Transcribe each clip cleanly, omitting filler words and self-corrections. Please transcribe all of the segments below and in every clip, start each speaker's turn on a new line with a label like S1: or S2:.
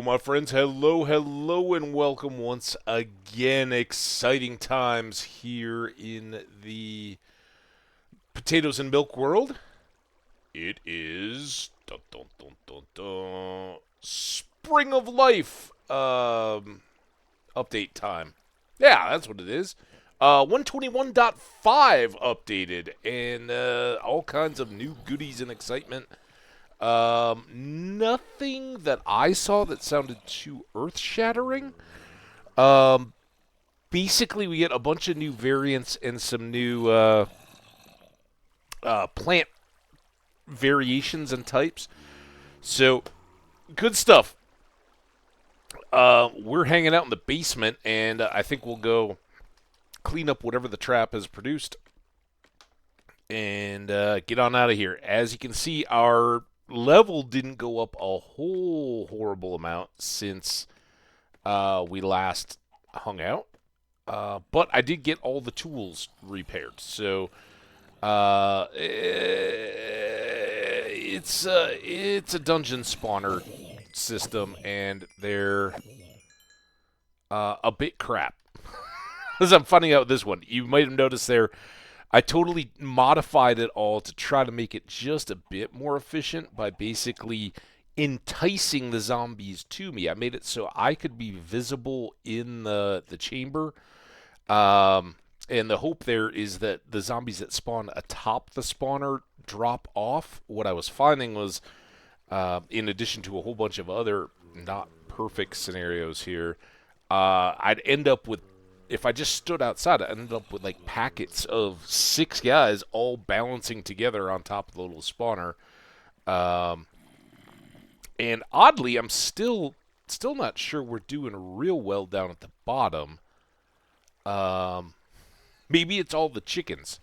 S1: my friends. Hello, hello, and welcome once again. Exciting times here in the potatoes and milk world. It is Spring of Life update time. Yeah, that's what it is. 121.5 updated, and all kinds of new goodies and excitement. Nothing that I saw that sounded too earth-shattering. Um, Basically, we get a bunch of new variants and some new plant variations and types. So, good stuff. We're hanging out in the basement, and I think we'll go clean up whatever the trap has produced and get on out of here. As you can see, our level didn't go up a whole horrible amount since we last hung out. But I did get all the tools repaired. So it's a dungeon spawner system, and they're a bit crap. As I'm finding out this one, you might have noticed there, I totally modified it all to try to make it just a bit more efficient by basically enticing the zombies to me. I made it so I could be visible in the chamber. And the hope there is that the zombies that spawn atop the spawner drop off. What I was finding was, in addition to a whole bunch of other not perfect scenarios here, I'd end up with, if I just stood outside, I ended up with like packets of 6 guys all balancing together on top of the little spawner. And oddly, I'm still not sure we're doing real well down at the bottom. Maybe it's all the chickens.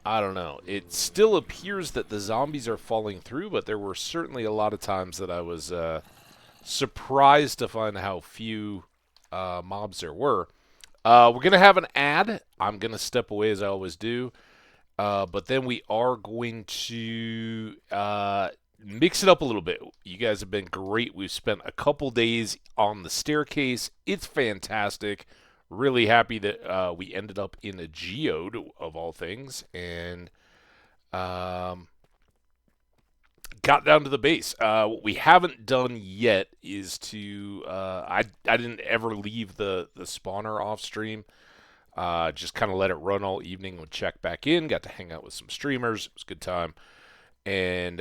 S1: I don't know. It still appears that the zombies are falling through, but there were certainly a lot of times that I was surprised to find how few mobs there were. We're going to have an ad. I'm going to step away as I always do. But then we are going to mix it up a little bit. You guys have been great. We've spent a couple days on the staircase. It's fantastic. Really happy that we ended up in a geode, of all things, and got down to the base. What we haven't done yet is to I didn't ever leave the spawner off stream. Just kind of let it run all evening. Would check back in. Got to hang out with some streamers. It was a good time. And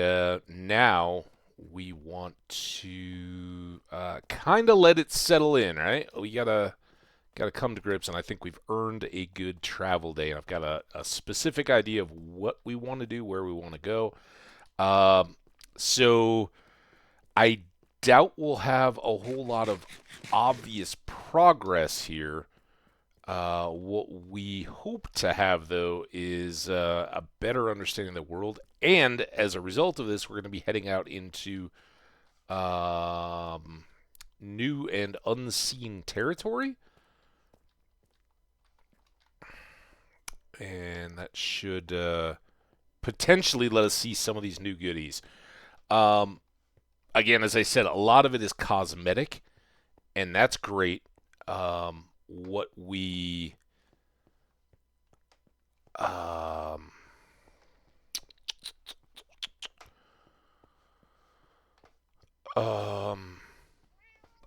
S1: now we want to kind of let it settle in. Right? We gotta come to grips, and I think we've earned a good travel day. And I've got a specific idea of what we want to do, where we want to go. So I doubt we'll have a whole lot of obvious progress here. What we hope to have, though, is a better understanding of the world. And as a result of this, we're going to be heading out into new and unseen territory. And that should potentially let us see some of these new goodies. Again, as I said, a lot of it is cosmetic, and that's great. What we oh,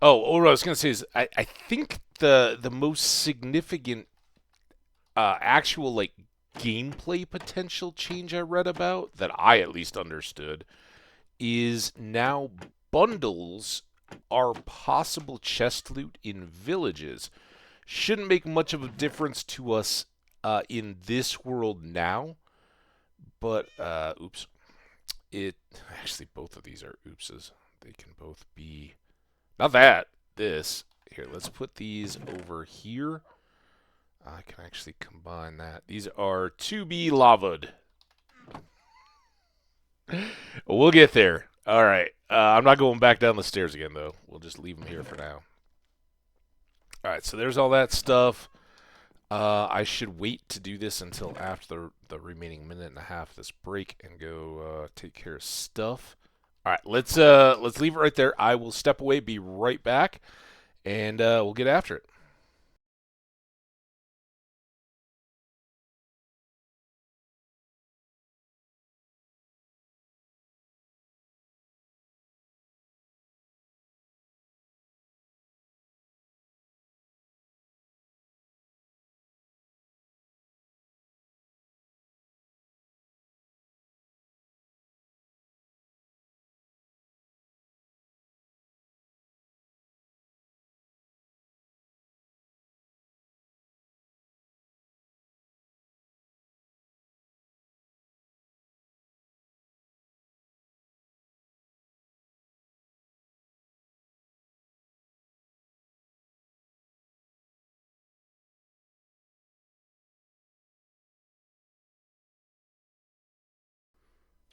S1: what I was going to say is I think the most significant actual like gameplay potential change I read about, that I at least understood, is now bundles are possible chest loot in villages. Shouldn't make much of a difference to us in this world now, but oops, it actually, both of these are oopses. They can both be, not that, this. Here, let's put these over here. I can actually combine that. These are to be lavaed. We'll get there. All right. I'm not going back down the stairs again, though. We'll just leave them here for now. All right, so there's all that stuff. I should wait to do this until after the remaining minute and a half of this break and go take care of stuff. All right, let's leave it right there. I will step away, be right back, and we'll get after it.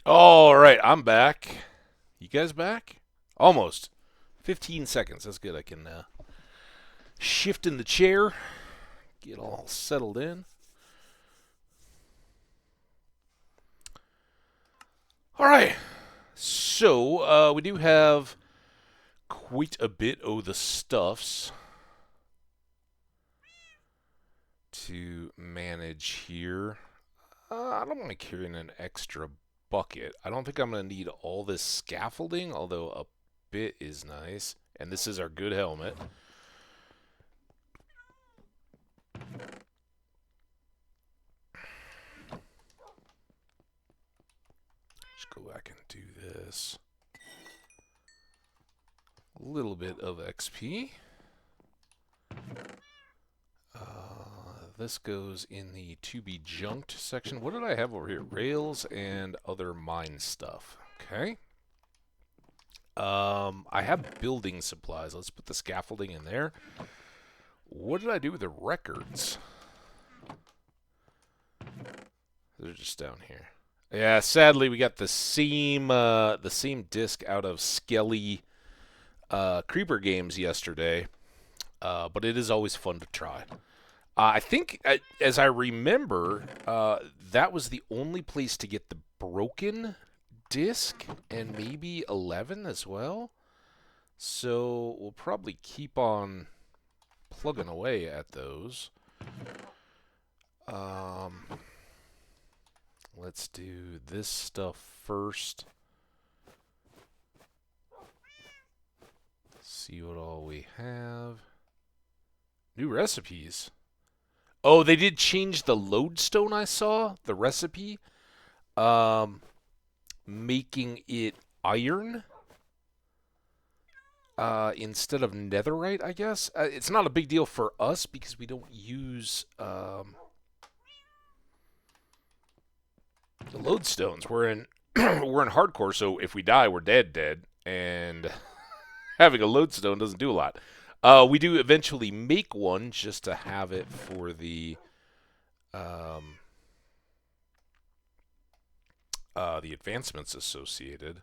S1: All right, I'm back. You guys back? Almost. 15 seconds. That's good. I can shift in the chair, get all settled in. All right. So we do have quite a bit of the stuffs to manage here. I don't want to carry in an extra bucket. I don't think I'm going to need all this scaffolding, although a bit is nice. And this is our good helmet. Just go back and do this. A little bit of XP. This goes in the to be junked section. What did I have over here? Rails and other mine stuff. Okay. I have building supplies. Let's put the scaffolding in there. What did I do with the records? They're just down here. Yeah, sadly we got the same disc out of Skelly Creeper games yesterday. But it is always fun to try. I think, as I remember, that was the only place to get the broken disc, and maybe 11 as well. So we'll probably keep on plugging away at those. Let's do this stuff first. See what all we have. New recipes. Oh, they did change the lodestone I saw, the recipe. Making it iron instead of netherite, I guess. It's not a big deal for us because we don't use the lodestones. We're in we're in hardcore, so if we die, we're dead, and having a lodestone doesn't do a lot. We do eventually make one just to have it for the advancements associated.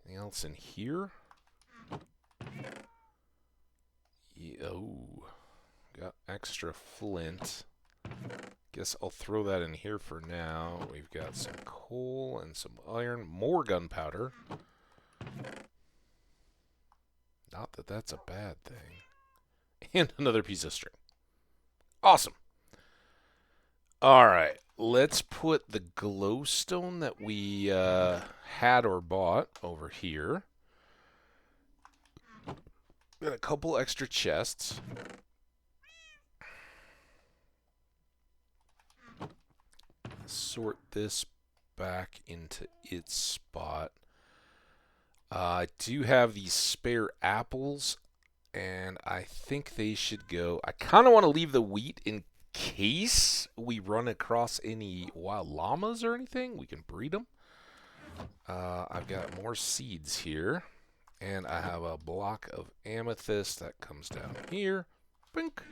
S1: Anything else in here? Yeah, oh, got extra flint. Guess I'll throw that in here for now. We've got some coal and some iron, more gunpowder. Not that that's a bad thing. And another piece of string. Awesome. All right, let's put the glowstone that we had or bought over here. Got a couple extra chests. Sort this back into its spot. I do have these spare apples, and I think they should go. I kind of want to leave the wheat in case we run across any wild llamas or anything. We can breed them. I've got more seeds here, and I have a block of amethyst that comes down here. Bink.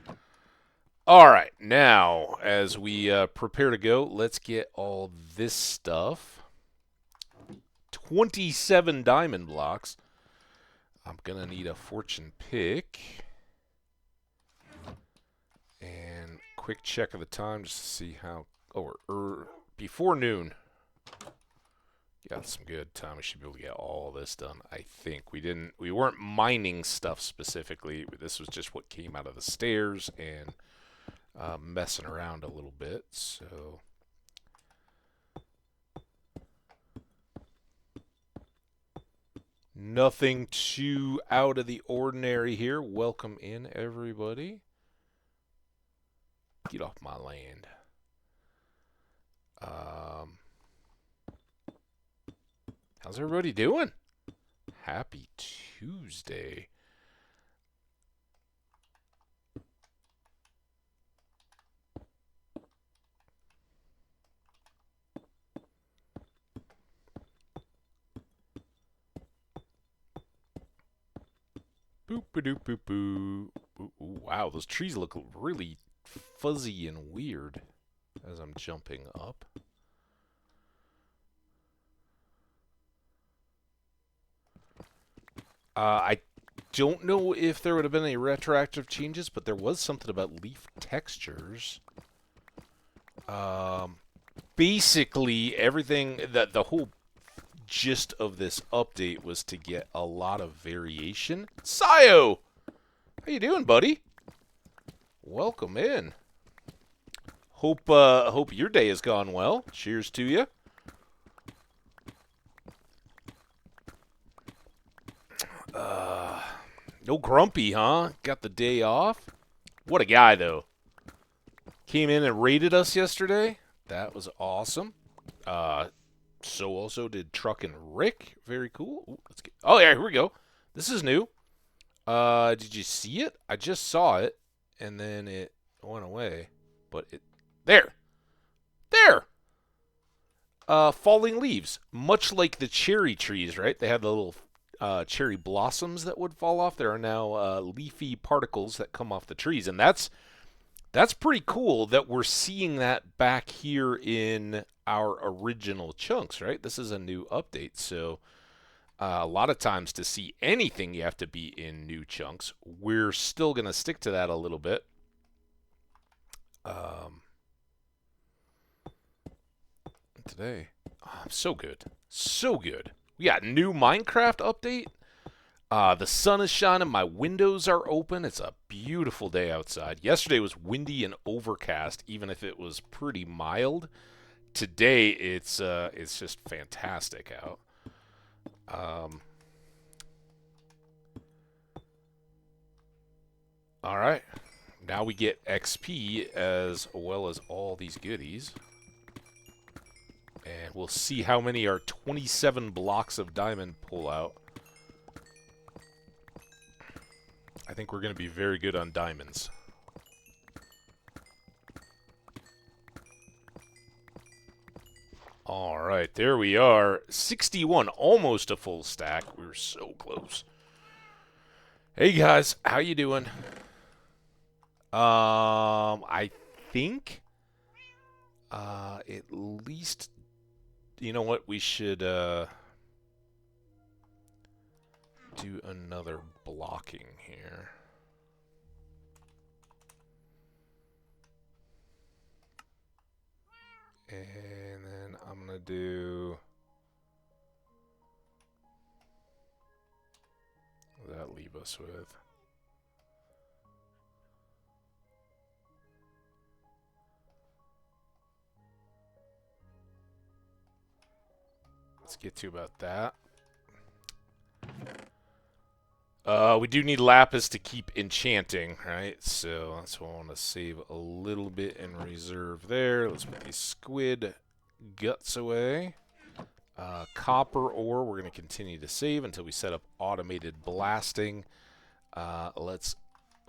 S1: All right, now as we prepare to go, let's get all this stuff. 27 diamond blocks. I'm gonna need a fortune pick. And quick check of the time just to see how. Oh, we're before noon. Got some good time. We should be able to get all this done. I think we weren't mining stuff specifically. This was just what came out of the stairs and messing around a little bit. So nothing too out of the ordinary here. Welcome in, everybody. Get off my land. How's everybody doing? Happy Tuesday. Boop a doop boop boo. Ooh, wow, those trees look really fuzzy and weird as I'm jumping up. I don't know if there would have been any retroactive changes, but there was something about leaf textures. Basically, everything, the whole gist of this update was to get a lot of variation. Sayo! How you doing, buddy? Welcome in. Hope your day has gone well. Cheers to you. No grumpy, huh? Got the day off. What a guy, though. Came in and raided us yesterday. That was awesome. So also did Truck and Rick. Very cool. Ooh, let's get. Oh yeah, here we go. This is new. Did you see it? I just saw it, and then it went away. But it there. Falling leaves, much like the cherry trees, right? They have the little cherry blossoms that would fall off. There are now leafy particles that come off the trees, and that's pretty cool that we're seeing that back here in our original chunks, right? This is a new update, so a lot of times to see anything, you have to be in new chunks. We're still going to stick to that a little bit. Today, so good. So good. We got new Minecraft update. The sun is shining. My windows are open. It's a beautiful day outside. Yesterday was windy and overcast, even if it was pretty mild. Today, it's just fantastic out. All right. Now we get XP as well as all these goodies. And we'll see how many our 27 blocks of diamond pull out. I think we're going to be very good on diamonds. Alright, there we are. 61, almost a full stack. We were so close. Hey guys, how you doing? I think at least, you know what, we should do another blocking here. And then I'm going to do... what does that leave us with? Let's get to about that. We do need lapis to keep enchanting, right? So that's why I want to save a little bit in reserve there. Let's put these squid guts away. Copper ore, we're going to continue to save until we set up automated blasting. Let's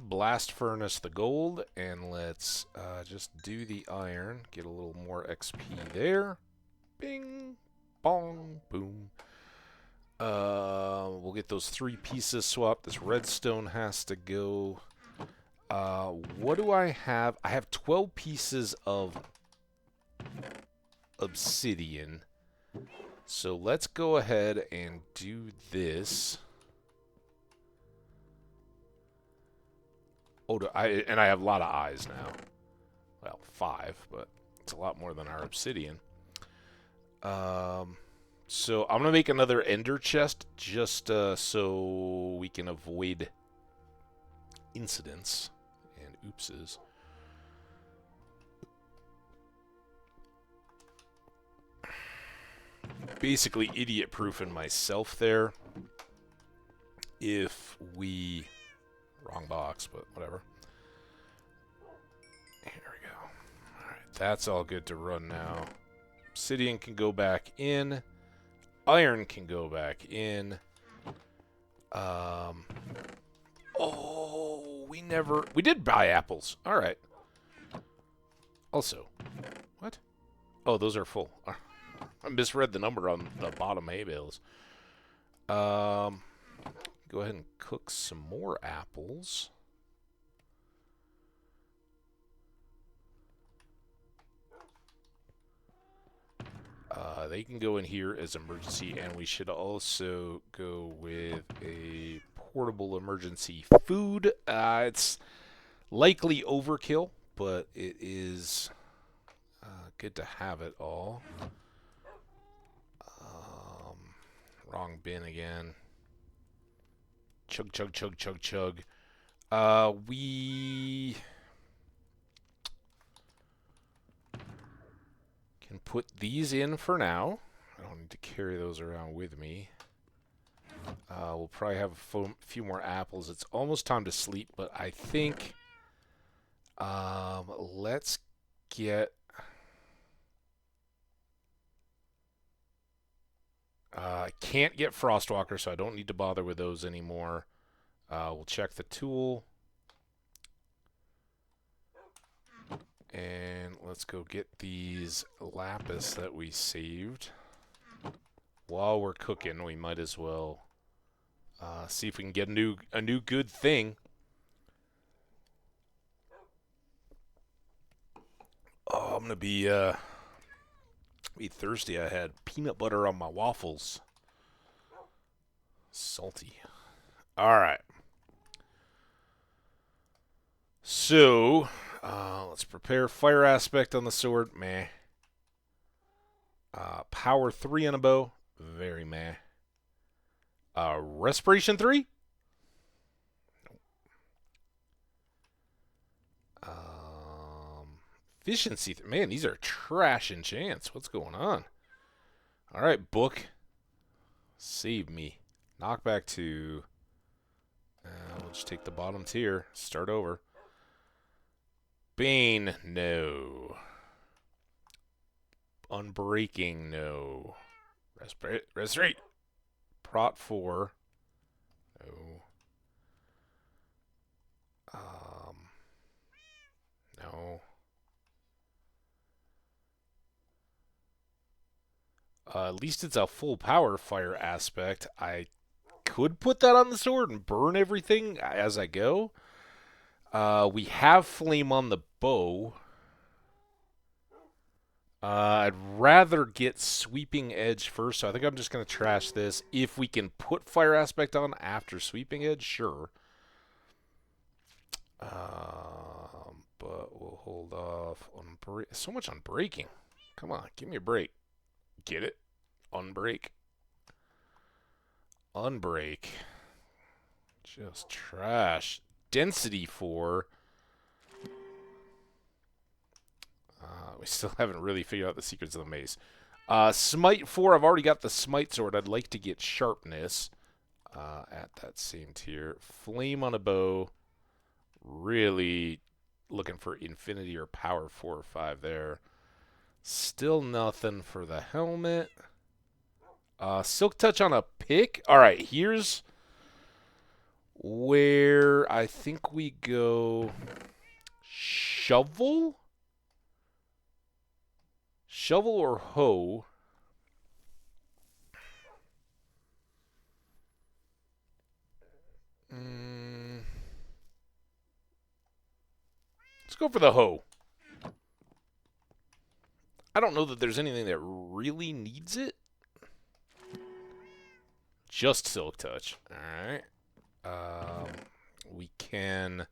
S1: blast furnace the gold, and let's just do the iron. Get a little more XP there. Bing, bong, boom. We'll get those 3 pieces swapped. This redstone has to go. What do I have? I have 12 pieces of obsidian. So let's go ahead and do this. Oh, and I have a lot of eyes now. Well, 5, but it's a lot more than our obsidian. So I'm gonna make another ender chest just so we can avoid incidents and oopses. Basically idiot-proofing myself there. If we... Wrong box, but whatever. Here we go. Alright, that's all good to run now. Obsidian can go back in. Iron can go back in. Oh, we did buy apples. Alright. Also, what? Oh, those are full. I misread the number on the bottom hay bales. Go ahead and cook some more apples. They can go in here as emergency, and we should also go with a portable emergency food. It's likely overkill, but it is good to have it all. Wrong bin again. Chug, chug, chug, chug, chug. We can put these in for now. I don't need to carry those around with me. We'll probably have a few more apples. It's almost time to sleep, but I think let's get... I can't get Frostwalker, so I don't need to bother with those anymore. We'll check the tool. And let's go get these lapis that we saved. While we're cooking, we might as well see if we can get a new good thing. Oh, I'm gonna be thirsty. I had peanut butter on my waffles. Salty. All right. So, let's prepare fire aspect on the sword. Meh. Power 3 on a bow. Very meh. Respiration 3? Efficiency. Man, these are trash enchants. What's going on? All right, book. Save me. Knockback 2. We'll just take the bottom tier. Start over. Bane, no. Unbreaking, no. Restorate. Prot 4. No. No. At least it's a full power fire aspect. I could put that on the sword and burn everything as I go. We have flame on the bow. I'd rather get sweeping edge first, so I think I'm just going to trash this. If we can put fire aspect on after sweeping edge, sure. But we'll hold off on so much on breaking. Come on, give me a break. Get it? Unbreak. Unbreak. Just trash. Density 4. We still haven't really figured out the secrets of the maze. Smite 4. I've already got the smite sword. I'd like to get sharpness at that same tier. Flame on a bow. Really looking for infinity or power 4 or 5 there. Still nothing for the helmet. Silk touch on a pick. All right, here's where I think we go shovel. Shovel or hoe. Let's go for the hoe. I don't know that there's anything that really needs it. Just silk touch. Alright. We can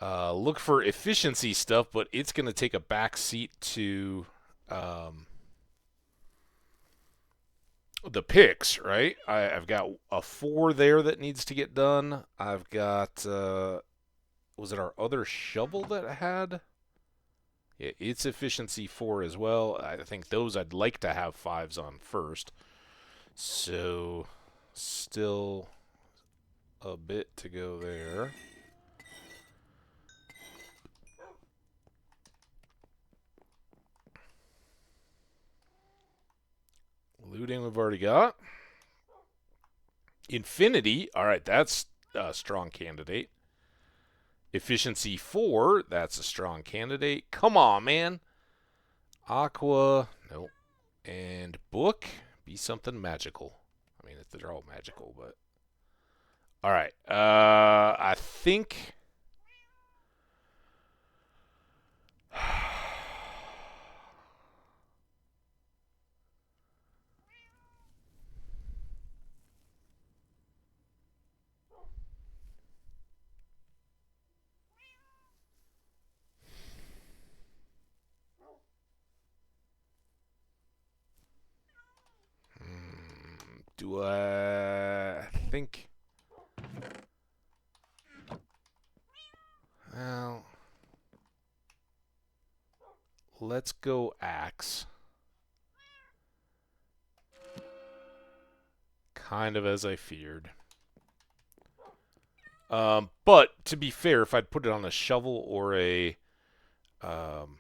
S1: look for efficiency stuff, but it's going to take a back seat to the picks, right? I've got a 4 there that needs to get done. I've got, was it our other shovel that I had? Yeah, it's efficiency 4 as well. I think those I'd like to have 5s on first. So, still a bit to go there. Looting we've already got. Infinity, all right, that's a strong candidate. Efficiency 4, that's a strong candidate. Come on, man. Aqua, nope. And book, be something magical. I mean, they're all magical, but. All right, I think. Do I think? Well, let's go axe. Kind of as I feared. But to be fair, if I'd put it on a shovel or um,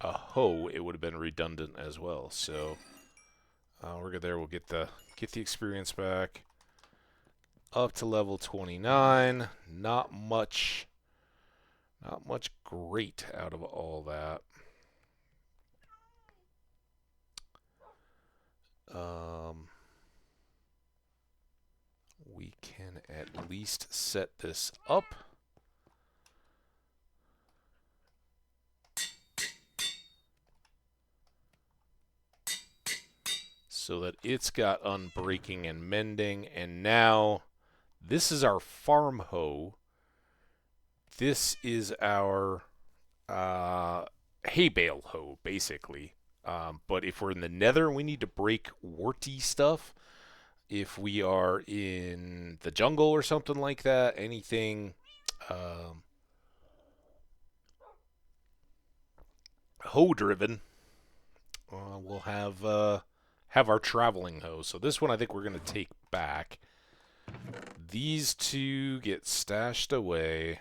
S1: a hoe, it would have been redundant as well. So we're good there. We'll get the experience back up to level 29. Not much great out of all that. We can at least set this up. So that it's got unbreaking and mending, and now this is our farm hoe. This is our hay bale hoe, basically. But if we're in the nether, we need to break warty stuff. If we are in the jungle or something like that, anything hoe driven, we'll have our traveling hoe. So this one I think we're going to take back. These two get stashed away.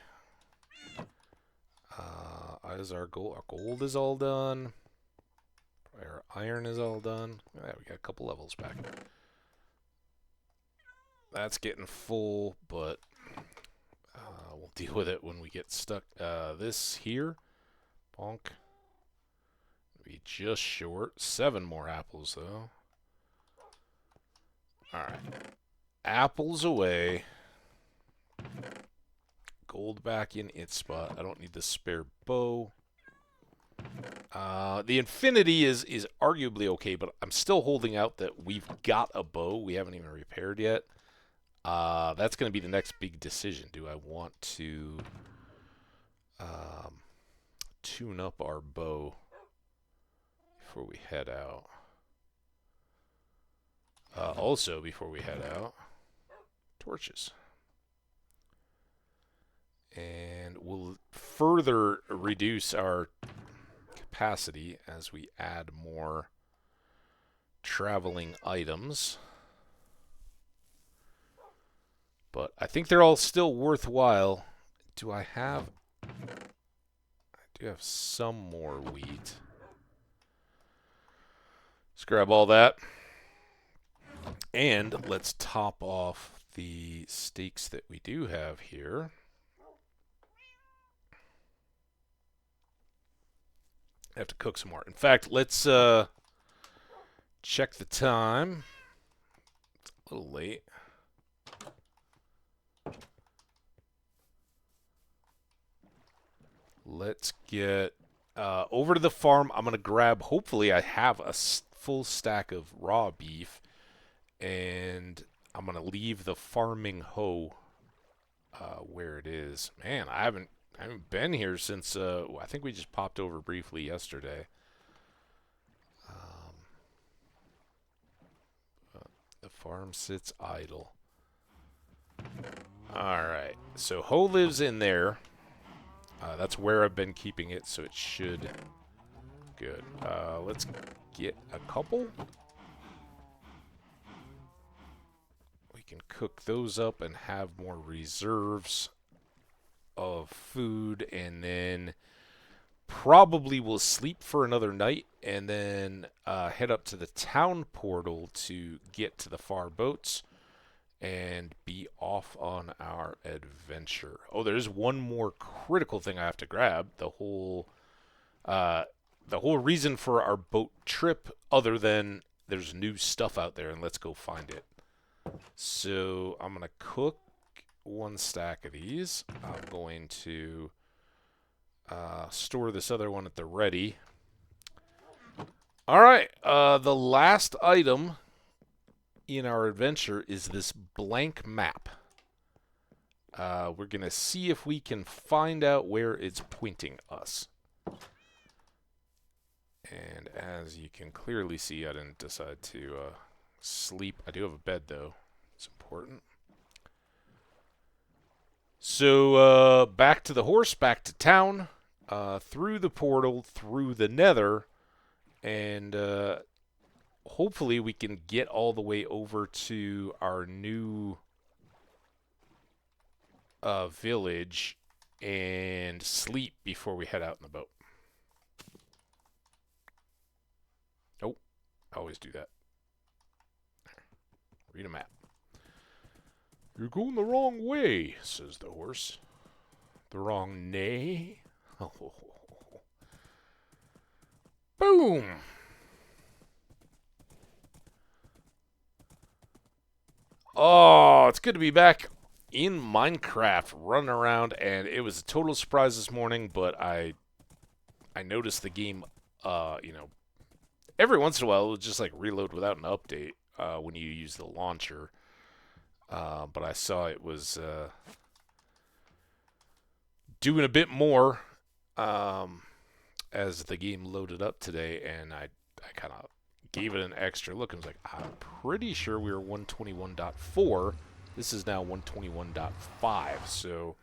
S1: As our gold is all done. Our iron is all done. Yeah, we got a couple levels back. That's getting full, but we'll deal with it when we get stuck. This here, bonk. Be just short. 7 more apples though. All right, apples away. Gold back in its spot. I don't need the spare bow. The infinity is arguably okay, but I'm still holding out that we've got a bow we haven't even repaired yet. That's going to be the next big decision. Do I want to tune up our bow before we head out? Also, before we head out, torches. And we'll further reduce our capacity as we add more traveling items. But I think they're all still worthwhile. Do I have... I do have some more wheat. Let's grab all that. And let's top off the steaks that we do have here. I have to cook some more. In fact, let's check the time. It's a little late. Let's get over to the farm. I'm going to grab, hopefully I have a full stack of raw beef. And I'm going to leave the farming hoe where it is. Man, I haven't been here since, I think we just popped over briefly yesterday. farm sits idle. Alright, so Ho lives in there. That's where I've been keeping it, so it should... Good. Let's get a couple. We can cook those up and have more reserves of food, and then probably we'll sleep for another night, and then head up to the town portal to get to the far boats and be off on our adventure. Oh, there's one more critical thing I have to grab. The whole reason for our boat trip, other than there's new stuff out there, and let's go find it. So I'm gonna cook one stack of these. I'm going to store this other one at the ready. All right, the last item in our adventure is this blank map. We're going to see if we can find out where it's pointing us. And as you can clearly see, I didn't decide to sleep. I do have a bed, though. It's important. So, back to the horse, back to town, through the portal, through the nether, and hopefully we can get all the way over to our new village and sleep before we head out in the boat. Oh, I always do that. Read a map. You're going the wrong way, says the horse. The wrong neigh? Oh. Boom! Oh, it's good to be back in Minecraft, running around, and it was a total surprise this morning, but I noticed the game, every once in a while it would just like reload without an update when you use the launcher. But I saw it was doing a bit more as the game loaded up today, and I kind of gave it an extra look and was like, I'm pretty sure we were 121.4. This is now 121.5, so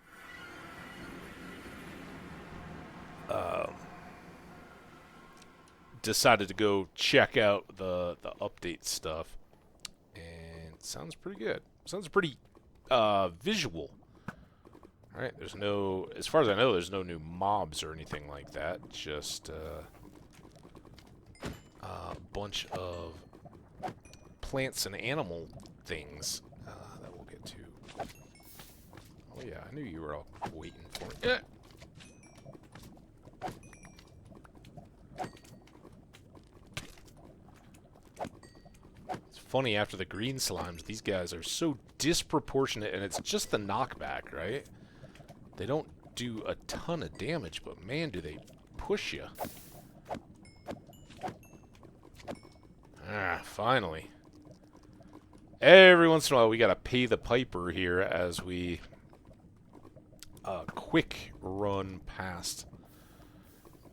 S1: decided to go check out the update stuff, and it sounds pretty good. Sounds pretty visual. All right, there's no, as far as I know, there's no new mobs or anything like that. Just a bunch of plants and animal things that we'll get to. Oh yeah, I knew you were all waiting for me. It's funny, after the green slimes, these guys are so disproportionate, and it's just the knockback, right? They don't do a ton of damage, but man, do they push you. Ah, finally. Every once in a while, we gotta pay the piper here as we quick run past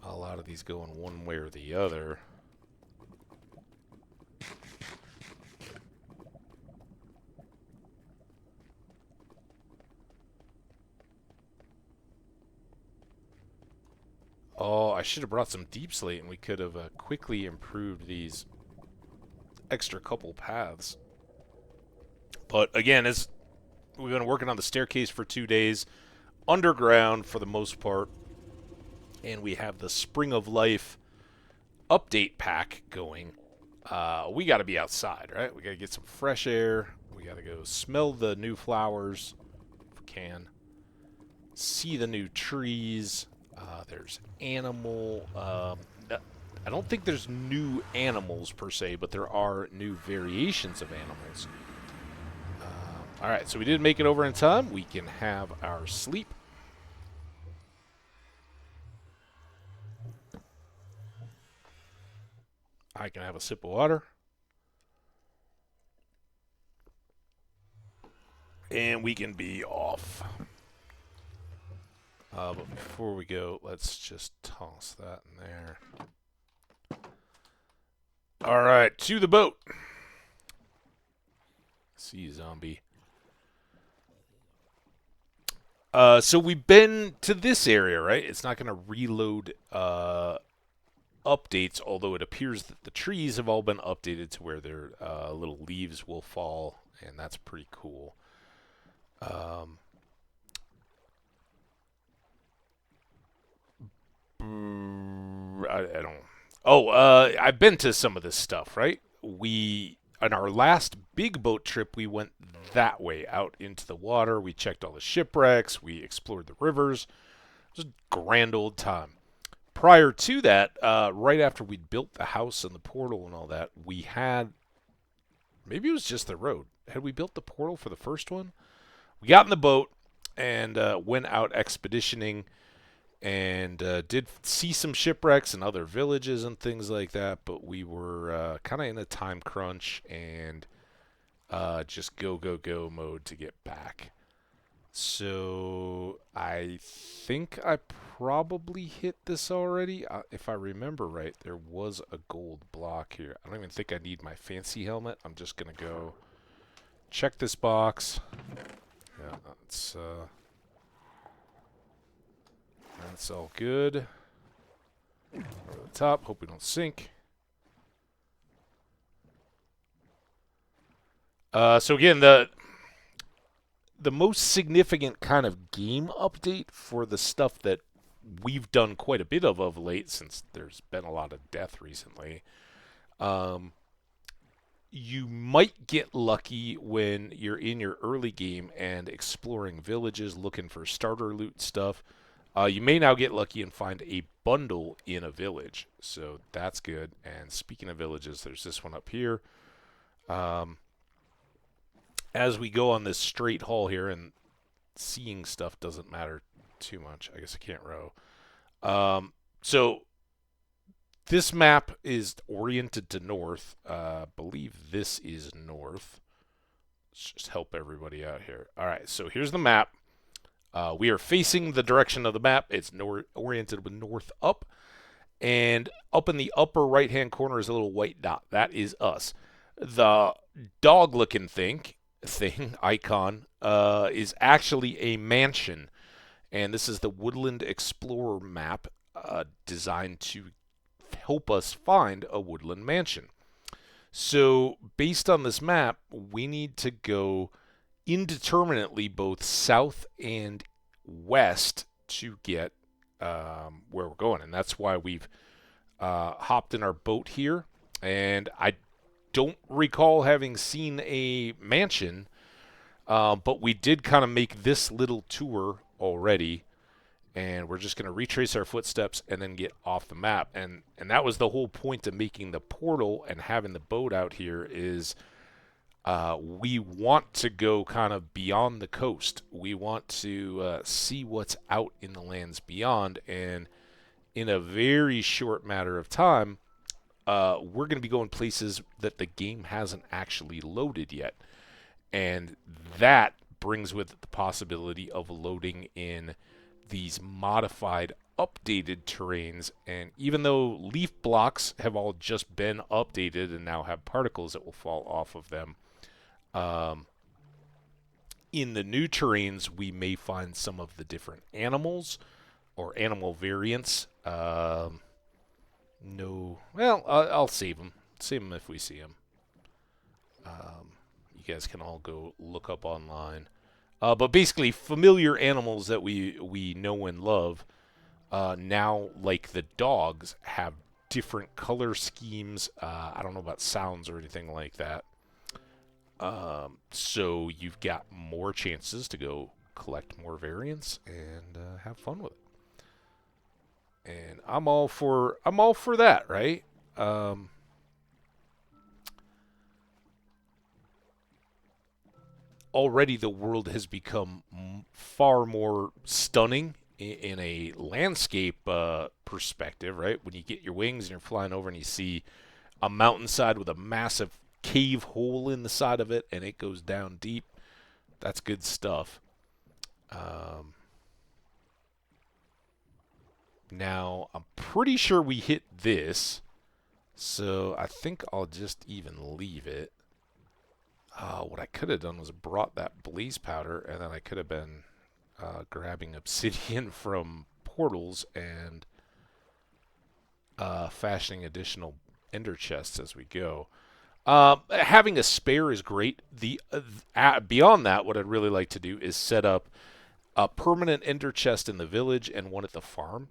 S1: a lot of these going one way or the other. Oh, I should have brought some deep slate, and we could have quickly improved these extra couple paths. But again, as we've been working on the staircase for 2 days, underground for the most part, and we have the Spring of Life update pack going, we got to be outside, right? We got to get some fresh air. We got to go smell the new flowers, if we can. See the new trees. There's animal. I don't think there's new animals per se, but there are new variations of animals. Alright, so we did make it over in time. We can have our sleep. I can have a sip of water. And we can be off. But before we go, let's just toss that in there. Alright, to the boat. See you, zombie. So we've been to this area, right? It's not going to reload updates, although it appears that the trees have all been updated to where their little leaves will fall, and that's pretty cool. I don't. Oh, I've been to some of this stuff, right? We on our last big boat trip, we went that way out into the water. We checked all the shipwrecks. We explored the rivers. It was a grand old time. Prior to that, right after we'd built the house and the portal and all that, we had maybe it was just the road. Had we built the portal for the first one? We got in the boat and went out expeditioning and did see some shipwrecks and other villages and things like that, but we were kind of in a time crunch and just go, go, go mode to get back. So I think I probably hit this already. If I remember right, there was a gold block here. I don't even think I need my fancy helmet. I'm just going to go check this box. Yeah, that's all good. Over the top. Hope we don't sink. So again, the most significant kind of game update for the stuff that we've done quite a bit of late, since there's been a lot of death recently. You might get lucky when you're in your early game and exploring villages, looking for starter loot stuff. You may now get lucky and find a bundle in a village, so that's good. And speaking of villages, there's this one up here. As we go on this straight haul here, and seeing stuff doesn't matter too much. I guess I can't row. So this map is oriented to north. I believe this is north. Let's just help everybody out here. All right, so here's the map. We are facing the direction of the map. It's oriented with north up. And up in the upper right-hand corner is a little white dot. That is us. The dog-looking thing icon is actually a mansion, and this is the Woodland Explorer map designed to help us find a woodland mansion. So based on this map, we need to go indeterminately both south and west to get where we're going, and that's why we've hopped in our boat here. And I don't recall having seen a mansion, but we did kind of make this little tour already, and we're just going to retrace our footsteps and then get off the map. And that was the whole point of making the portal and having the boat out here is we want to go kind of beyond the coast. We want to see what's out in the lands beyond, and in a very short matter of time, we're going to be going places that the game hasn't actually loaded yet. And that brings with it the possibility of loading in these modified, updated terrains. And even though leaf blocks have all just been updated and now have particles that will fall off of them, in the new terrains, we may find some of the different animals or animal variants. No. Well, I'll save them. Save them if we see them. You guys can all go look up online. But basically, familiar animals that we know and love now, like the dogs, have different color schemes. I don't know about sounds or anything like that. So you've got more chances to go collect more variants and have fun with it. And I'm all for that, right? Already the world has become far more stunning in a landscape perspective, right? When you get your wings and you're flying over and you see a mountainside with a massive cave hole in the side of it and it goes down deep, that's good stuff. Now, I'm pretty sure we hit this, so I think I'll just even leave it. What I could have done was brought that blaze powder, and then I could have been grabbing obsidian from portals and fashioning additional ender chests as we go. Having a spare is great. Beyond that, what I'd really like to do is set up a permanent ender chest in the village and one at the farm,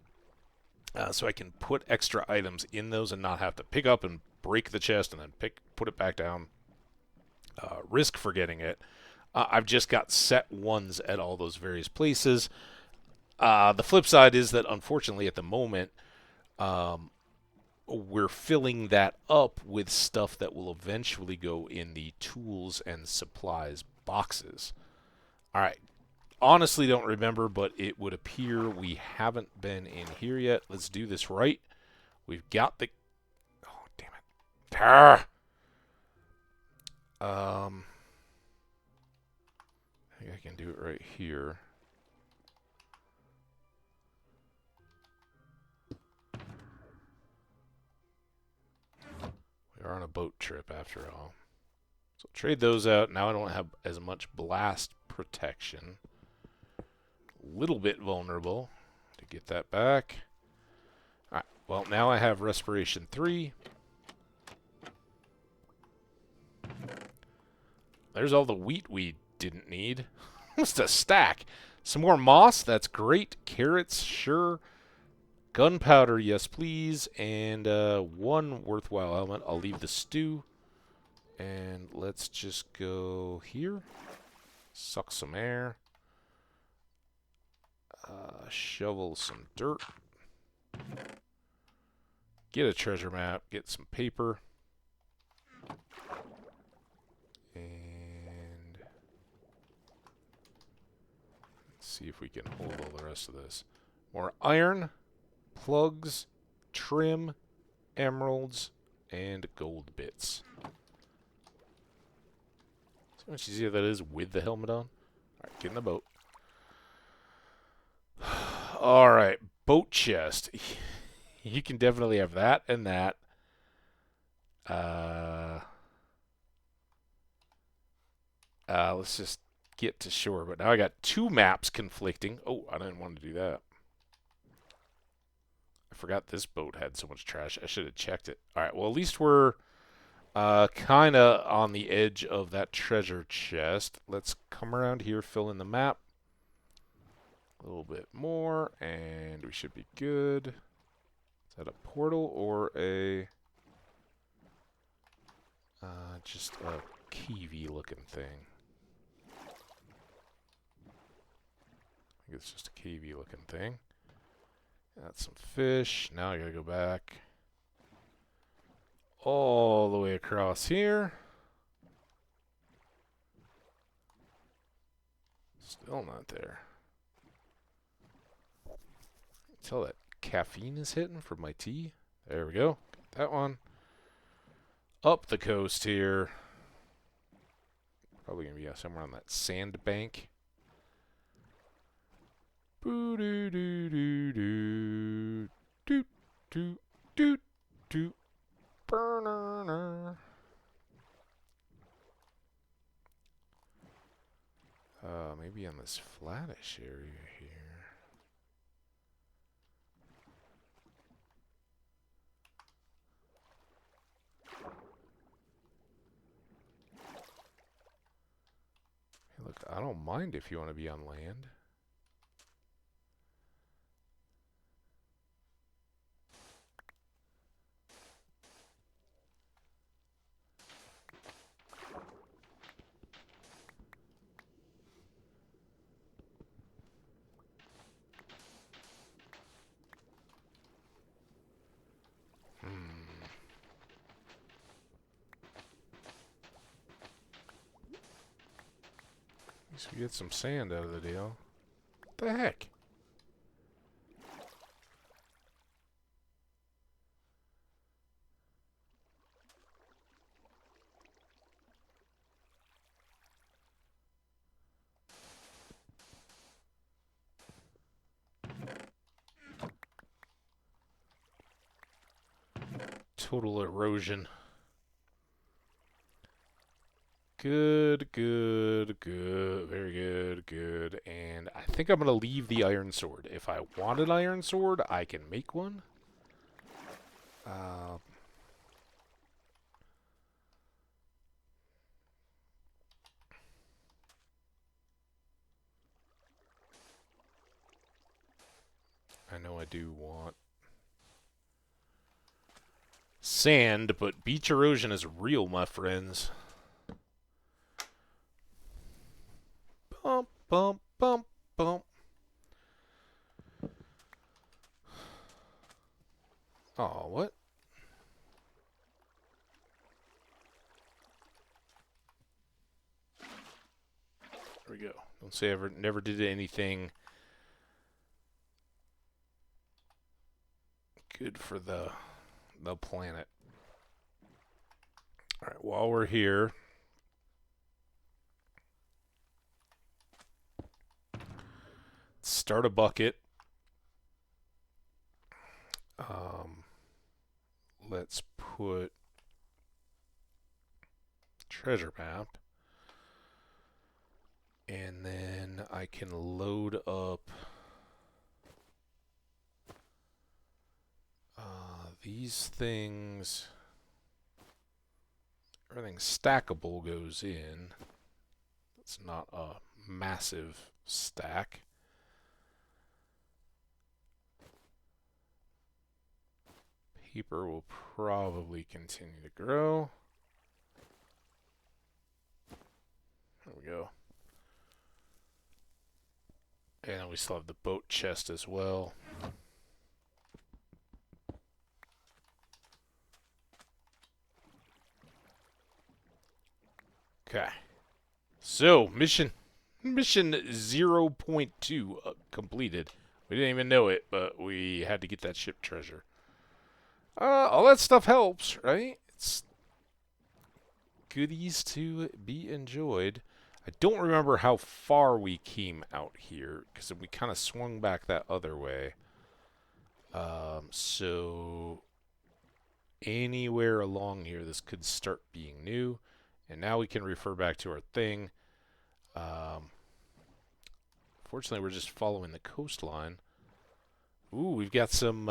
S1: so I can put extra items in those and not have to pick up and break the chest and then put it back down. Risk forgetting it. I've just got set ones at all those various places. The flip side is that unfortunately at the moment, we're filling that up with stuff that will eventually go in the tools and supplies boxes. All right. Honestly, don't remember, but it would appear we haven't been in here yet. Let's do this right. We've got the... Oh, damn it. I think I can do it right here. We are on a boat trip after all. So trade those out. Now I don't have as much blast protection. A little bit vulnerable to get that back. Alright, well now I have Respiration 3. There's all the wheat we didn't need. Just a stack. Some more moss, that's great. Carrots, sure. Gunpowder, yes please. And one worthwhile element. I'll leave the stew. And let's just go here. Suck some air. Shovel some dirt. Get a treasure map. Get some paper. And let's see if we can hold all the rest of this. More iron, plugs, trim, emeralds, and gold bits. See how much easier that is with the helmet on? Alright, get in the boat. Alright, boat chest. You can definitely have that and that. Let's just get to shore. But now I got two maps conflicting. Oh, I didn't want to do that. I forgot this boat had so much trash. I should have checked it. Alright, well at least we're kind of on the edge of that treasure chest. Let's come around here, fill in the map. A little bit more, and we should be good. Is that a portal or a... just a cavey-looking thing? I think it's just a cavey-looking thing. That's some fish. Now I gotta go back all the way across here. Still not there. Tell that caffeine is hitting from my tea. There we go. Got that one. Up the coast here. Probably gonna be somewhere on that sandbank. Boo doo doo doo doo doo doo doo doo. Burner. Maybe on this flattish area here. Hey, look, I don't mind if you want to be on land. At least we get some sand out of the deal. What the heck? Total erosion. Good, good, good. Very good, good. And I think I'm going to leave the iron sword. If I want an iron sword, I can make one. I know I do want sand, but beach erosion is real, my friends. Bump, bump, bump, bump. Oh, what? There we go. Don't say I never did anything good for the planet. All right, while we're here, start a bucket. Let's put treasure map. And then I can load up these things. Everything stackable goes in. It's not a massive stack. Paper will probably continue to grow. There we go. And we still have the boat chest as well. Okay. So, mission 0.2 completed. We didn't even know it, but we had to get that ship treasure. All that stuff helps, right? It's goodies to be enjoyed. I don't remember how far we came out here, because we kind of swung back that other way. So anywhere along here, this could start being new. And now we can refer back to our thing. Fortunately, we're just following the coastline. Ooh, we've got some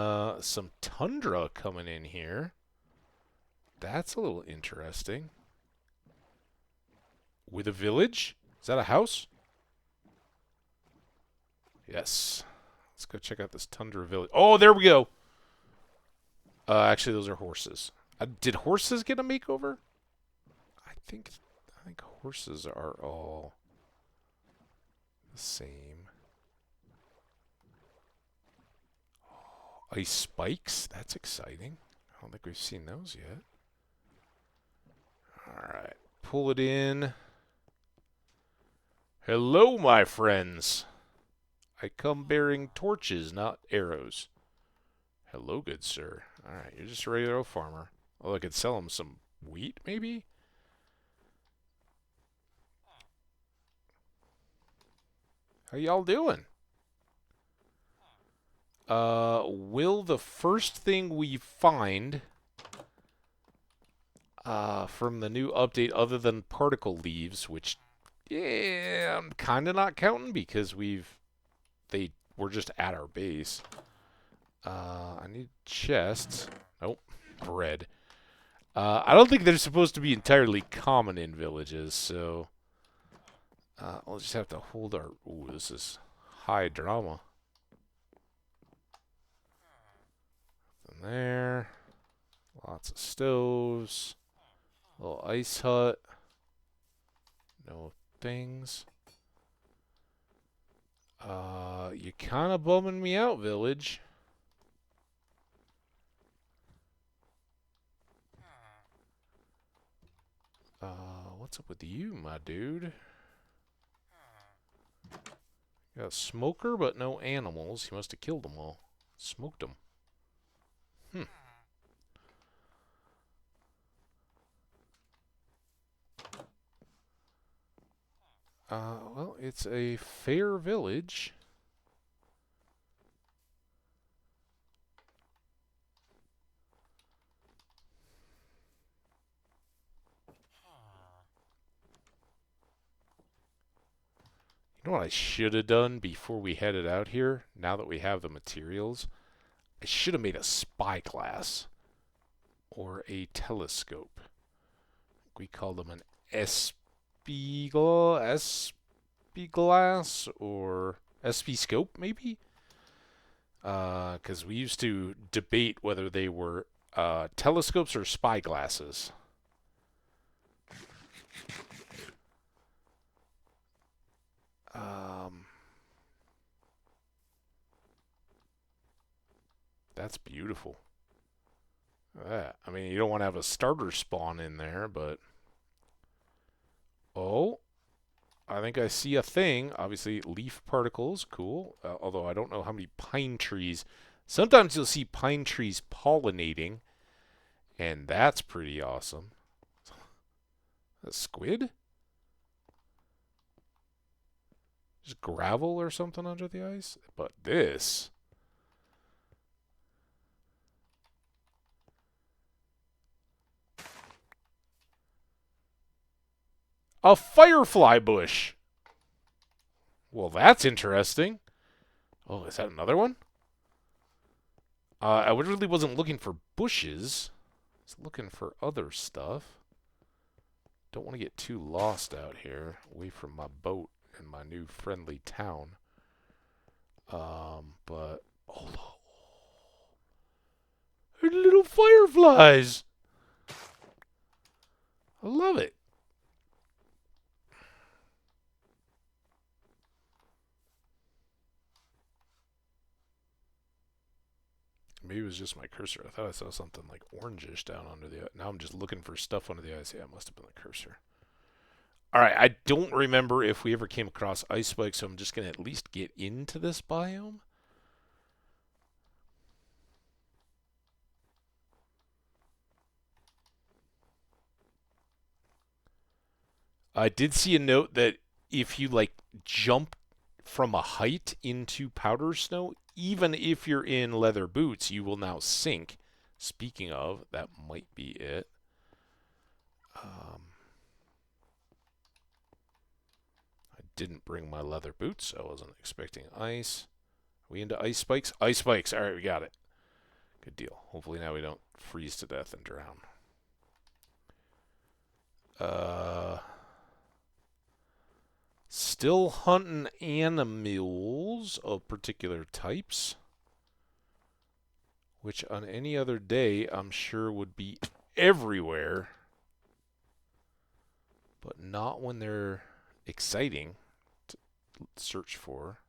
S1: tundra coming in here. That's a little interesting. With a village? Is that a house? Yes. Let's go check out this tundra village. Oh, there we go. Actually, those are horses. Did horses get a makeover? I think horses are all the same. Oh, ice spikes? That's exciting. I don't think we've seen those yet. Alright. Pull it in. Hello, my friends. I come bearing torches, not arrows. Hello, good sir. Alright, you're just a regular farmer. Oh, I could sell him some wheat, maybe? How y'all doing? Will the first thing we find from the new update, other than particle leaves, which, yeah, I'm kind of not counting because they were just at our base. I need chests. Nope, bread. I don't think they're supposed to be entirely common in villages, so we'll just have to hold our... Ooh, this is high drama. And there. Lots of stoves. Little ice hut. No things. You kind of bumming me out, village. What's up with you, my dude? Got a smoker, but no animals. He must have killed them all. Smoked them. Well, it's a fair village. You know what I should have done before we headed out here? Now that we have the materials, I should have made a spyglass or a telescope. We call them an espiglass or scope, maybe? Because we used to debate whether they were telescopes or spyglasses. That's beautiful. I mean, you don't want to have a starter spawn in there, but... Oh, I think I see a thing. Obviously, leaf particles, cool. Although I don't know how many pine trees. Sometimes you'll see pine trees pollinating, and that's pretty awesome. A squid? Just gravel or something under the ice? But this... A firefly bush! Well, that's interesting. Oh, is that another one? I really wasn't looking for bushes. I was looking for other stuff. Don't want to get too lost out here, away from my boat and my new friendly town. But oh, little fireflies. I love it. Maybe it was just my cursor. I thought I saw something like orangish down under the... Now I'm just looking for stuff under the ice. Yeah, it must have been the cursor. Alright, I don't remember if we ever came across ice spikes, so I'm just going to at least get into this biome. I did see a note that if you, like, jump from a height into powder snow, even if you're in leather boots, you will now sink. Speaking of, that might be it. I didn't bring my leather boots. I wasn't expecting ice. Are we into ice spikes? Ice spikes. All right, we got it. Good deal. Hopefully now we don't freeze to death and drown. Still hunting animals of particular types, which on any other day I'm sure would be everywhere, but not when they're exciting to search for.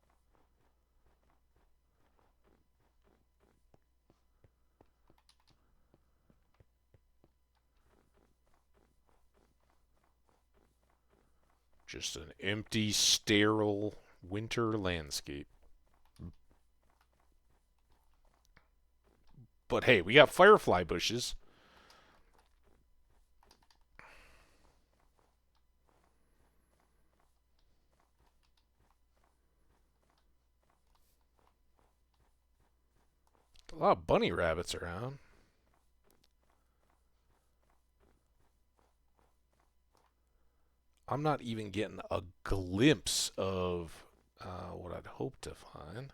S1: Just an empty, sterile winter landscape. But hey, we got firefly bushes. A lot of bunny rabbits around. I'm not even getting a glimpse of what I'd hope to find.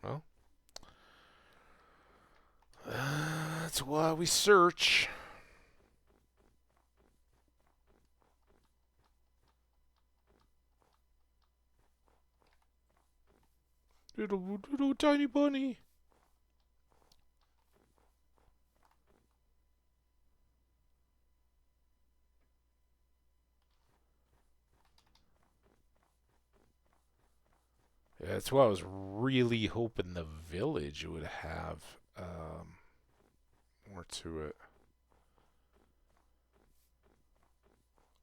S1: Well, that's why we search. Little tiny bunny. Yeah, that's why I was really hoping the village would have more to it.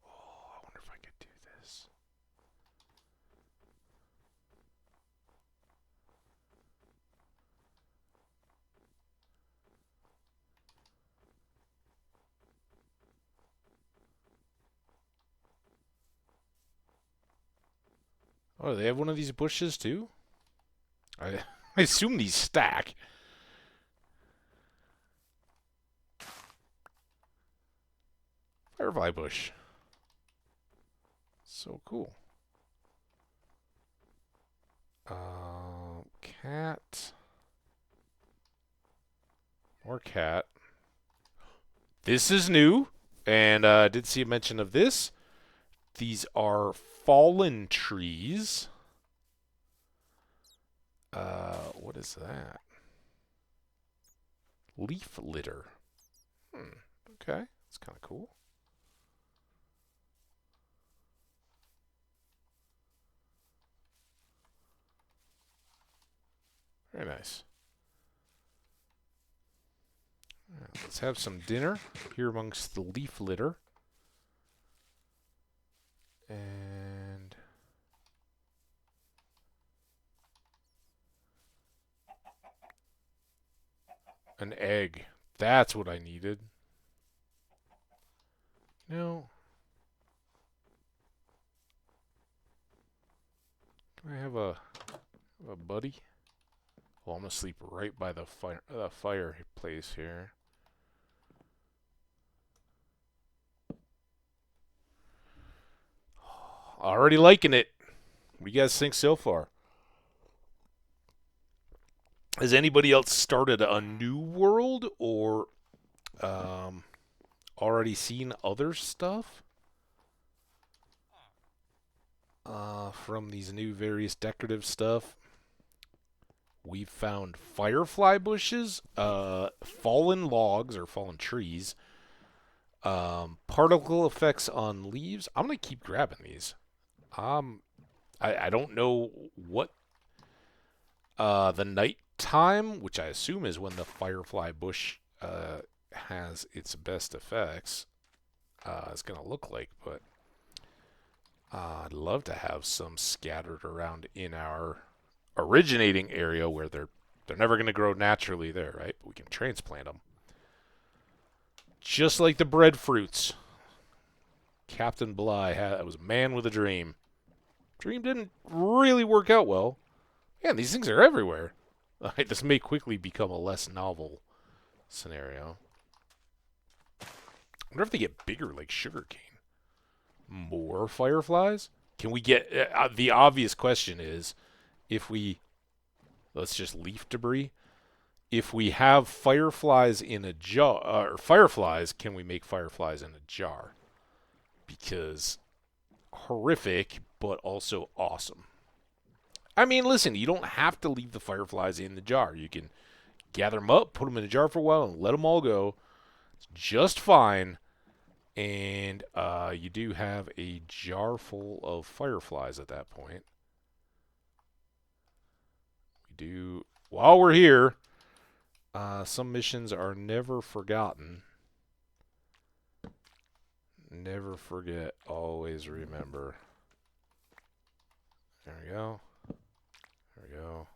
S1: Oh, I wonder if I could do this. Oh, they have one of these bushes too? I, I assume these stack. Firefly bush. So cool. Cat. More cat. This is new, and I did see a mention of this. These are fallen trees. What is that? Leaf litter. Okay, that's kind of cool. Very nice. Right, let's have some dinner here amongst the leaf litter. And an egg. That's what I needed. No. Can I have a buddy? Well, I'm gonna sleep right by the fireplace here. Already liking it. What do you guys think so far? Has anybody else started a new world or already seen other stuff from these new various decorative stuff? We've found firefly bushes, fallen logs or fallen trees, particle effects on leaves. I'm gonna keep grabbing these. I don't know what the nighttime, which I assume is when the firefly bush has its best effects, is gonna look like, but I'd love to have some scattered around in our originating area where they're never gonna grow naturally there, right? But we can transplant them, just like the breadfruits. Captain Bligh was a man with a dream. Dream didn't really work out well. Man, these things are everywhere. This may quickly become a less novel scenario. I wonder if they get bigger like sugarcane. More fireflies? Can we get... the obvious question is, if we... Let's just leaf debris. If we have fireflies in a jar... or fireflies, can we make fireflies in a jar? Because horrific, but also awesome. I mean, listen, you don't have to leave the fireflies in the jar. You can gather them up, put them in a jar for a while, and let them all go. It's just fine. And you do have a jar full of fireflies at that point. We do... While we're here, some missions are never forgotten. Never forget, always remember. There we go. There we go.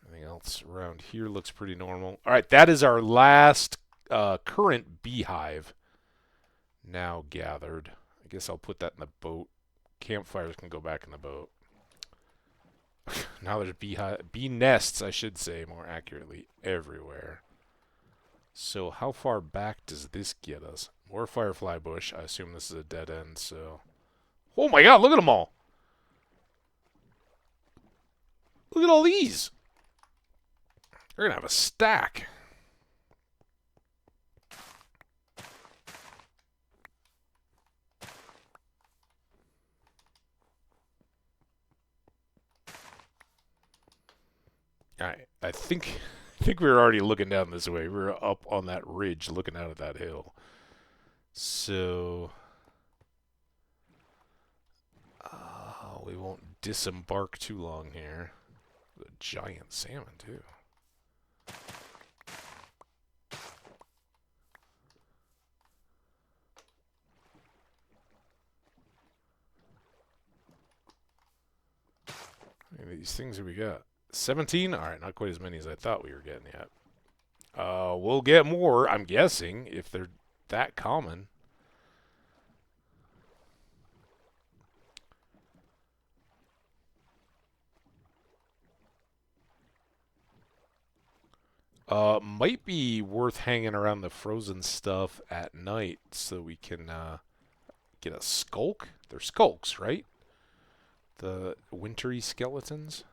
S1: Everything else around here looks pretty normal. All right, that is our last current beehive now gathered. I guess I'll put that in the boat. Campfires can go back in the boat. Now there's bee nests, I should say, more accurately, everywhere. So how far back does this get us? More firefly bush. I assume this is a dead end, so... Oh my god, look at them all! Look at all these! We're gonna have a stack. Alright, I think we were already looking down this way. We were up on that ridge looking out at that hill. So... we won't disembark too long here. A giant salmon, too. How many of these things have we got? 17? Alright, not quite as many as I thought we were getting yet. We'll get more, I'm guessing, if they're that common. Might be worth hanging around the frozen stuff at night so we can get a skulk. They're skulks, right? The wintry skeletons.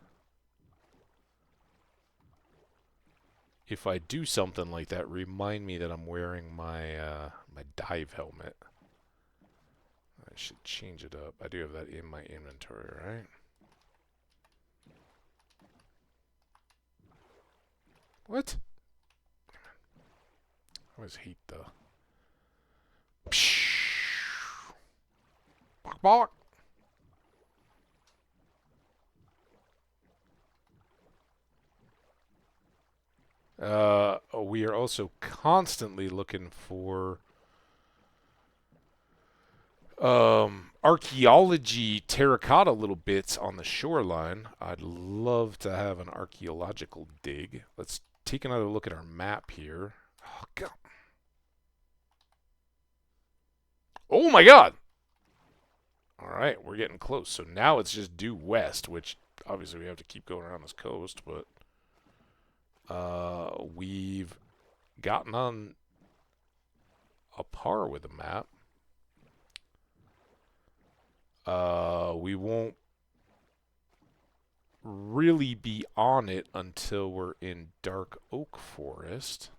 S1: If I do something like that, remind me that I'm wearing my my dive helmet. I should change it up. I do have that in my inventory, right? What? I always hate the... Bark, bark. We are also constantly looking for archaeology terracotta little bits on the shoreline. I'd love to have an archaeological dig. Let's take another look at our map here. Oh, God. Oh my God! Alright, we're getting close. So now it's just due west, which obviously we have to keep going around this coast, but we've gotten on a par with the map. We won't really be on it until we're in Dark Oak Forest.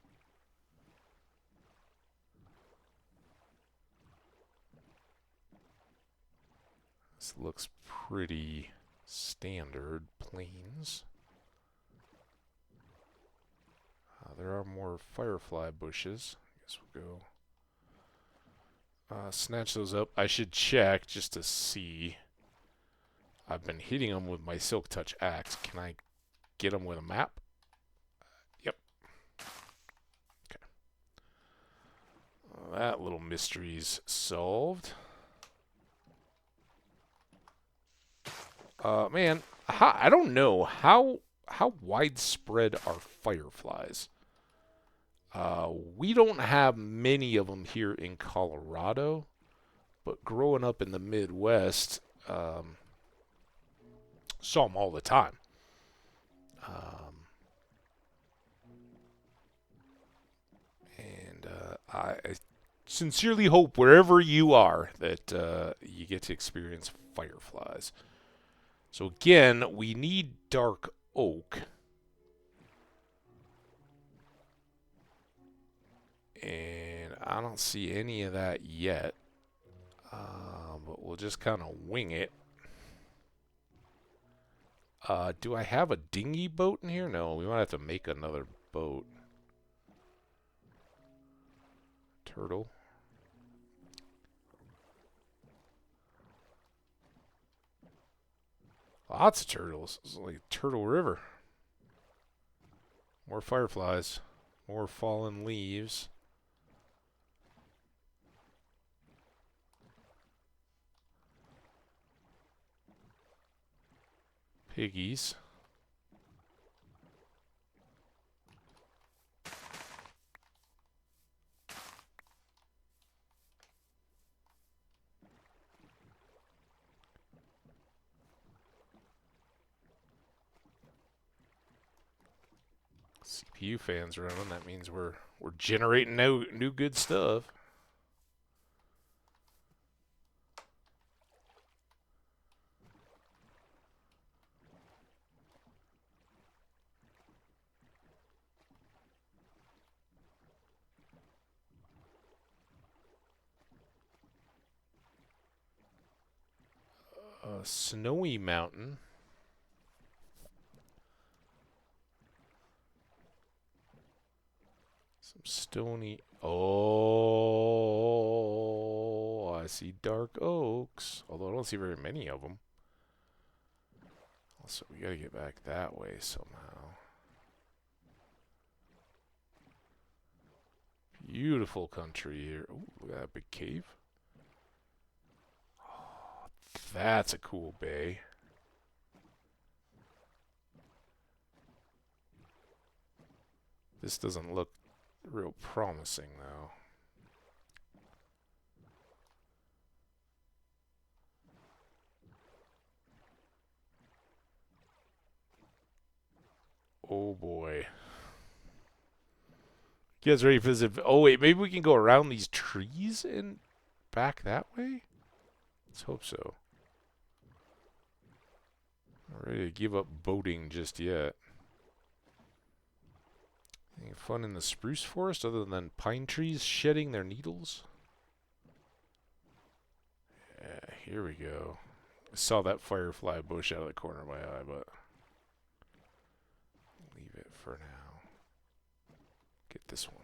S1: This looks pretty standard plains. There are more firefly bushes. I guess we'll go snatch those up. I should check just to see. I've been hitting them with my Silk Touch axe. Can I get them with a map? Yep. Okay. That little mystery's solved. Man, I don't know how widespread are fireflies. We don't have many of them here in Colorado, but growing up in the Midwest, saw them all the time. And I sincerely hope wherever you are that you get to experience fireflies. So again, we need dark oak. And I don't see any of that yet. But we'll just kind of wing it. Do I have a dinghy boat in here? No, we might have to make another boat. Turtle. Lots of turtles. It's like Turtle River. More fireflies. More fallen leaves. Piggies. CPU fans running. That means we're generating new good stuff. Snowy Mountain. Some stony. Oh, I see dark oaks. Although I don't see very many of them. Also, we gotta get back that way somehow. Beautiful country here. Ooh, look at that big cave. Oh, that's a cool bay. This doesn't look real promising, though. Oh, boy. You guys ready for this? Oh, wait, maybe we can go around these trees and back that way? Let's hope so. Not ready to give up boating just yet. Any fun in the spruce forest other than pine trees shedding their needles? Yeah, here we go. I saw that firefly bush out of the corner of my eye, but leave it for now. Get this one.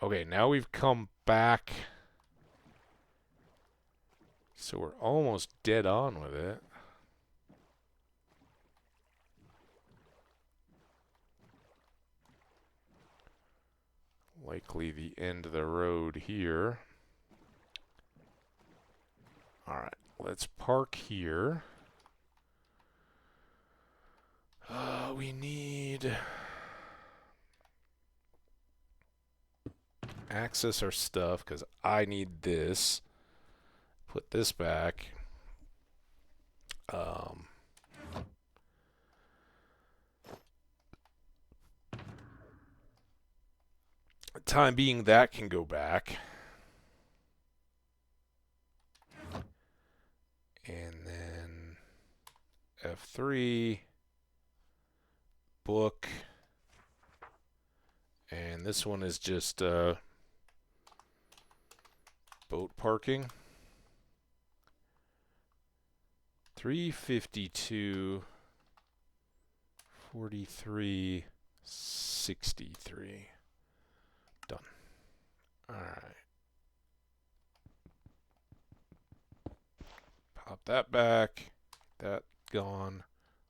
S1: Okay, now we've come back. So we're almost dead on with it. Likely the end of the road here. Alright, let's park here. We need... access our stuff, because I need this. Put this back. Time being, that can go back. And then F3, book, and this one is just boat parking. 352, 43, 63. Done. All right. Pop that back. That gone.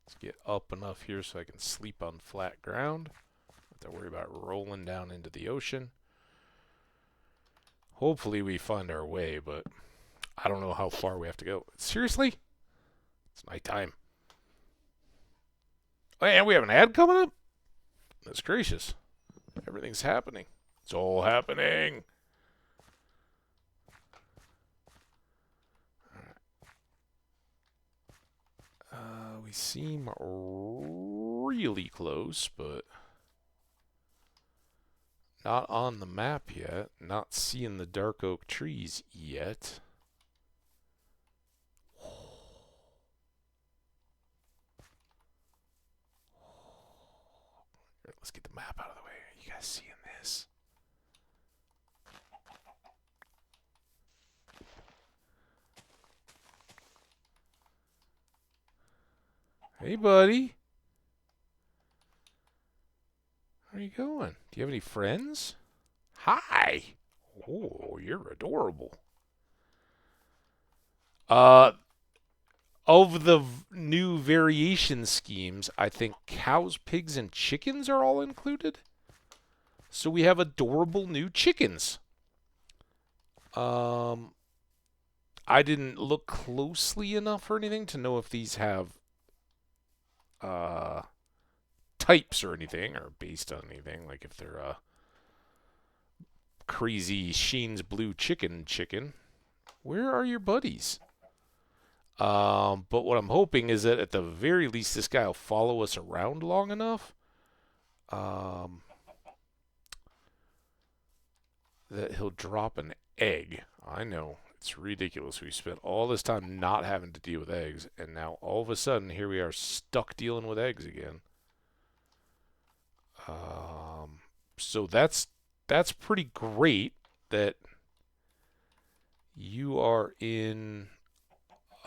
S1: Let's get up enough here so I can sleep on flat ground. Don't have to worry about rolling down into the ocean. Hopefully we find our way, but I don't know how far we have to go. Seriously? It's nighttime. Oh, and we have an ad coming up? That's gracious. Everything's happening. It's all happening. We seem really close, but not on the map yet. Not seeing the dark oak trees yet. Here, let's get the map out of the way. Are you guys seeing this? Hey, buddy. Where are you going? Do you have any friends? Hi. Oh, you're adorable. Of the new variation schemes, I think cows, pigs, and chickens are all included. So we have adorable new chickens. I didn't look closely enough or anything to know if these have types or anything, or based on anything, like if they're a crazy Sheen's Blue chicken. Where are your buddies? But what I'm hoping is that at the very least this guy will follow us around long enough that he'll drop an egg. I know, it's ridiculous. We spent all this time not having to deal with eggs, and now all of a sudden here we are stuck dealing with eggs again. So that's pretty great that you are in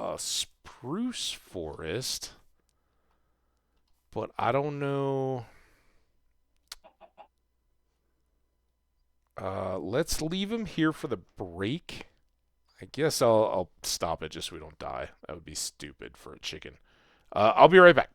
S1: a spruce forest, but I don't know. Let's leave him here for the break. I guess I'll stop it just so we don't die. That would be stupid for a chicken. I'll be right back.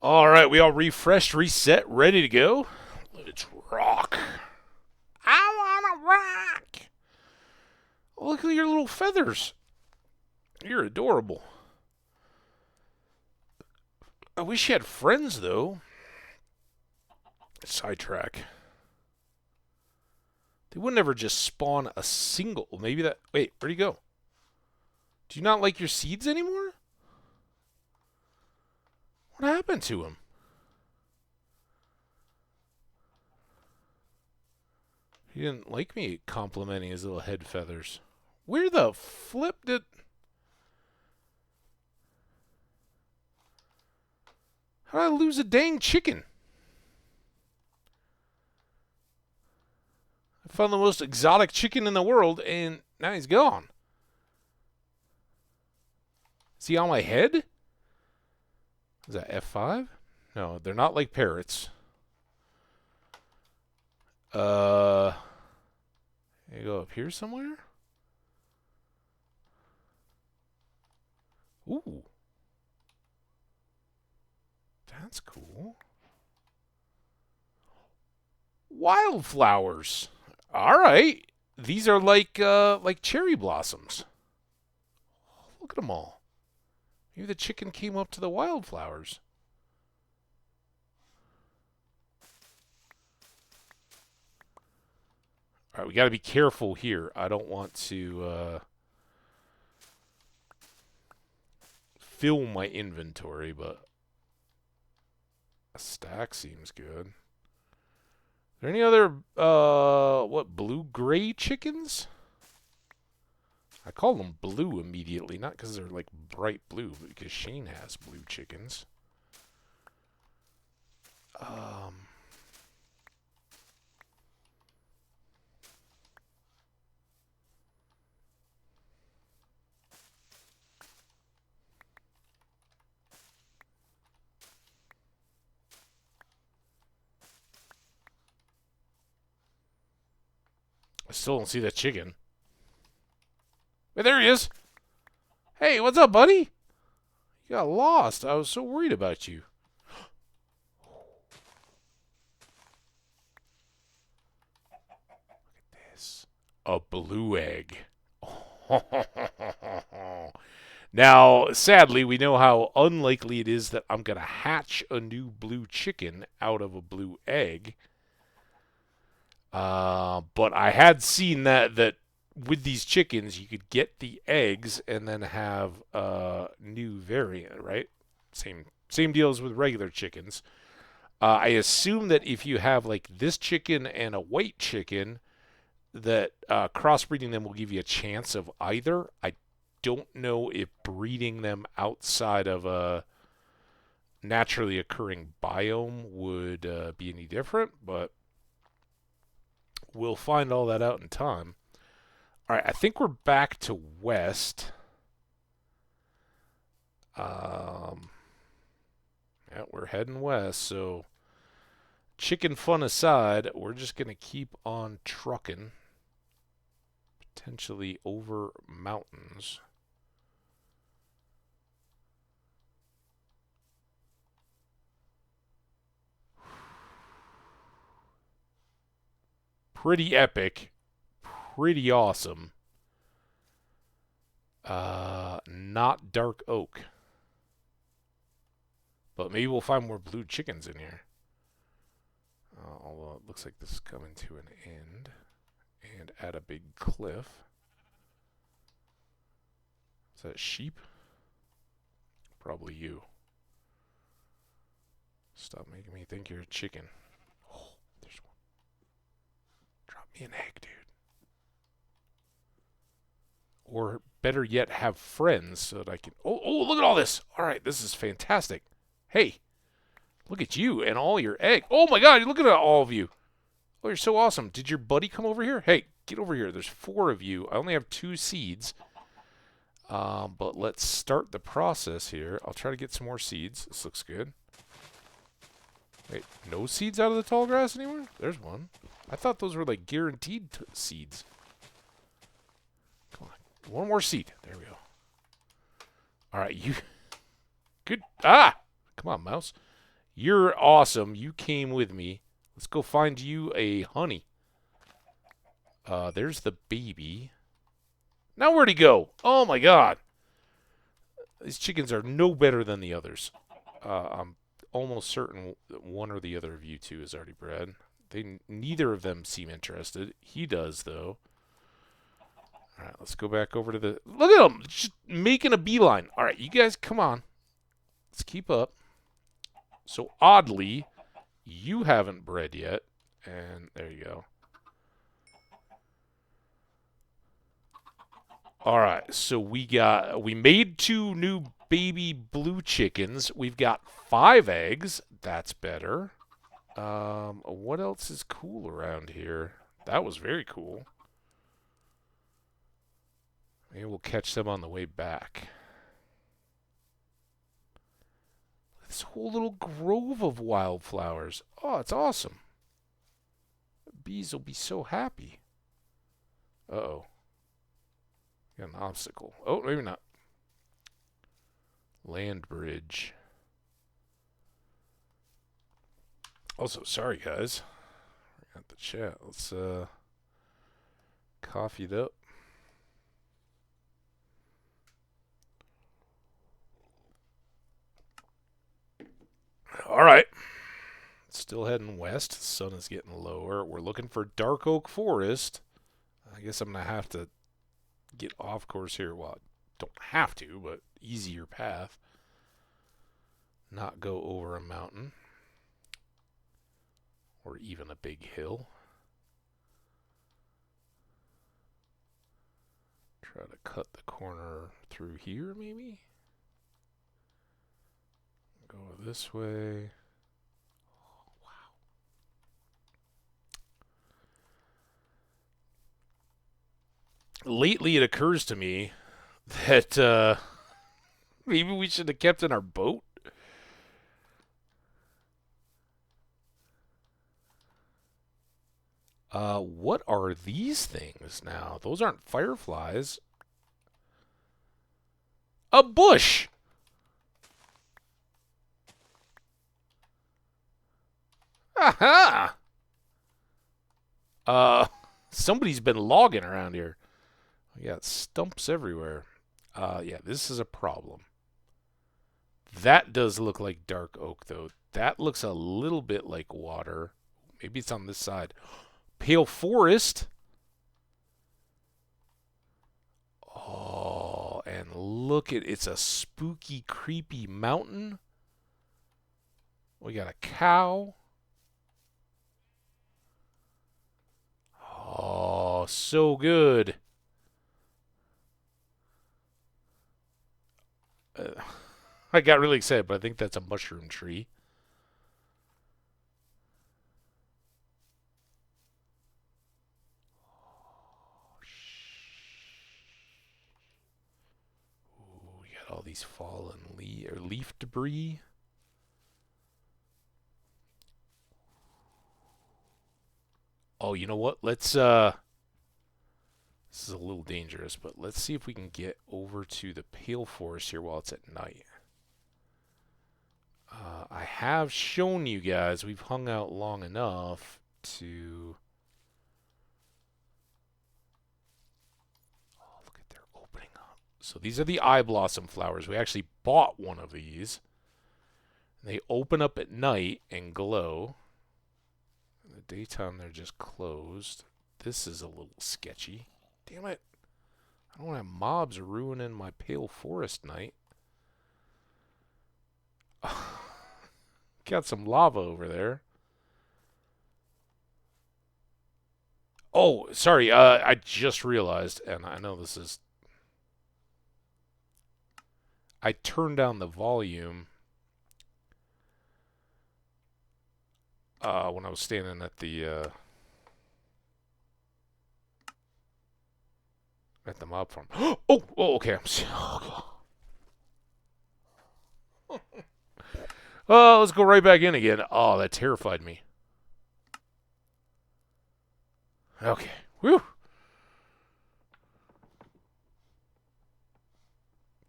S1: All right, we all refreshed, reset, ready to go. Let's rock. I wanna rock. Oh, look at your little feathers. You're adorable. I wish you had friends, though. Sidetrack. They would never just spawn a single. Maybe that. Wait, where'd he go? Do you not like your seeds anymore? What happened to him? He didn't like me complimenting his little head feathers. Where the flip did... How did I lose a dang chicken? I found the most exotic chicken in the world, and now he's gone. Is he on my head? Is that F5? No, they're not like parrots. You go up here somewhere? Ooh. That's cool. Wildflowers. All right. These are like cherry blossoms. Look at them all. Maybe the chicken came up to the wildflowers. All right, we got to be careful here. I don't want to fill my inventory, but a stack seems good. Are there any other, blue-gray chickens? I call them blue immediately, not because they're like bright blue, but because Shane has blue chickens. I still don't see that chicken. Hey, there he is. Hey, what's up, buddy? You got lost. I was so worried about you. Look at this. A blue egg. Now, sadly, we know how unlikely it is that I'm going to hatch a new blue chicken out of a blue egg. But I had seen that with these chickens, you could get the eggs and then have a new variant, right? Same deal as with regular chickens. I assume that if you have like this chicken and a white chicken, that crossbreeding them will give you a chance of either. I don't know if breeding them outside of a naturally occurring biome would be any different, but we'll find all that out in time. All right, I think we're back to west. Yeah, we're heading west, so chicken fun aside, we're just going to keep on trucking, potentially over mountains. Pretty epic. Pretty awesome. Not dark oak. But maybe we'll find more blue chickens in here. Although it looks like this is coming to an end. And at a big cliff. Is that sheep? Probably you. Stop making me think you're a chicken. Oh, there's one. Drop me an egg, dude. Or better yet, have friends so that I can... Oh, look at all this. All right, this is fantastic. Hey, look at you and all your egg. Oh, my God, look at all of you. Oh, you're so awesome. Did your buddy come over here? Hey, get over here. There's 4 of you. I only have 2 seeds. But let's start the process here. I'll try to get some more seeds. This looks good. Wait, no seeds out of the tall grass anymore? There's one. I thought those were like guaranteed seeds. Come on. One more seed. There we go. All right, you... Good. Ah! Come on, mouse. You're awesome. You came with me. Let's go find you a honey. There's the baby. Now where'd he go? Oh my god. These chickens are no better than the others. I'm almost certain that one or the other of you two is already bred. Neither of them seem interested. He does, though. All right, let's go back over to the... Look at him! Just making a beeline. All right, you guys, come on. Let's keep up. So, oddly, you haven't bred yet. And there you go. All right, so we made 2 new baby blue chickens. We've got 5 eggs. That's better. What else is cool around here? That was very cool. Maybe we'll catch them on the way back. This whole little grove of wildflowers. Oh, it's awesome. Bees will be so happy. Uh-oh. Got an obstacle. Oh, maybe not. Land bridge. Also, sorry guys. Got the chat. Let's coffee it up. All right. Still heading west. The sun is getting lower. We're looking for dark oak forest. I guess I'm going to have to get off course here. Well, don't have to, but easier path. Not go over a mountain. Or even a big hill. Try to cut the corner through here, maybe? Go this way. Oh, wow. Lately, it occurs to me that maybe we should have kept in our boat. What are these things now? Those aren't fireflies. A bush! Aha! Somebody's been logging around here. We got stumps everywhere. Yeah, this is a problem. That does look like dark oak, though. That looks a little bit like water. Maybe it's on this side. Pale forest. Oh, and look at it's a spooky, creepy mountain. We got a cow. Oh, so good. I got really excited, but I think that's a mushroom tree. Ooh, we got all these fallen leaf debris. Oh, you know what? Let's this is a little dangerous, but let's see if we can get over to the pale forest here while it's at night. I have shown you guys we've hung out long enough to... Oh, look at they're opening up. So these are the eye blossom flowers. We actually bought one of these. They open up at night and glow. In the daytime, they're just closed. This is a little sketchy. Damn it. I don't want to have mobs ruining my pale forest night. Got some lava over there. Oh, sorry. I just realized, and I know this is... I turned down the volume when I was standing at the mob farm. Oh, okay. I'm sorry. Oh, let's go right back in again. Oh, that terrified me. Okay. Whew.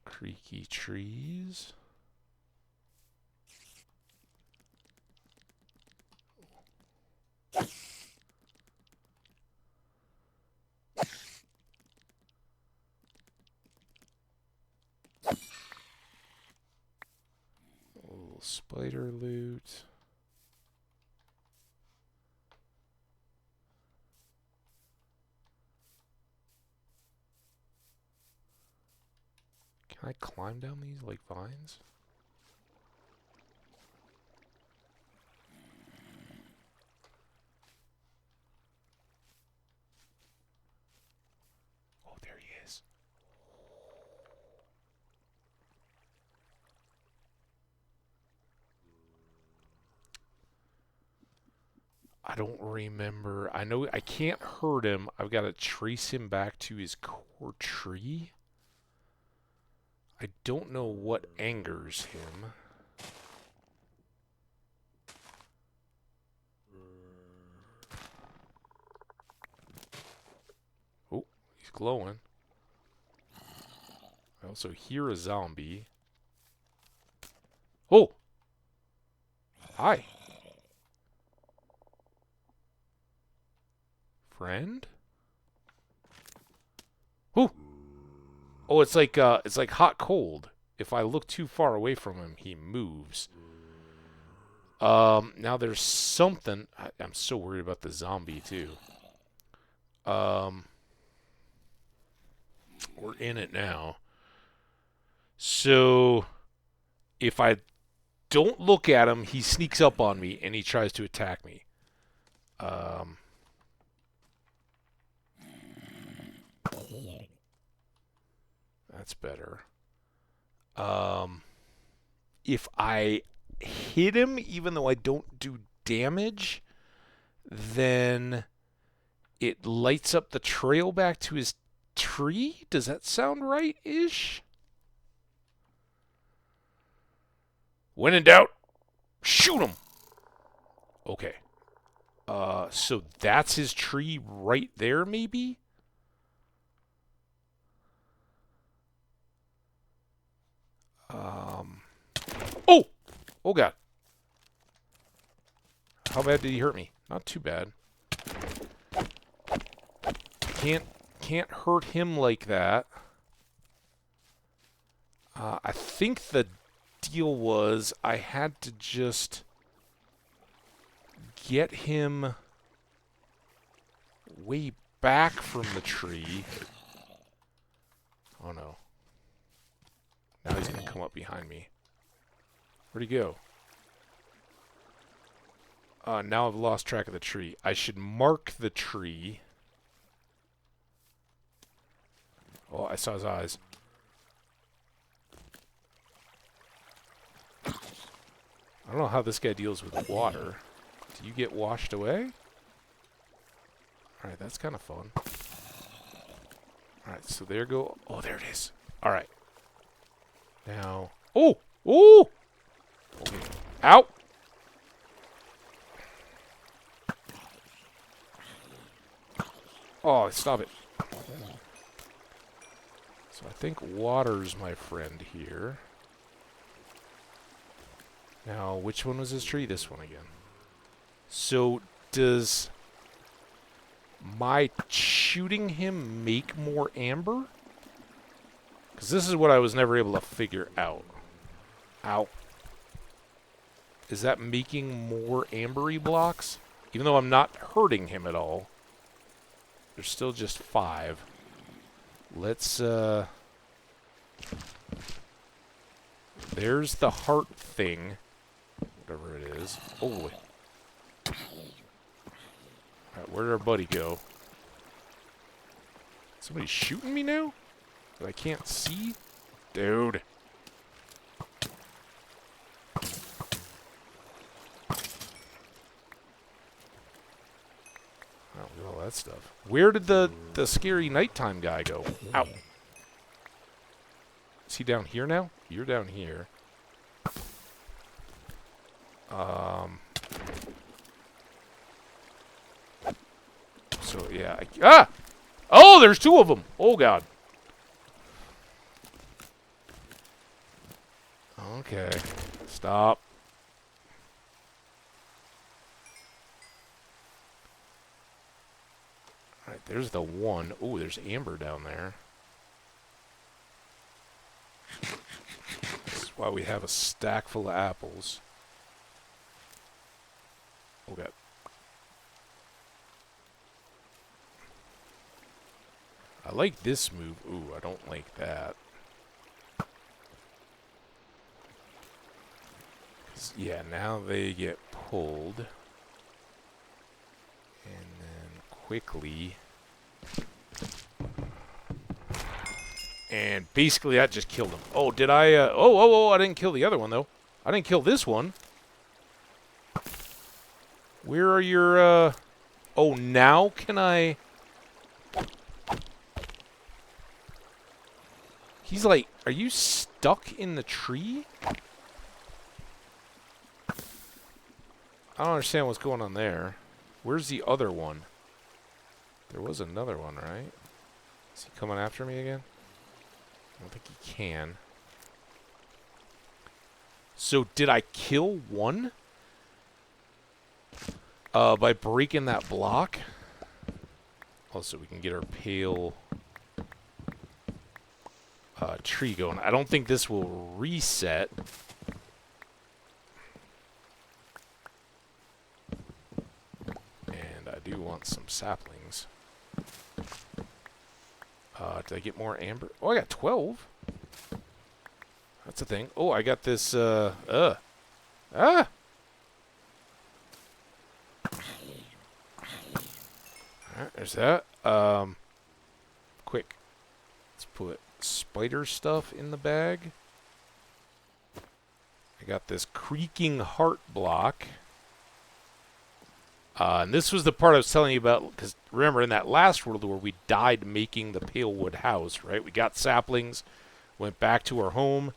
S1: Creaky trees. spider loot. Can I climb down these like vines? Oh, there he is. I don't remember. I know I can't hurt him. I've got to trace him back to his core tree. I don't know what angers him. Oh, he's glowing. I also hear a zombie. Oh! Hi. Friend? Oh! Oh, it's like hot cold. If I look too far away from him, he moves. Now there's something. I'm so worried about the zombie too. We're in it now. So if I don't look at him, he sneaks up on me and he tries to attack me. That's better. If I hit him, even though I don't do damage, then it lights up the trail back to his tree? Does that sound right-ish? When in doubt, shoot him! Okay. So that's his tree right there, maybe? Oh! Oh, God. How bad did he hurt me? Not too bad. Can't hurt him like that. I think the deal was I had to just get him way back from the tree. Oh, no. Now he's going to come up behind me. Where'd he go? Now I've lost track of the tree. I should mark the tree. Oh, I saw his eyes. I don't know how this guy deals with water. Do you get washed away? Alright, that's kind of fun. Alright, so there go... Oh, there it is. Alright. Now... Oh! Oh! Okay. Ow! Oh, stop it. So I think water's my friend here. Now, which one was this tree? This one again. So, does my shooting him make more amber? Because this is what I was never able to figure out. Ow. Is that making more ambery blocks? Even though I'm not hurting him at all. There's still just 5. Let's, there's the heart thing. Whatever it is. Oh. Alright, where did our buddy go? Somebody's shooting me now? That I can't see? Dude. Look at all that stuff. Where did the scary nighttime guy go? Ow. Is he down here now? You're down here. So, yeah. Ah! Oh, there's 2 of them! Oh, God. Okay. Stop. Alright, there's the one. Oh, there's amber down there. why we have a stack full of apples. Oh god. I like this move. Ooh, I don't like that. Yeah, now they get pulled. And then quickly. And basically that just killed him. Oh, did I? I didn't kill the other one, though. I didn't kill this one. Where are your, Oh, now can I... He's like, are you stuck in the tree? I don't understand what's going on there. Where's the other one? There was another one, right? Is he coming after me again? I don't think he can. So, did I kill one? By breaking that block? Also, we can get our pale tree going. I don't think this will reset. And I do want some saplings. Did I get more amber? Oh, I got 12. That's a thing. Oh, I got this, Ah! Alright, there's that. Quick. Let's put spider stuff in the bag. I got this creaking heart block. And this was the part I was telling you about, because remember, in that last world where we died making the pale wood house, right? We got saplings, went back to our home,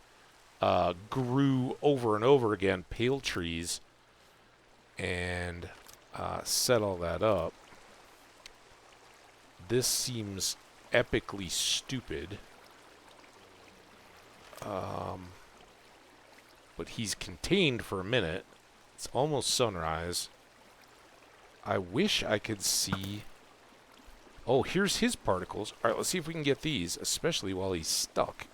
S1: grew over and over again pale trees, and set all that up. This seems epically stupid. But he's contained for a minute. It's almost sunrise. I wish I could see... Oh, here's his particles. Alright, let's see if we can get these, especially while he's stuck.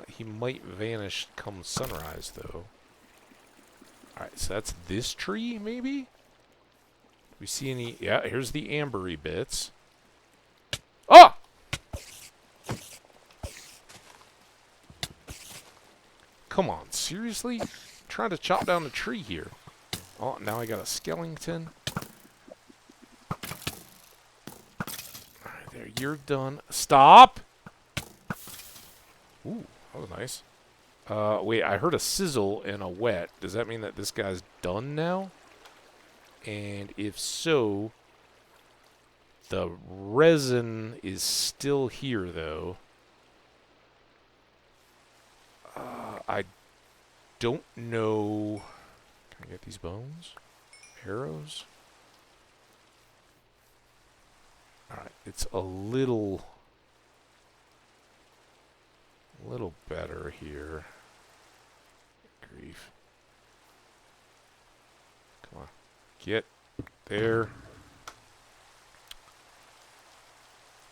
S1: He might vanish come sunrise, though. Alright, so that's this tree, maybe? Do we see any... Yeah, here's the ambery bits. Oh! Come on, seriously? I'm trying to chop down a tree here. Oh, now I got a skeleton. Alright, there, you're done. Stop! Ooh, that was nice. Wait, I heard a sizzle and a wet. Does that mean that this guy's done now? And if so, the resin is still here, though. I don't know... Can I get these bones? Arrows? Alright, it's a little better here. Grief. Come on. Get there.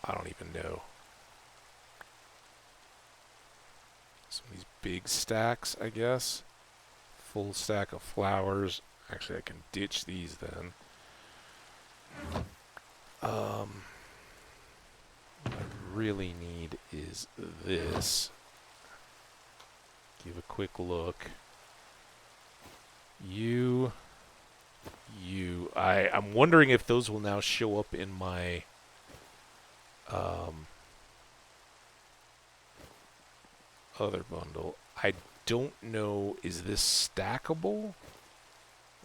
S1: I don't even know. Some of these big stacks, I guess. Full stack of flowers. Actually, I can ditch these then. What I really need is this. Give a quick look. I'm wondering if those will now show up in my other bundle. I don't know, is this stackable?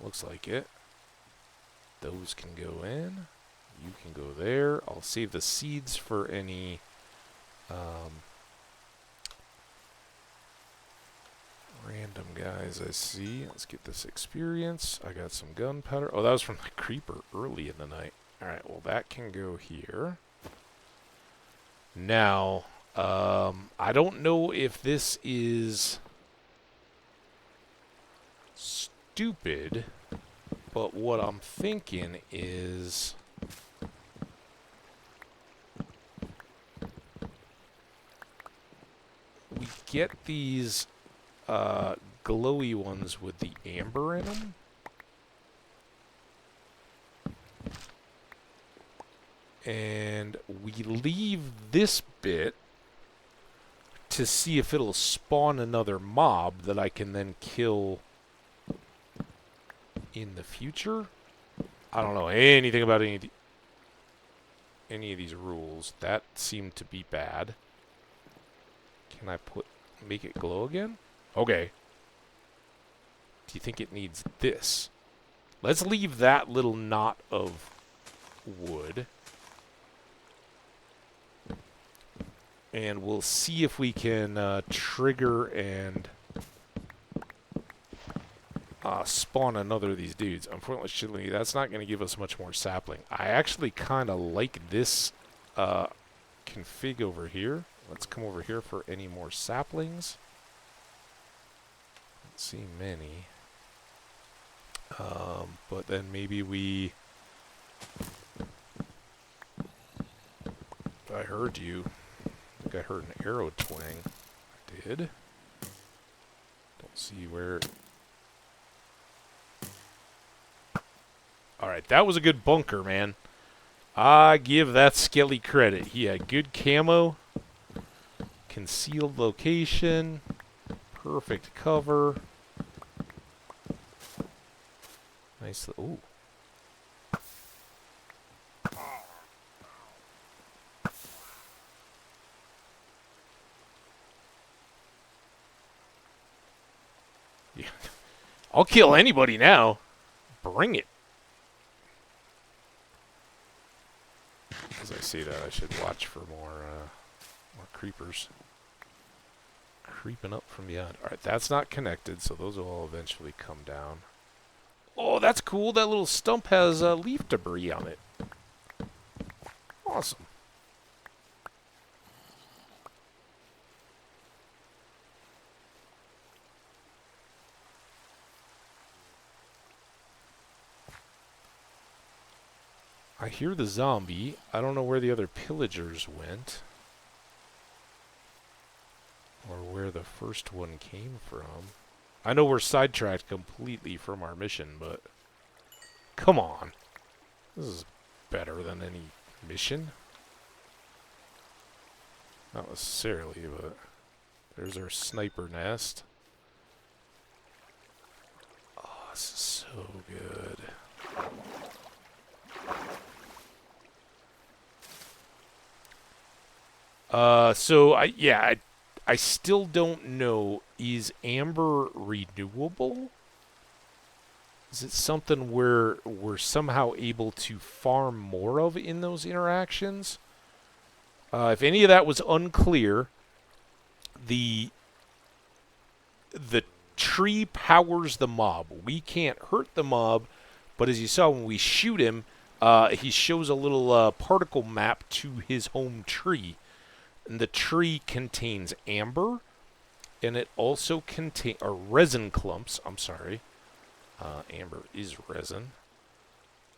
S1: Looks like it. Those can go in. You can go there. I'll save the seeds for any random guys I see. Let's get this experience. I got some gunpowder. Oh, that was from the creeper early in the night. Alright, well that can go here. Now, I don't know if this is stupid, but what I'm thinking is we get these glowy ones with the amber in them. And we leave this bit to see if it'll spawn another mob that I can then kill in the future. I don't know anything about any of these rules. That seemed to be bad. Can I make it glow again? Okay. Do you think it needs this? Let's leave that little knot of wood. And we'll see if we can trigger and spawn another of these dudes. Unfortunately, that's not going to give us much more sapling. I actually kind of like this config over here. Let's come over here for any more saplings. Don't see many. But then maybe we... I heard you. I think I heard an arrow twang. I did. Don't see where... Alright, that was a good bunker, man. I give that Skelly credit. He had good camo. Concealed location. Perfect cover. Nice. Ooh. Yeah. I'll kill anybody now. Bring it. As I say that, I should watch for more creepers creeping up from beyond. All right, that's not connected, so those will all eventually come down. Oh, that's cool. That little stump has leaf debris on it. Awesome. I hear the zombie. I don't know where the other pillagers went. Or where the first one came from. I know we're sidetracked completely from our mission, but... Come on. This is better than any mission. Not necessarily, but... There's our sniper nest. Oh, this is so good. I still don't know, is amber renewable? Is it something we're somehow able to farm more of in those interactions? If any of that was unclear, the tree powers the mob. We can't hurt the mob, but as you saw when we shoot him, he shows a little particle map to his home tree. And the tree contains amber, and it also contains resin clumps. I'm sorry. Amber is resin.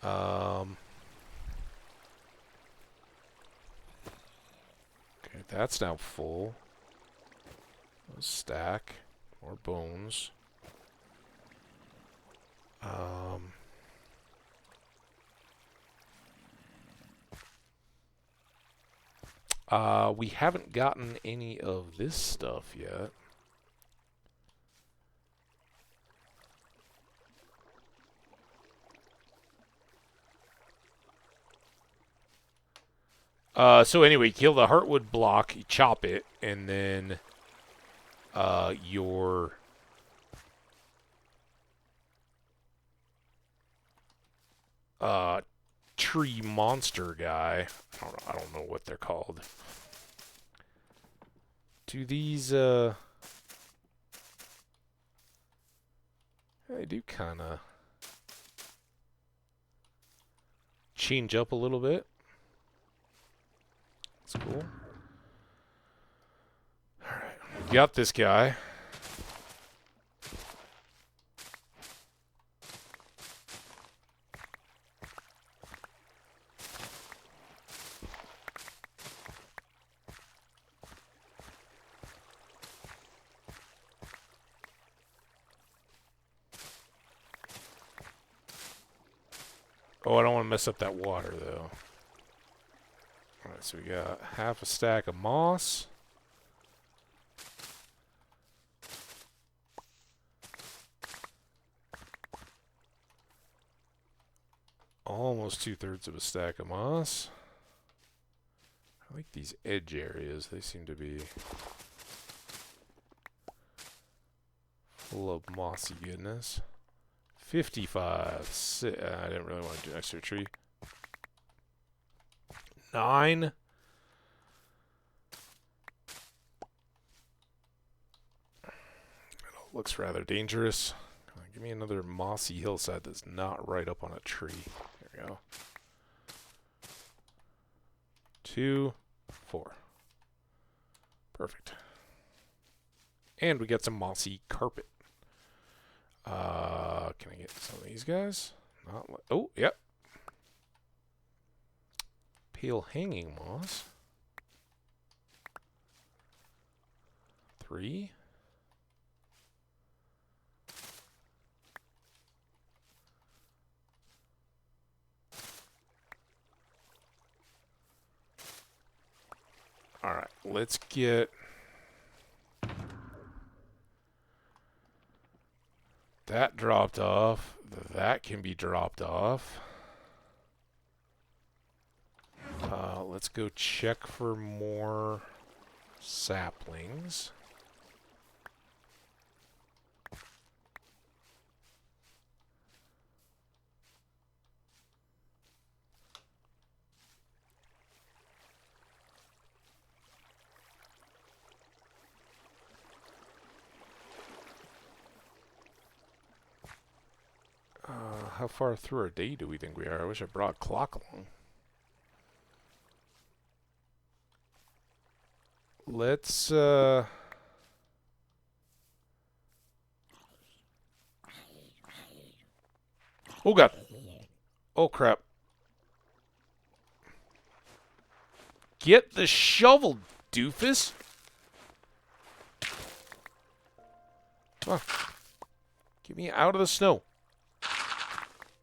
S1: Okay, that's now full. Let's stack more bones. We haven't gotten any of this stuff yet. So anyway, kill the heartwood block, you chop it, and then your tree monster guy. I don't know what they're called. Do these they do kind of change up a little bit. That's cool. Alright, we got this guy. Oh, I don't want to mess up that water, though. Alright, so we got half a stack of moss. Almost 2/3 of a stack of moss. I like these edge areas. They seem to be full of mossy goodness. 55. I didn't really want to do an extra tree. 9. Looks rather dangerous. Give me another mossy hillside that's not right up on a tree. There we go. 2, 4. Perfect. And we got some mossy carpet. Can I get some of these guys? Oh, yep. Pale hanging moss. 3. All right, let's get that dropped off. That can be dropped off. Let's go check for more saplings. How far through our day do we think we are? I wish I brought a clock along. Let's, oh god. Oh crap. Get the shovel, doofus. Come on. Get me out of the snow.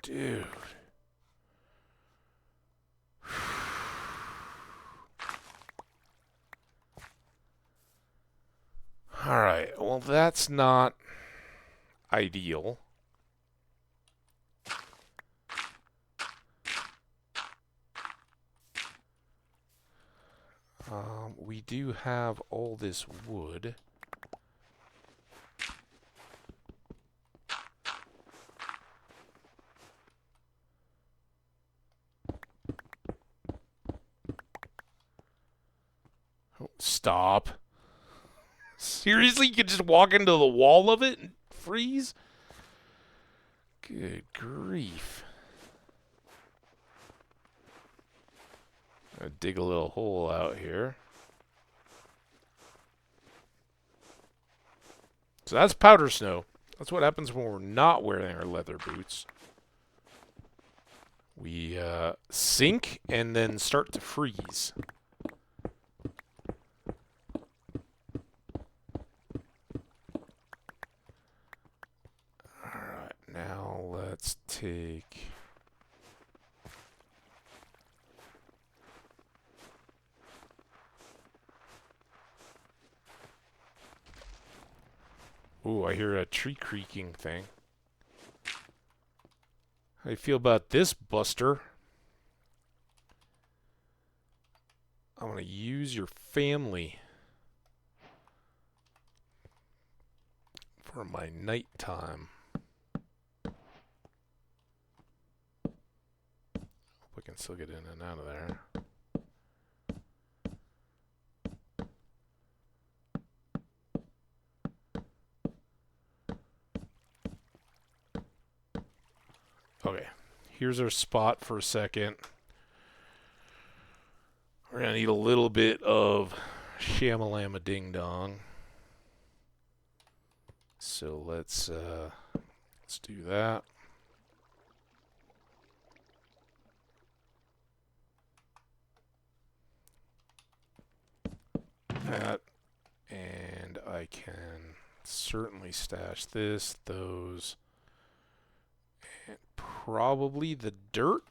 S1: Dude. Alright, well that's not ideal. We do have all this wood. Oh, stop. Seriously? You could just walk into the wall of it and freeze? Good grief. I'll dig a little hole out here. So that's powder snow. That's what happens when we're not wearing our leather boots. We sink and then start to freeze. Alright, now let's take... Ooh, I hear a tree creaking thing. How do you feel about this, Buster? I'm going to use your family for my nighttime. Hope I can still get in and out of there. Okay, here's our spot for a second. We're going to need a little bit of shamalama ding dong. So let's do that. That, and I can certainly stash this, those, and probably the dirt.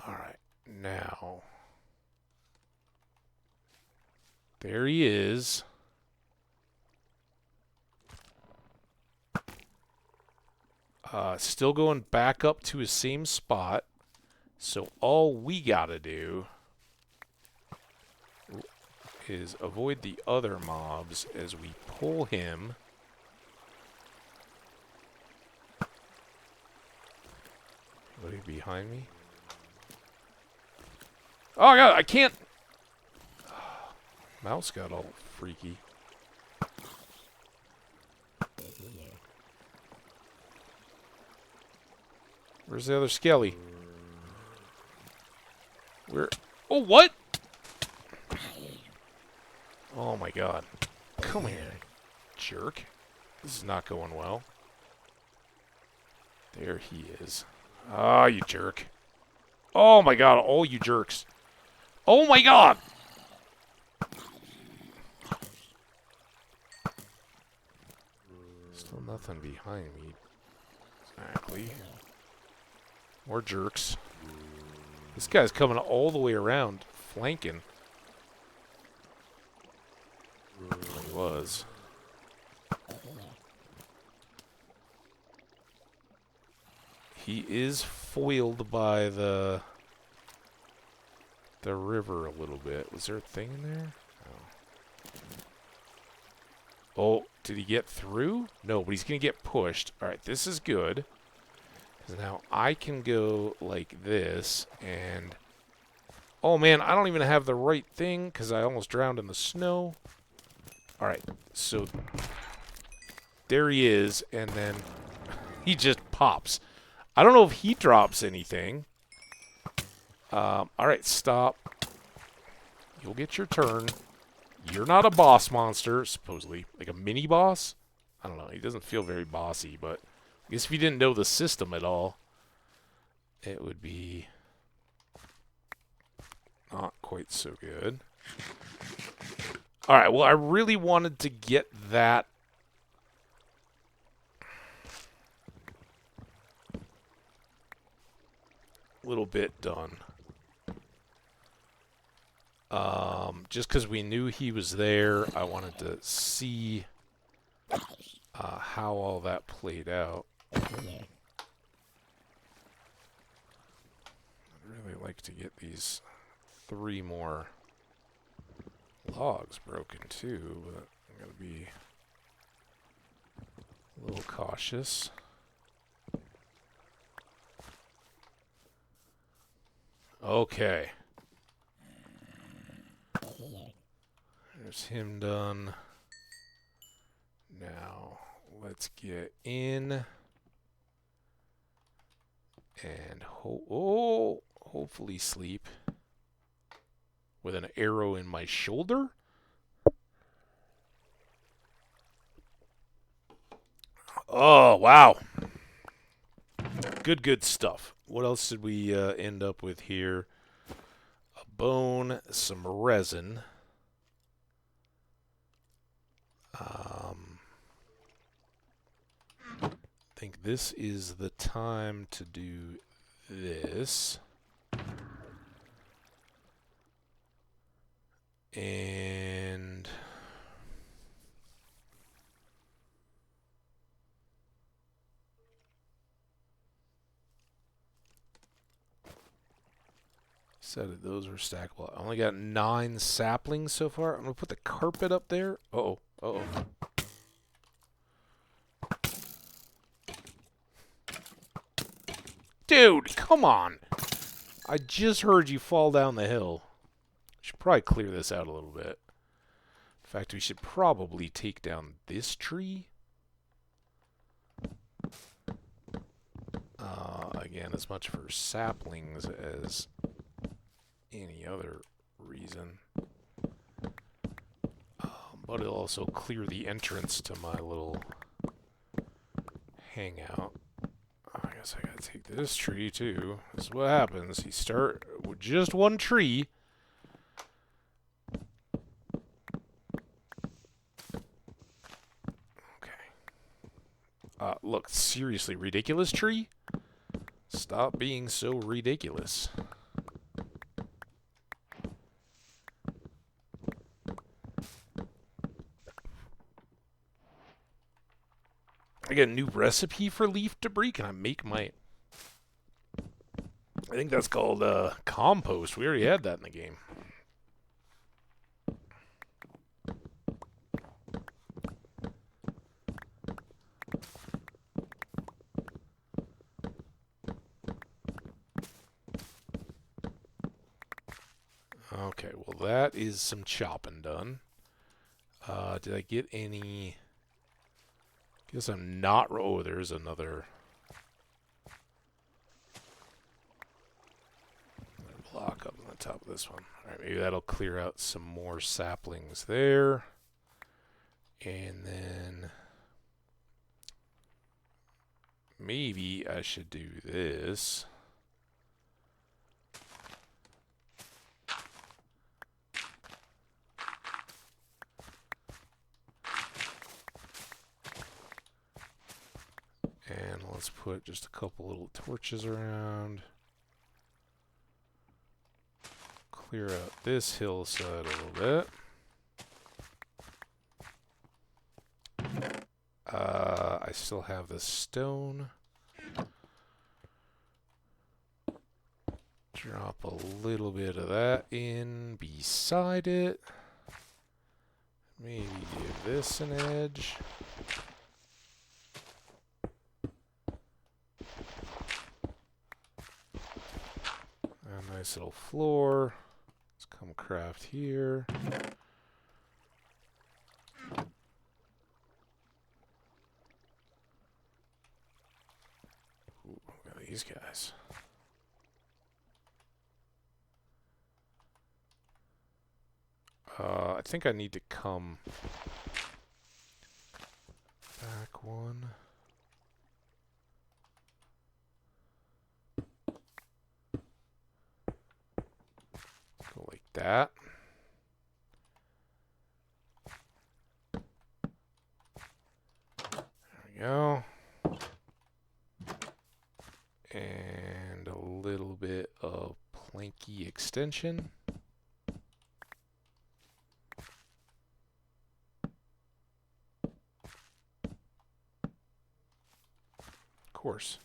S1: Alright, now. There he is. Still going back up to his same spot. So all we gotta do is avoid the other mobs as we pull him. What, are you behind me? Oh god, I can't! Mouse got all freaky. Where's the other skelly? Where? Oh, what? Oh my god. Come here, jerk. This is not going well. There he is. Ah, you jerk. Oh my god, all you jerks. Oh my god! Still nothing behind me. Exactly. More jerks. This guy's coming all the way around, flanking. He was. He is foiled by the river a little bit. Was there a thing in there? Oh, did he get through? No, but he's going to get pushed. Alright, this is good. Because now I can go like this, and... Oh man, I don't even have the right thing, because I almost drowned in the snow. Alright, so... There he is, and then he just pops. I don't know if he drops anything. Alright, stop. You'll get your turn. You're not a boss monster, supposedly. Like a mini-boss? I don't know. He doesn't feel very bossy, but I guess if you didn't know the system at all, it would be not quite so good. Alright, well, I really wanted to get that little bit done. Just because we knew he was there, I wanted to see how all that played out. I'd really like to get these 3 more logs broken too, but I'm going to be a little cautious. Okay. There's him done. Now, let's get in. And hopefully sleep. With an arrow in my shoulder. Oh, wow. Good stuff. What else did we end up with here? A bone, some resin. I think this is the time to do this. And said that those were stackable. I only got 9 saplings so far. I'm going to put the carpet up there. Uh-oh. Uh-oh. Dude, come on. I just heard you fall down the hill. Should probably clear this out a little bit. In fact, we should probably take down this tree. Again, as much for saplings as any other reason. But it'll also clear the entrance to my little hangout. I guess I gotta take this tree too. This is what happens. You start with just one tree. Okay. Look, seriously, ridiculous tree? Stop being so ridiculous. I get a new recipe for leaf debris. Can I make my... I think that's called compost. We already had that in the game. Okay, well that is some chopping done. Did I get any... Guess I'm not... Oh, there's another block up on the top of this one. Alright, maybe that'll clear out some more saplings there. And then... maybe I should do this. And let's put just a couple little torches around. Clear out this hillside a little bit. I still have the stone. Drop a little bit of that in beside it. Maybe give this an edge. A nice little floor. Let's come craft here. Ooh, look at these guys. I think I need to come back one. Go like that. There we go. And a little bit of planky extension. Of course.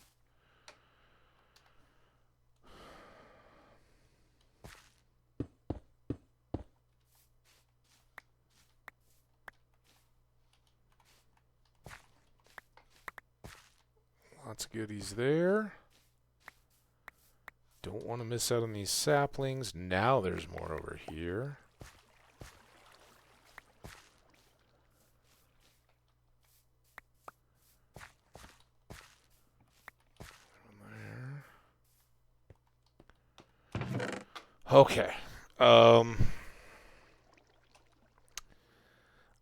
S1: Lots of goodies there. Don't want to miss out on these saplings. Now there's more over here. Okay. I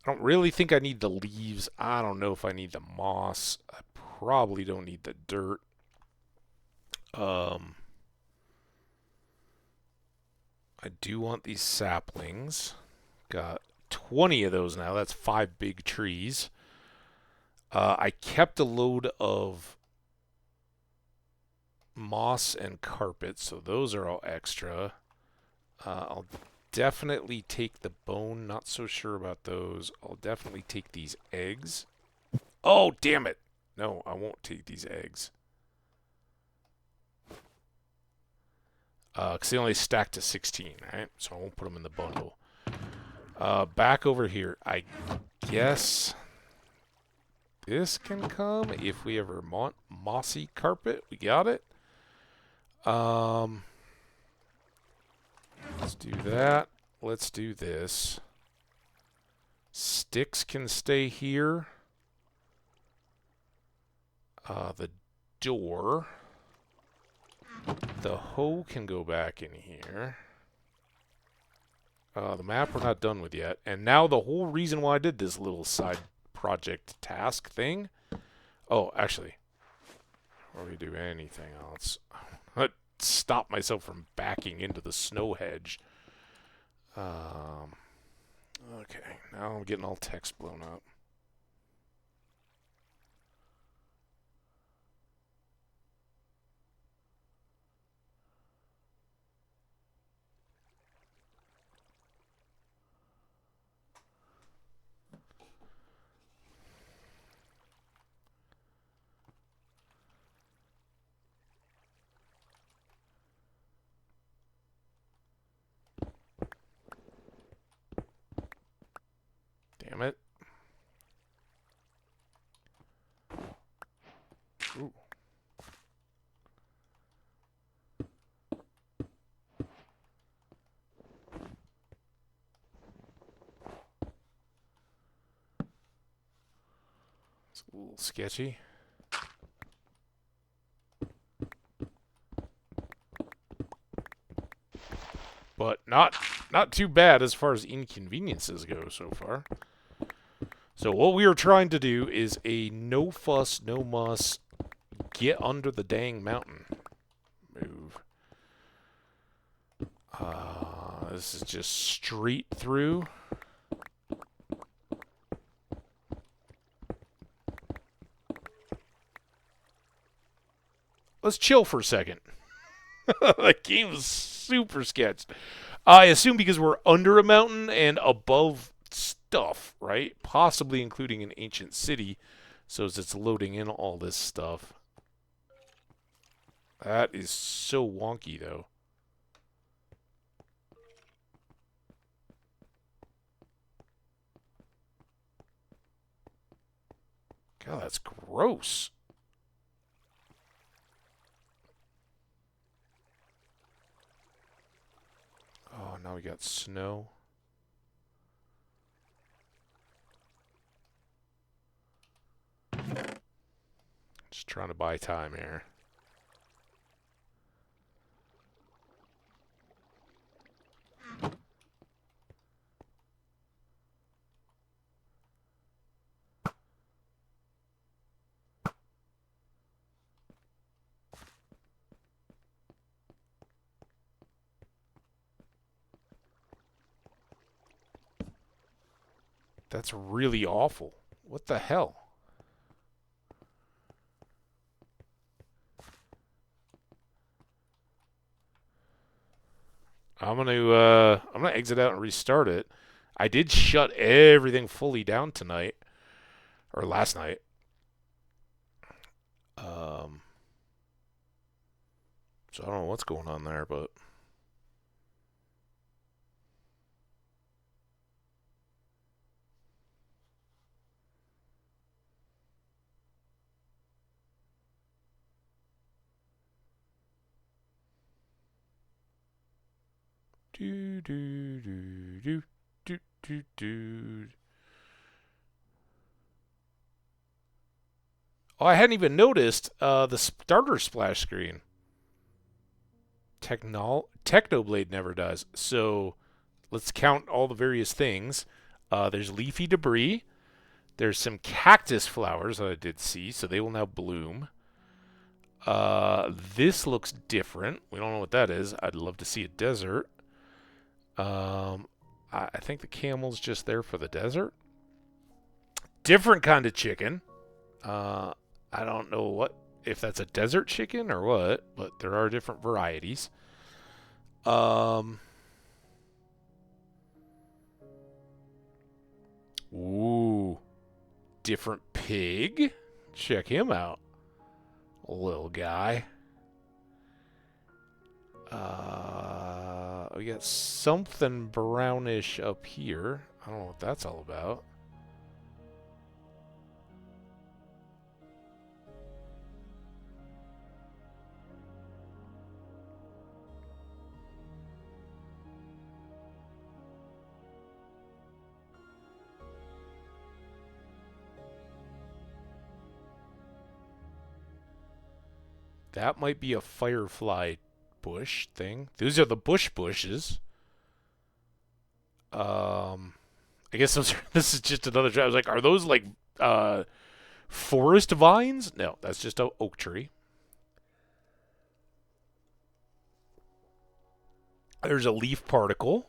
S1: don't really think I need the leaves. I don't know if I need the moss. I probably don't need the dirt. I do want these saplings. Got 20 of those now. That's 5 big trees. I kept a load of moss and carpet, so those are all extra. I'll definitely take the bone. Not so sure about those. I'll definitely take these eggs. Oh, damn it. No, I won't take these eggs. Because they only stack to 16, right? So I won't put them in the bundle. Back over here. I guess this can come if we ever want mossy carpet. We got it. Let's do that. Let's do this. Sticks can stay here. The door. The hoe can go back in here. The map we're not done with yet. And now the whole reason why I did this little side project task thing. Oh, actually. Before we do anything else, I stop myself from backing into the snow hedge. Okay, now I'm getting all text blown up. It's a little sketchy. But not too bad as far as inconveniences go so far. So what we are trying to do is a no fuss, no muss, get under the dang mountain move. This is just straight through. Let's chill for a second. That game is super sketched. I assume because we're under a mountain and above stuff, right? Possibly including an ancient city. So as it's loading in all this stuff. That is so wonky, though. God, that's gross. Oh, now we got snow. Just trying to buy time here. That's really awful. What the hell? I'm gonna exit out and restart it. I did shut everything fully down tonight or last night. So I don't know what's going on there, but do do do do do do do. Oh, I hadn't even noticed the starter splash screen. Technoblade never does. So let's count all the various things. There's leafy debris. There's some cactus flowers that I did see, so they will now bloom. This looks different. We don't know what that is. I'd love to see a desert. I think the camel's just there for the desert. Different kind of chicken. I don't know if that's a desert chicken or what, but there are different varieties. Ooh. Different pig. Check him out. Little guy. We got something brownish up here. I don't know what that's all about. That might be a firefly bush thing. These are the bushes. I guess this is just another tree. I was like, are those like forest vines? No, that's just an oak tree. There's a leaf particle.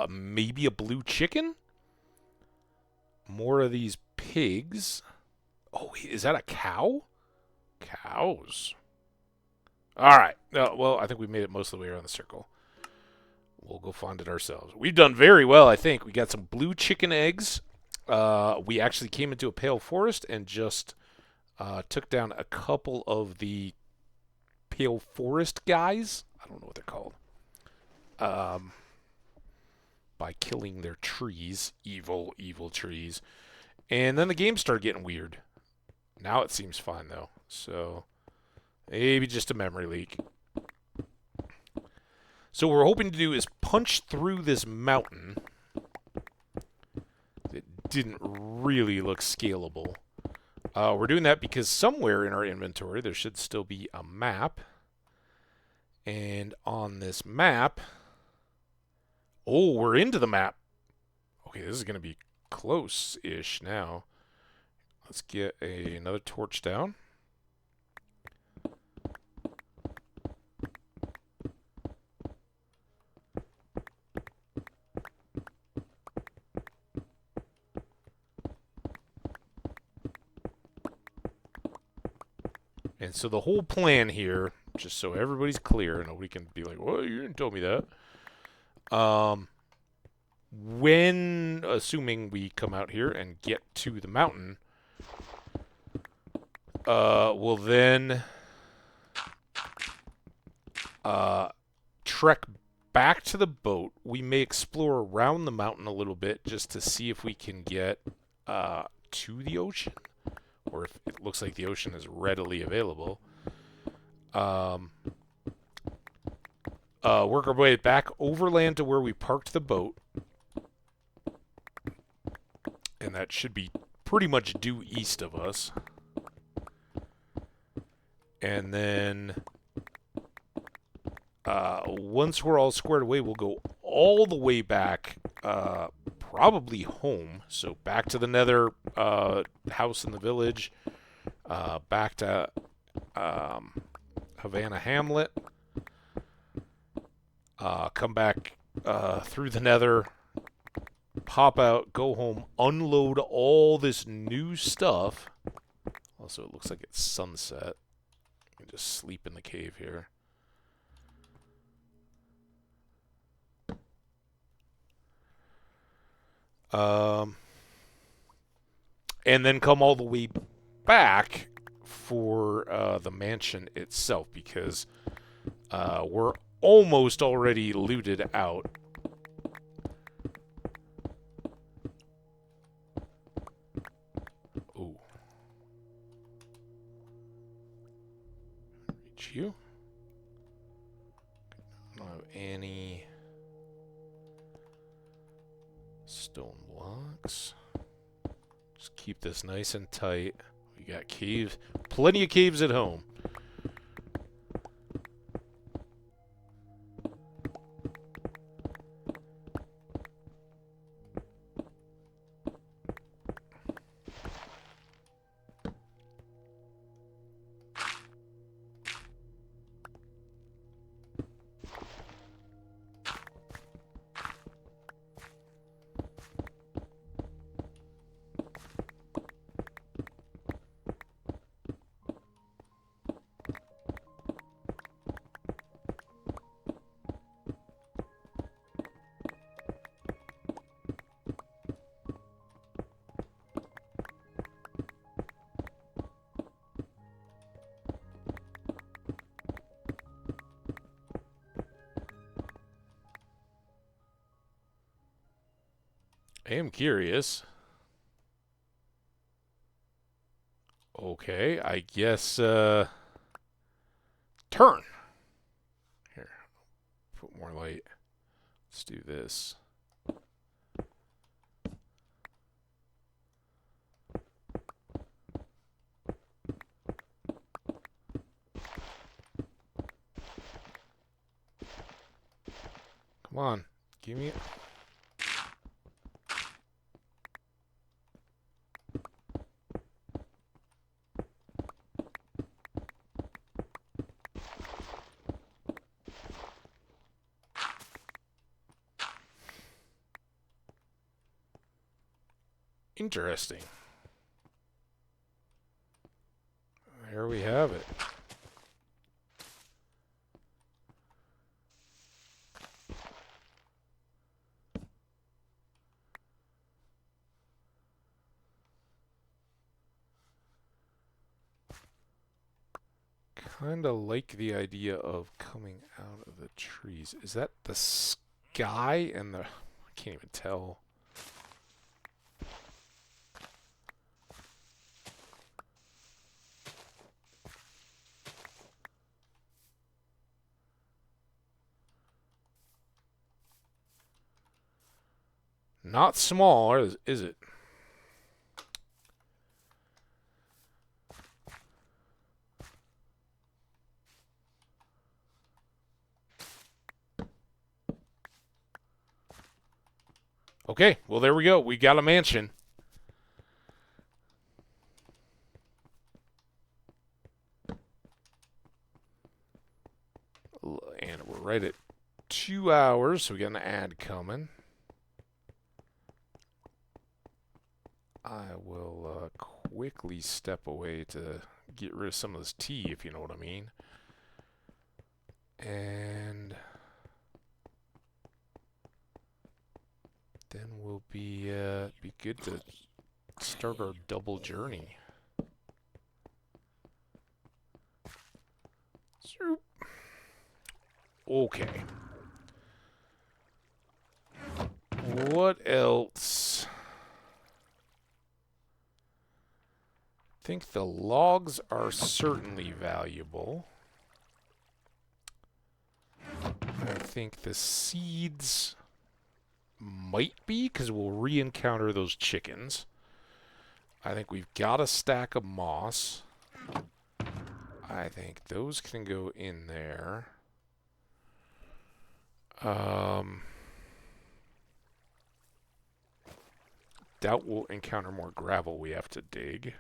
S1: Maybe a blue chicken. More of these pigs. Oh, wait, is that a cow? Cows. All right. Well, I think we made it most of the way around the circle. We'll go find it ourselves. We've done very well, I think. We got some blue chicken eggs. We actually came into a pale forest and just took down a couple of the pale forest guys. I don't know what they're called. By killing their trees. Evil, evil trees. And then the game started getting weird. Now it seems fine, though. So, maybe just a memory leak. So what we're hoping to do is punch through this mountain. It didn't really look scalable. We're doing that because somewhere in our inventory there should still be a map. And on this map... Oh, we're into the map. Okay, this is going to be close-ish now. Let's get another torch down. And so the whole plan here, just so everybody's clear, nobody can be like, well, you didn't tell me that. When, assuming we come out here and get to the mountain, we'll then trek back to the boat. We may explore around the mountain a little bit just to see if we can get to the ocean, or if it looks like the ocean is readily available. Work our way back overland to where we parked the boat. And that should be pretty much due east of us. And then once we're all squared away, we'll go all the way back, probably home. So back to the nether house in the village, back to Havana Hamlet, come back through the nether, pop out, go home, unload all this new stuff. Also, it looks like it's sunset. You can just sleep in the cave here. And then come all the way back for the mansion itself, because we're almost already looted out. Ooh. Reach you. I don't have any stone blocks. Just keep this nice and tight. We got caves, plenty of caves at home. I am curious. Okay, I guess, turn. Here, put more light. Let's do this. Come on, give me it. Interesting. There we have it. Kind of like the idea of coming out of the trees. Is that the sky and the... I can't even tell. Not small, is it? Okay, well, there we go. We got a mansion. And we're right at 2 hours, so we got an ad coming. I will quickly step away to get rid of some of this tea, if you know what I mean. And then we'll be good to start our double journey. Okay. What else? I think the logs are certainly valuable. I think the seeds might be, because we'll re-encounter those chickens. I think we've got a stack of moss. I think those can go in there. Doubt we'll encounter more gravel we have to dig.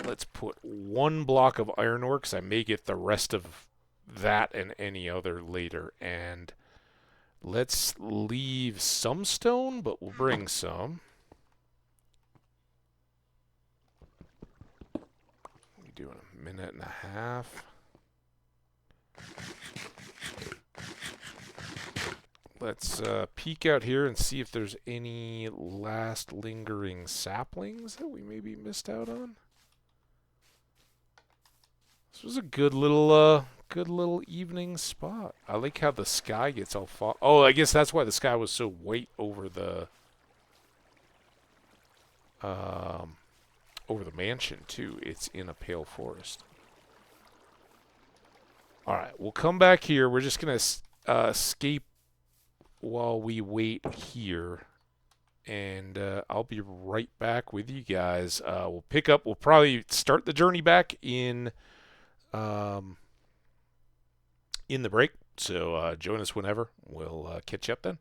S1: Let's put 1 block of iron ore, because I may get the rest of that and any other later. And let's leave some stone, but we'll bring some. We do in a minute and a half. Let's peek out here and see if there's any last lingering saplings that we maybe missed out on. This was a good little evening spot. I like how the sky gets all fog. Oh, I guess that's why the sky was so white over the mansion too. It's in a pale forest. All right, we'll come back here. We're just gonna escape while we wait here, and I'll be right back with you guys. We'll pick up. We'll probably start the journey back in the break. So join us whenever. We'll catch you up then.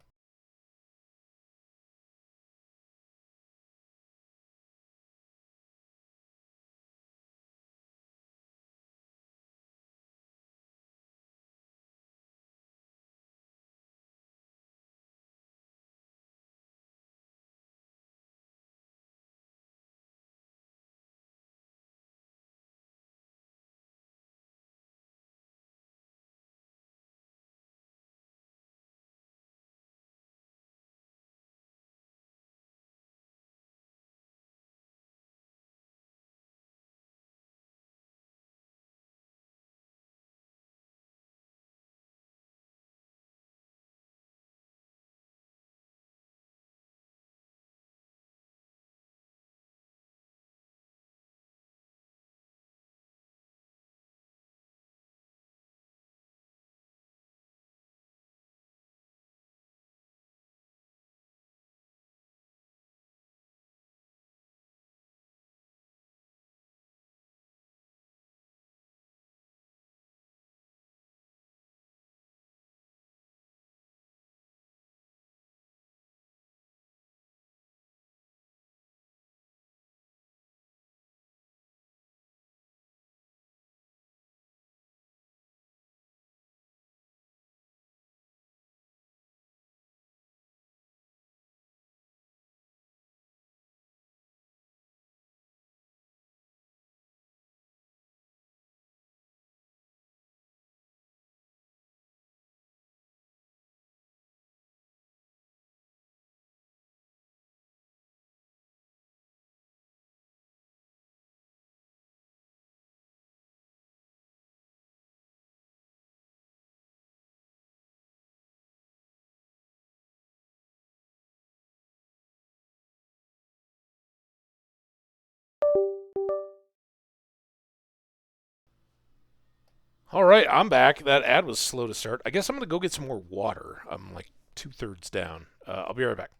S1: All right, I'm back. That ad was slow to start. I guess I'm gonna go get some more water. I'm like 2/3 down. I'll be right back.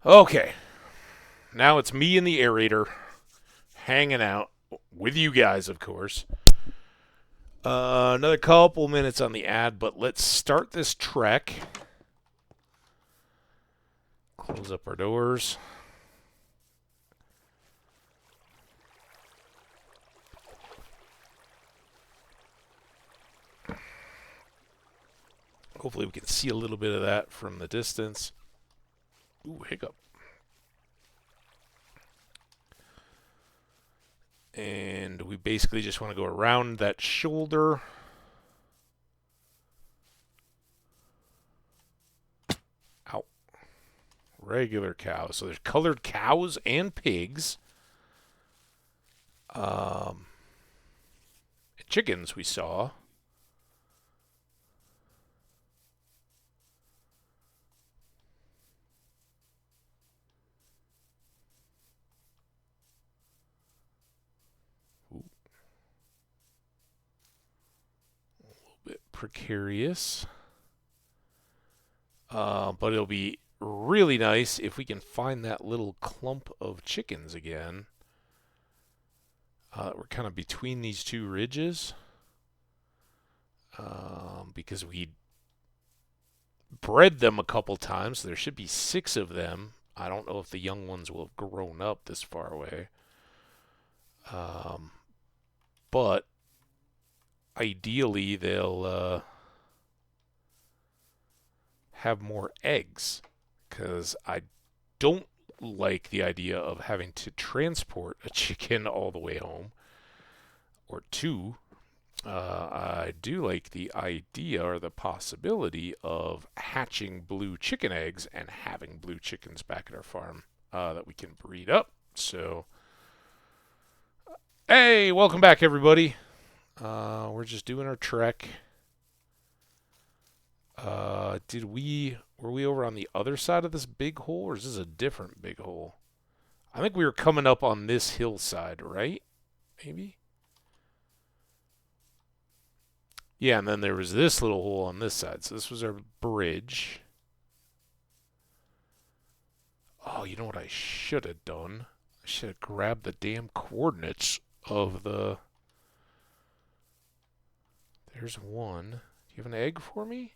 S1: Okay, now it's me and the aerator hanging out with you guys, of course. Another couple minutes on the ad, but let's start this trek. Close up our doors. Hopefully we can see a little bit of that from the distance. Ooh, hiccup. And we basically just want to go around that shoulder. Ow. Regular cows. So there's colored cows and pigs. Chickens we saw. Ooh. A little bit precarious. But it'll be really nice if we can find that little clump of chickens again. We're kind of between these two ridges. Because we bred them a couple times. So there should be 6 of them. I don't know if the young ones will have grown up this far away. But ideally they'll have more eggs, because I don't like the idea of having to transport a chicken all the way home, or 2. I do like the idea or the possibility of hatching blue chicken eggs and having blue chickens back at our farm that we can breed up. So, hey, welcome back, everybody. We're just doing our trek. Were we over on the other side of this big hole, or is this a different big hole? I think we were coming up on this hillside, right? Maybe? Yeah, and then there was this little hole on this side. So this was our bridge. Oh, you know what I should have done? I should have grabbed the damn coordinates of the... There's one. Do you have an egg for me?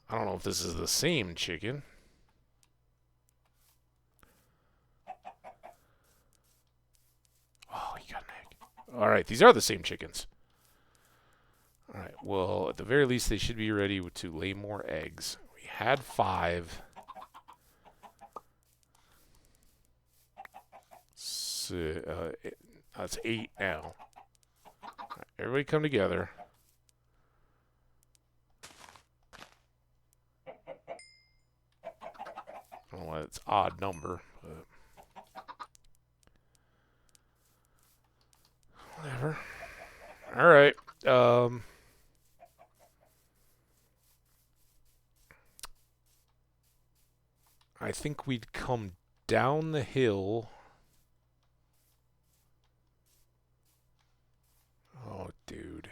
S1: I don't know if this is the same chicken. Oh, you got an egg. Alright, these are the same chickens. Alright, well, at the very least, they should be ready to lay more eggs. We had 5. So, that's 8 now. Right, everybody come together. I don't know why it's odd number, but whatever. Alright. I think we'd come down the hill. Oh, dude.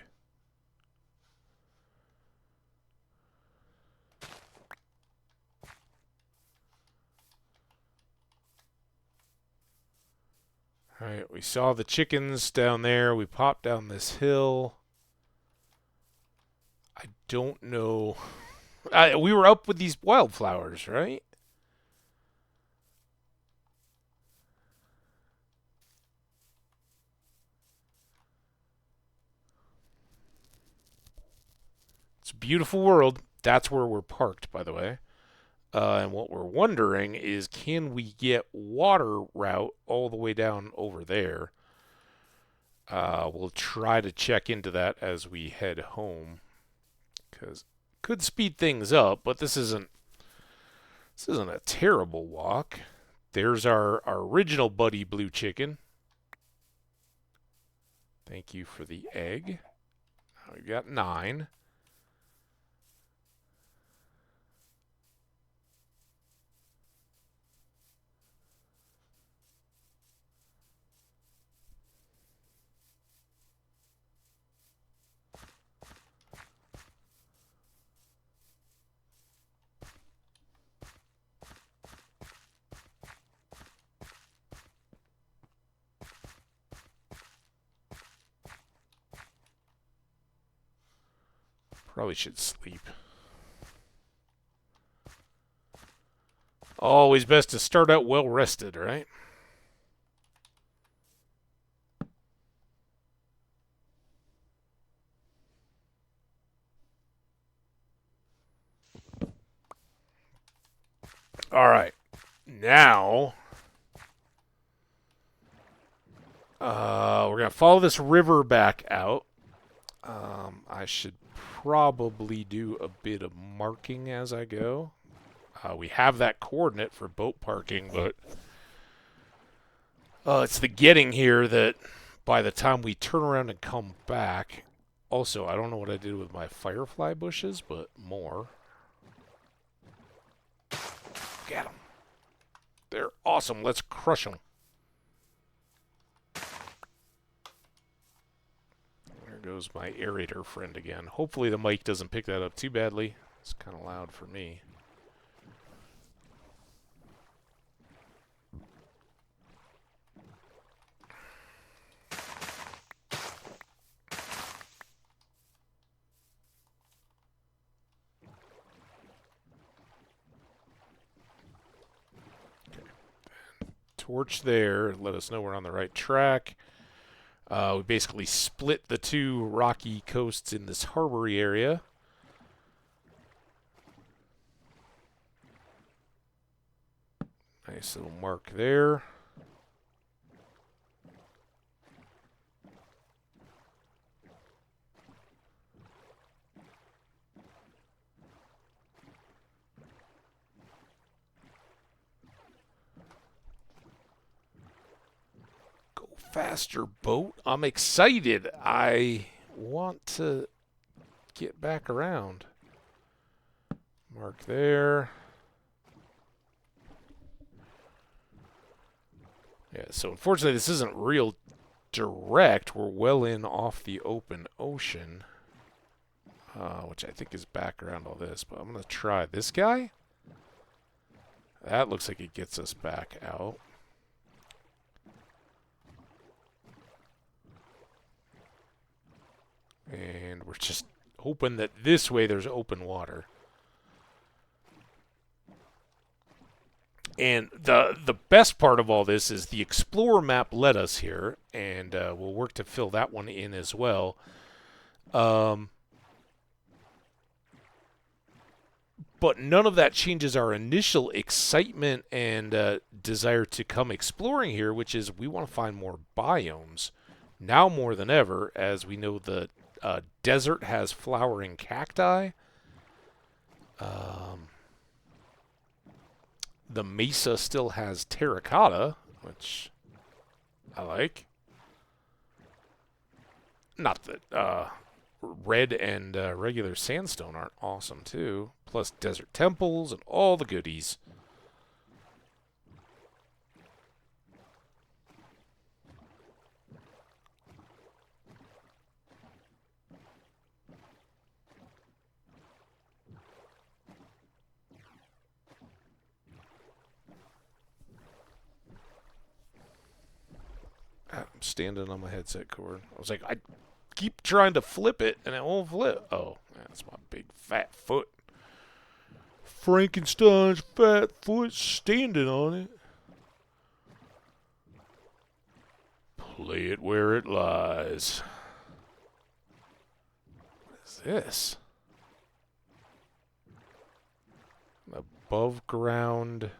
S1: Alright, we saw the chickens down there. We popped down this hill. I don't know. We were up with these wildflowers, right? It's a beautiful world. That's where we're parked, by the way. And what we're wondering is, can we get water route all the way down over there? We'll try to check into that as we head home, because could speed things up, but this isn't a terrible walk. There's our original buddy blue chicken. Thank you for the egg. We've got 9. Probably should sleep. Always best to start out well rested, right? All right. Now, we're going to follow this river back out. I should probably do a bit of marking as I go. We have that coordinate for boat parking, but it's the getting here that by the time we turn around and come back... Also, I don't know what I did with my firefly bushes, but more. Get them. They're awesome. Let's crush them. There goes my aerator friend again. Hopefully the mic doesn't pick that up too badly. It's kind of loud for me. Torch there, let us know we're on the right track. We basically split the two rocky coasts in this harbory area. Nice little mark there. Faster boat. I'm excited. I want to get back around. Mark there. Yeah, so unfortunately this isn't real direct. We're well in off the open ocean, which I think is back around all this, but I'm going to try this guy. That looks like it gets us back out. And we're just hoping that this way there's open water. And the best part of all this is the Explorer map led us here, and we'll work to fill that one in as well. But none of that changes our initial excitement and desire to come exploring here, which is we want to find more biomes. Now more than ever, as we know the desert has flowering cacti. The mesa still has terracotta, which I like. Not that red and regular sandstone aren't awesome too. Plus desert temples and all the goodies. I'm standing on my headset cord. I was like, I keep trying to flip it, and it won't flip. Oh, that's my big fat foot. Frankenstein's fat foot standing on it. Play it where it lies. What is this? Above ground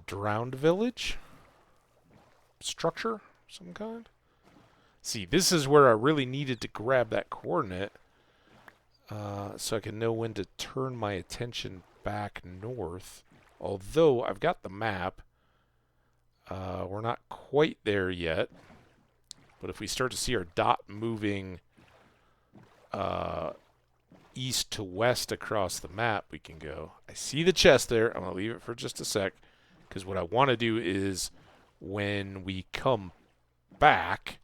S1: drowned village? Structure? Some kind? See, this is where I really needed to grab that coordinate so I can know when to turn my attention back north. Although I've got the map. We're not quite there yet. But if we start to see our dot moving east to west across the map, we can go. I see the chest there. I'm going to leave it for just a sec. Because what I want to do is when we come back,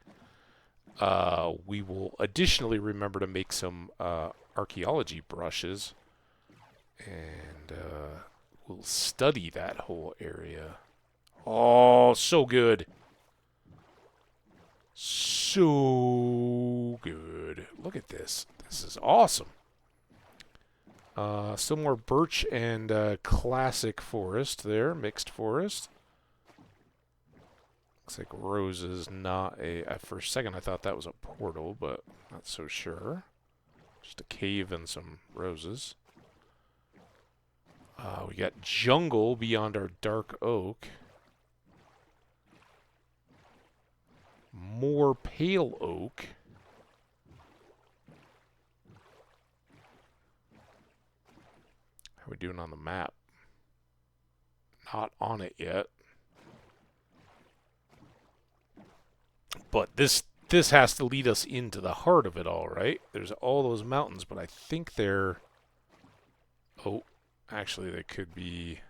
S1: we will additionally remember to make some archaeology brushes. And we'll study that whole area. Oh, so good. So good. Look at this. This is awesome. Still more birch and classic forest there, mixed forest. Looks like roses, not a... For a second I thought that was a portal, but not so sure. Just a cave and some roses. We got jungle beyond our dark oak. More pale oak. How are we doing on the map? Not on it yet. But this has to lead us into the heart of it all, right? There's all those mountains, but I think they're... Oh, actually they could be...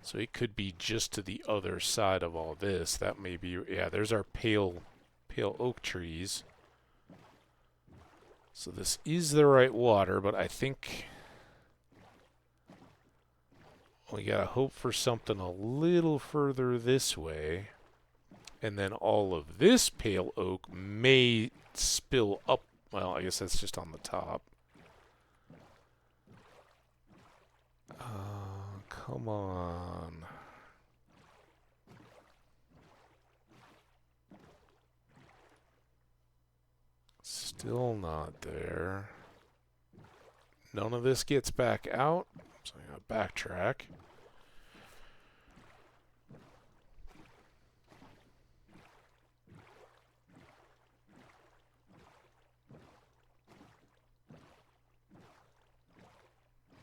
S1: So it could be just to the other side of all this. That may be... Yeah, there's our pale oak trees. So this is the right water, but I think... We gotta hope for something a little further this way. And then all of this pale oak may spill up. Well, I guess that's just on the top. Come on. Still not there. None of this gets back out. So I gotta backtrack.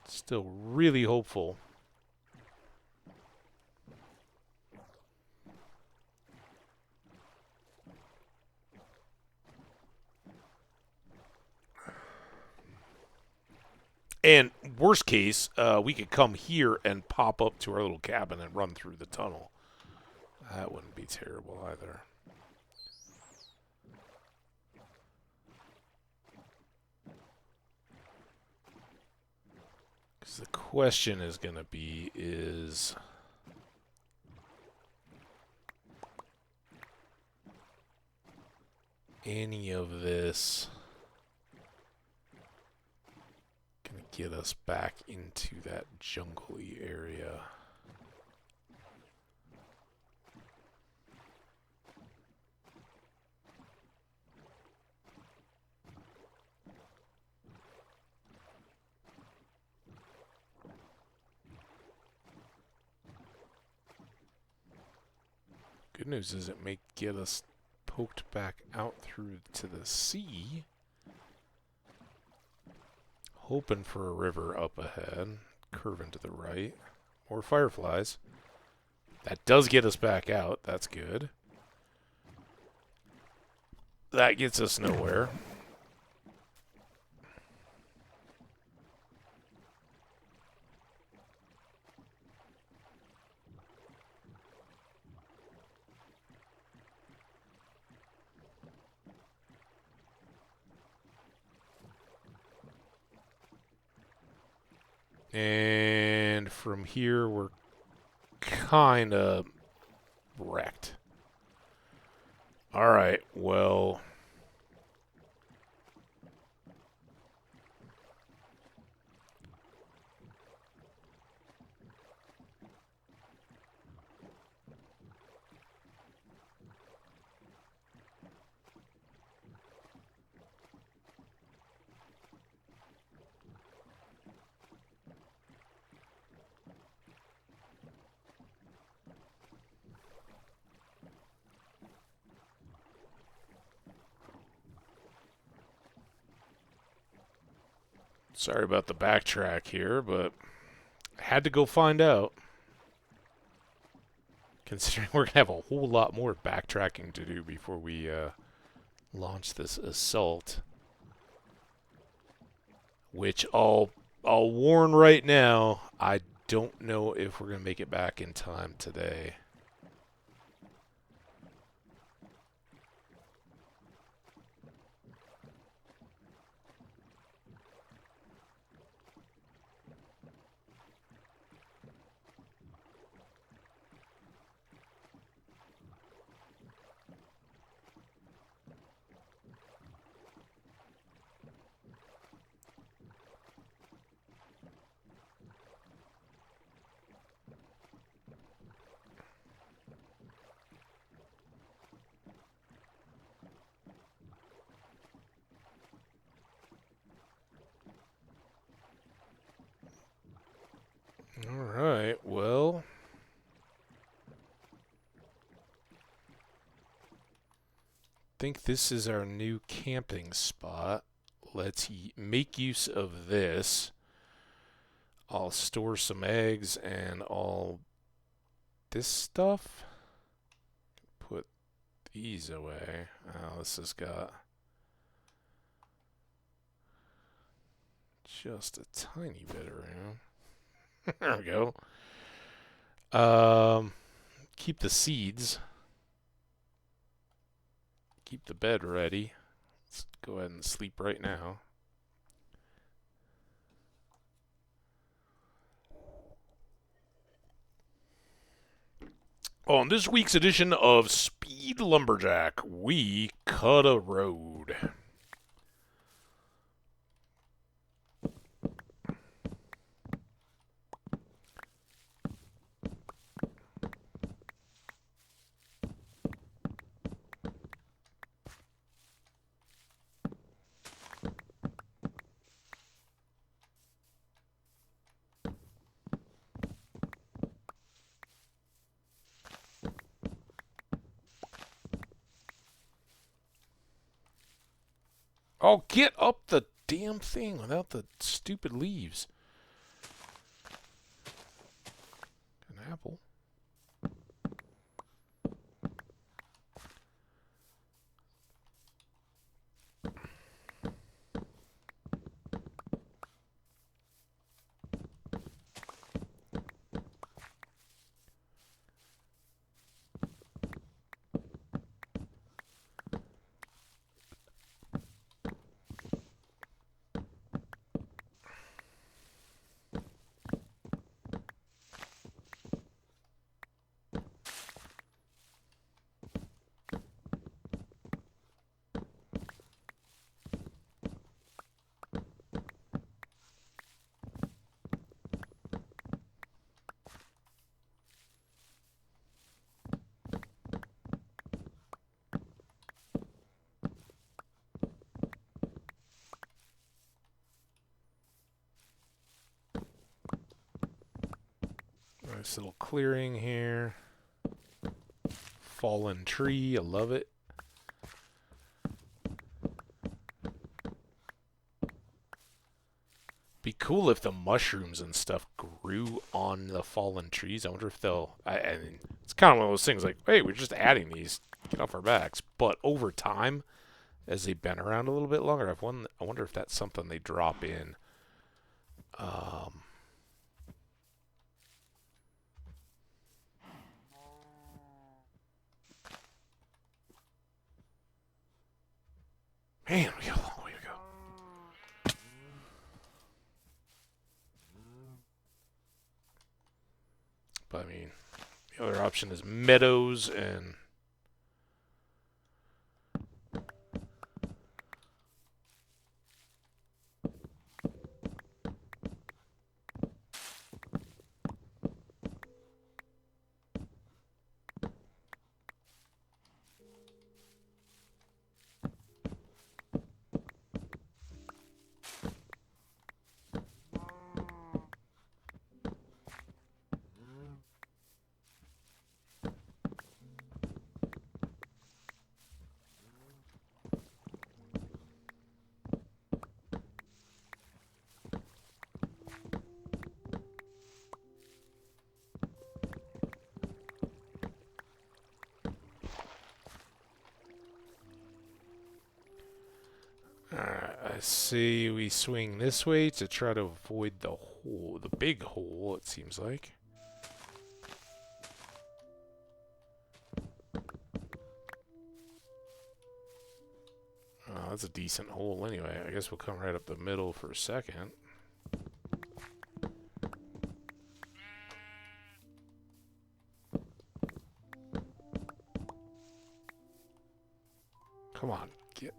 S1: Still really hopeful. And worst case, we could come here and pop up to our little cabin and run through the tunnel. That wouldn't be terrible either. Because the question is going to be is... any of this going to get us back into that jungle-y area? Good news is it may get us poked back out through to the sea. Hoping for a river up ahead. Curving to the right. More fireflies. That does get us back out. That's good. That gets us nowhere. And from here, we're kind of wrecked. All right, well... Sorry about the backtrack here, but I had to go find out. Considering we're going to have a whole lot more backtracking to do before we launch this assault. Which I'll warn right now, I don't know if we're going to make it back in time today. Alright, well. I think this is our new camping spot. Let's make use of this. I'll store some eggs and all this stuff. Put these away. Oh, this has got just a tiny bit of room. There we go. Keep the seeds. Keep the bed ready. Let's go ahead and sleep right now. On this week's edition of Speed Lumberjack, we cut a road. Oh, get up the damn thing without the stupid leaves. An apple. Nice little clearing here. Fallen tree, I love it. Be cool if the mushrooms and stuff grew on the fallen trees. I wonder if they'll. I mean, it's kind of one of those things like, hey, we're just adding these, get off our backs. But over time, as they've been around a little bit longer, I wonder if that's something they drop in. Man, we got a long way to go. But I mean, the other option is meadows and. Alright, I see we swing this way to try to avoid the hole, the big hole, it seems like. Oh, that's a decent hole anyway. I guess we'll come right up the middle for a second. Come on, get.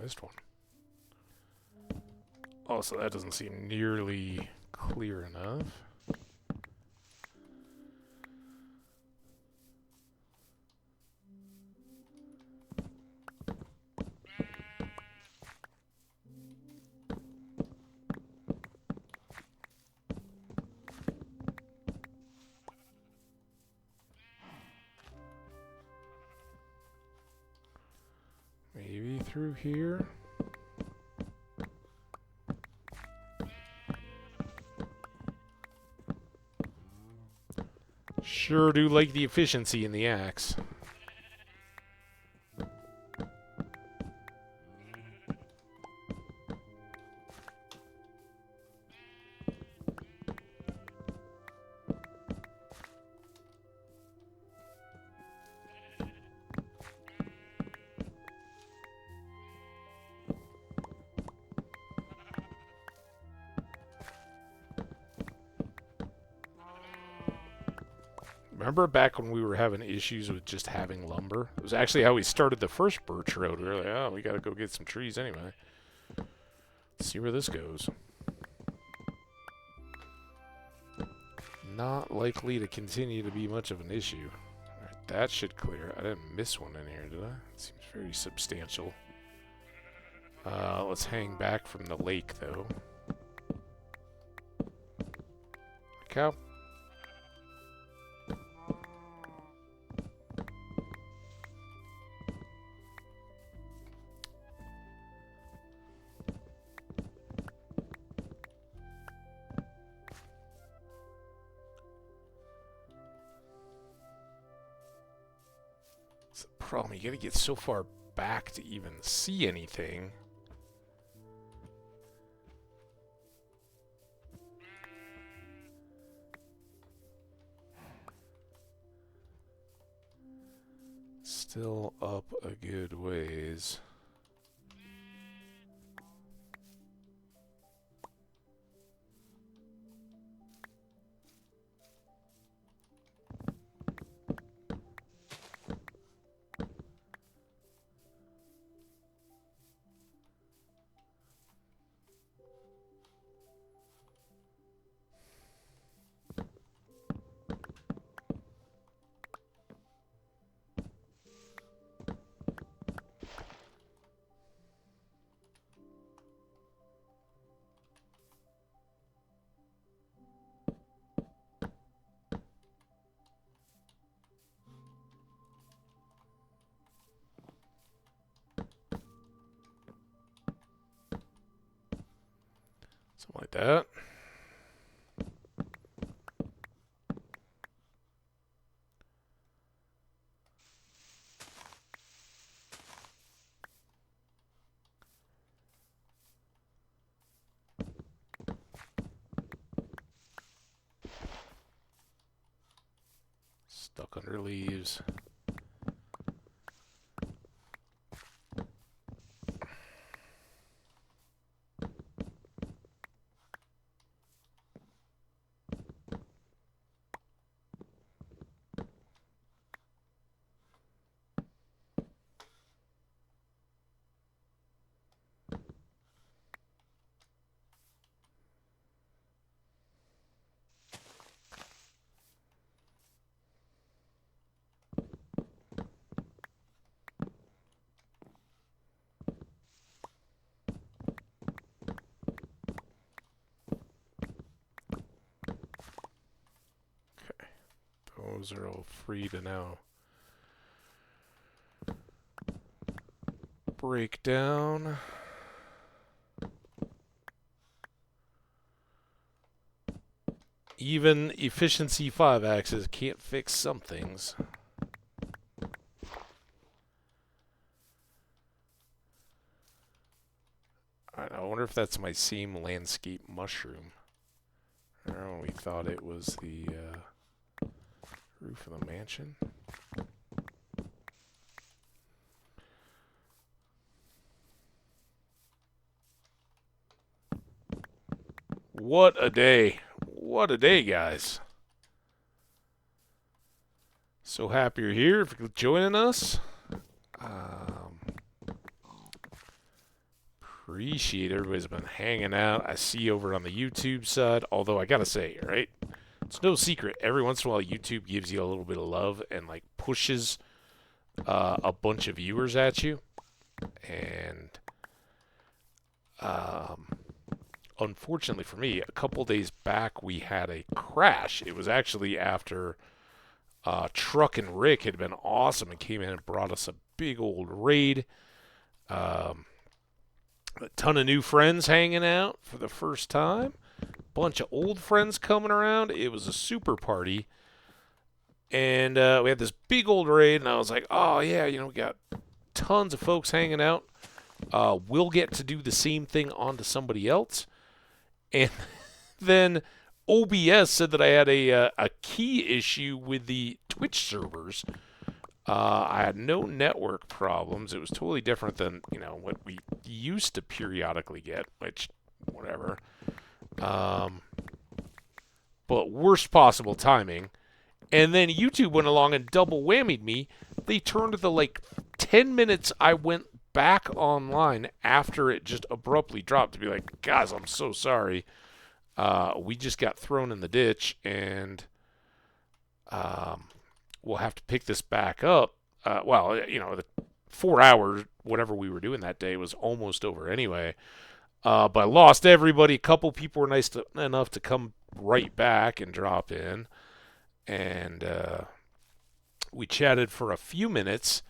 S1: missed one. Also, that doesn't seem nearly clear enough. Maybe through here. Sure do like the efficiency in the axe. Remember back when we were having issues with just having lumber? It was actually how we started the first birch road. We were like, oh, we gotta go get some trees anyway. Let's see where this goes. Not likely to continue to be much of an issue. Alright, that should clear. I didn't miss one in here, did I? It seems very substantial. Let's hang back from the lake, though. Cow. It's the problem. You gotta get so far back to even see anything. Still up a good ways. Something like that. Stuck under leaves. Those are all free to now break down. Even efficiency 5 axes can't fix some things. I wonder if that's my same landscape mushroom. I only thought it was the roof of the mansion. What a day. What a day, guys. So happy you're here. If you're joining us. appreciate everybody's been hanging out. I see over on the YouTube side, although I gotta say, right, it's no secret. Every once in a while, YouTube gives you a little bit of love and like pushes a bunch of viewers at you. And unfortunately for me, a couple days back we had a crash. It was actually after Truck and Rick had been awesome and came in and brought us a big old raid. A ton of new friends hanging out for the first time. Bunch of old friends coming around. It was a super party. And we had this big old raid, and I was like, oh, yeah, you know, we got tons of folks hanging out. We'll get to do the same thing onto somebody else. And then OBS said that I had a key issue with the Twitch servers. I had no network problems. It was totally different than, you know, what we used to periodically get, which, whatever. But worst possible timing. And then YouTube went along and double whammied me. They turned the, like, 10 minutes I went back online after it just abruptly dropped to be like, guys, I'm so sorry. We just got thrown in the ditch, and we'll have to pick this back up. Well, you know, the 4 hours, whatever we were doing that day, was almost over anyway. But I lost everybody. A couple people were nice enough to come right back and drop in. And we chatted for a few minutes,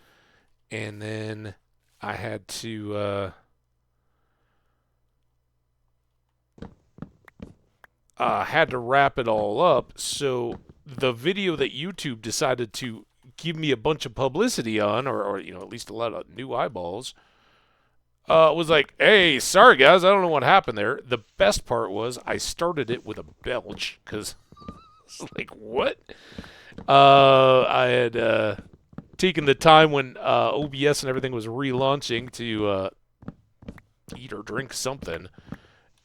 S1: and then I had to wrap it all up. So the video that YouTube decided to give me a bunch of publicity on, or you know, at least a lot of new eyeballs, was like, hey, sorry guys, I don't know what happened there. The best part was I started it with a belch, because it's like, what? I had taken the time when OBS and everything was relaunching to eat or drink something,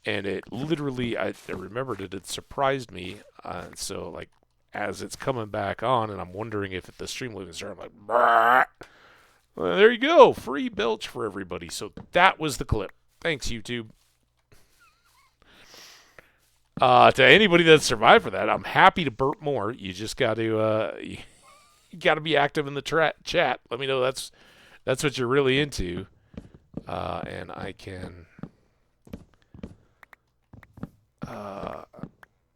S1: and it literally, I remembered it had surprised me. So, like, as it's coming back on, and I'm wondering if the stream will even start, I'm like, bah! Well, there you go, free belch for everybody. So that was the clip. Thanks, YouTube. To anybody that survived for that, I'm happy to burp more. You just got to you got to be active in the chat. Let me know that's what you're really into, and I can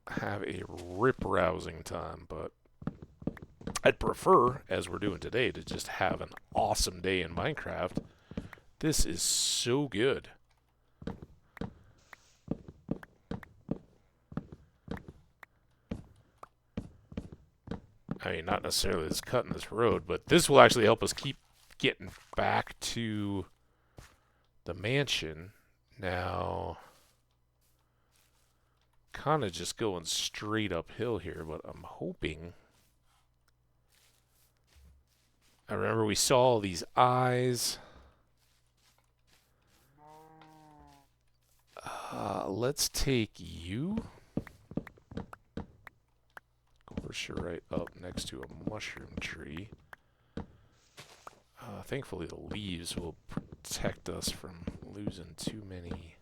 S1: have a rip-rousing time. But I'd prefer, as we're doing today, to just have an awesome day in Minecraft. This is so good. I mean, not necessarily this cutting this road, but this will actually help us keep getting back to the mansion. Now, kind of just going straight uphill here, but I'm hoping... I remember we saw all these eyes. Let's take you. Of course, you're right up next to a mushroom tree. Thankfully, the leaves will protect us from losing too many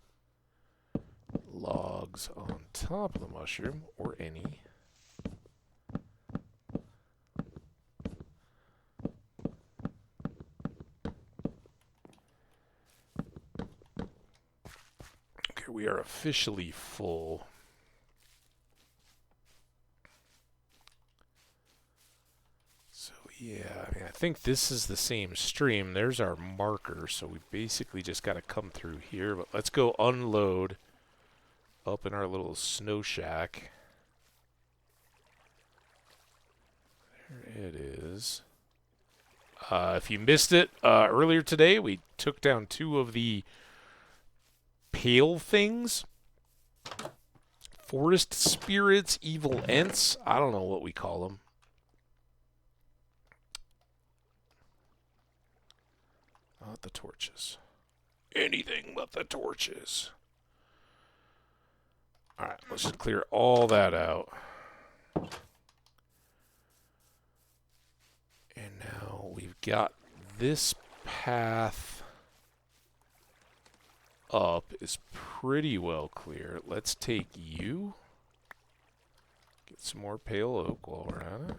S1: logs on top of the mushroom, or any. Okay, we are officially full. Yeah, I mean, I think this is the same stream. There's our marker, so we basically just got to come through here. But let's go unload up in our little snow shack. There it is. If you missed it, earlier today we took down 2 of the pale things. Forest spirits, evil ents. I don't know what we call them. Not the torches. Anything but the torches. Alright, let's just clear all that out. And now we've got this path up is pretty well clear. Let's take you. Get some more pale oak while we're at it.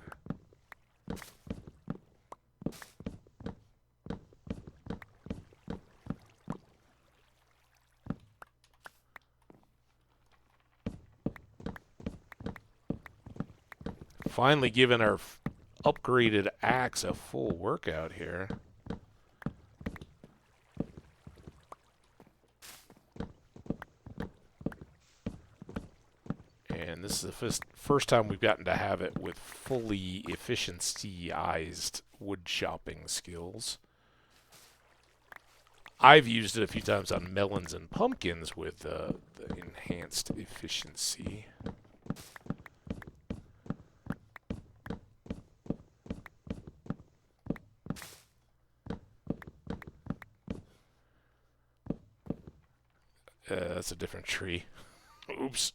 S1: Finally giving our upgraded axe a full workout here. And this is the first time we've gotten to have it with fully efficiencyized wood chopping skills. I've used it a few times on melons and pumpkins with the enhanced efficiency. That's a different tree. Oops.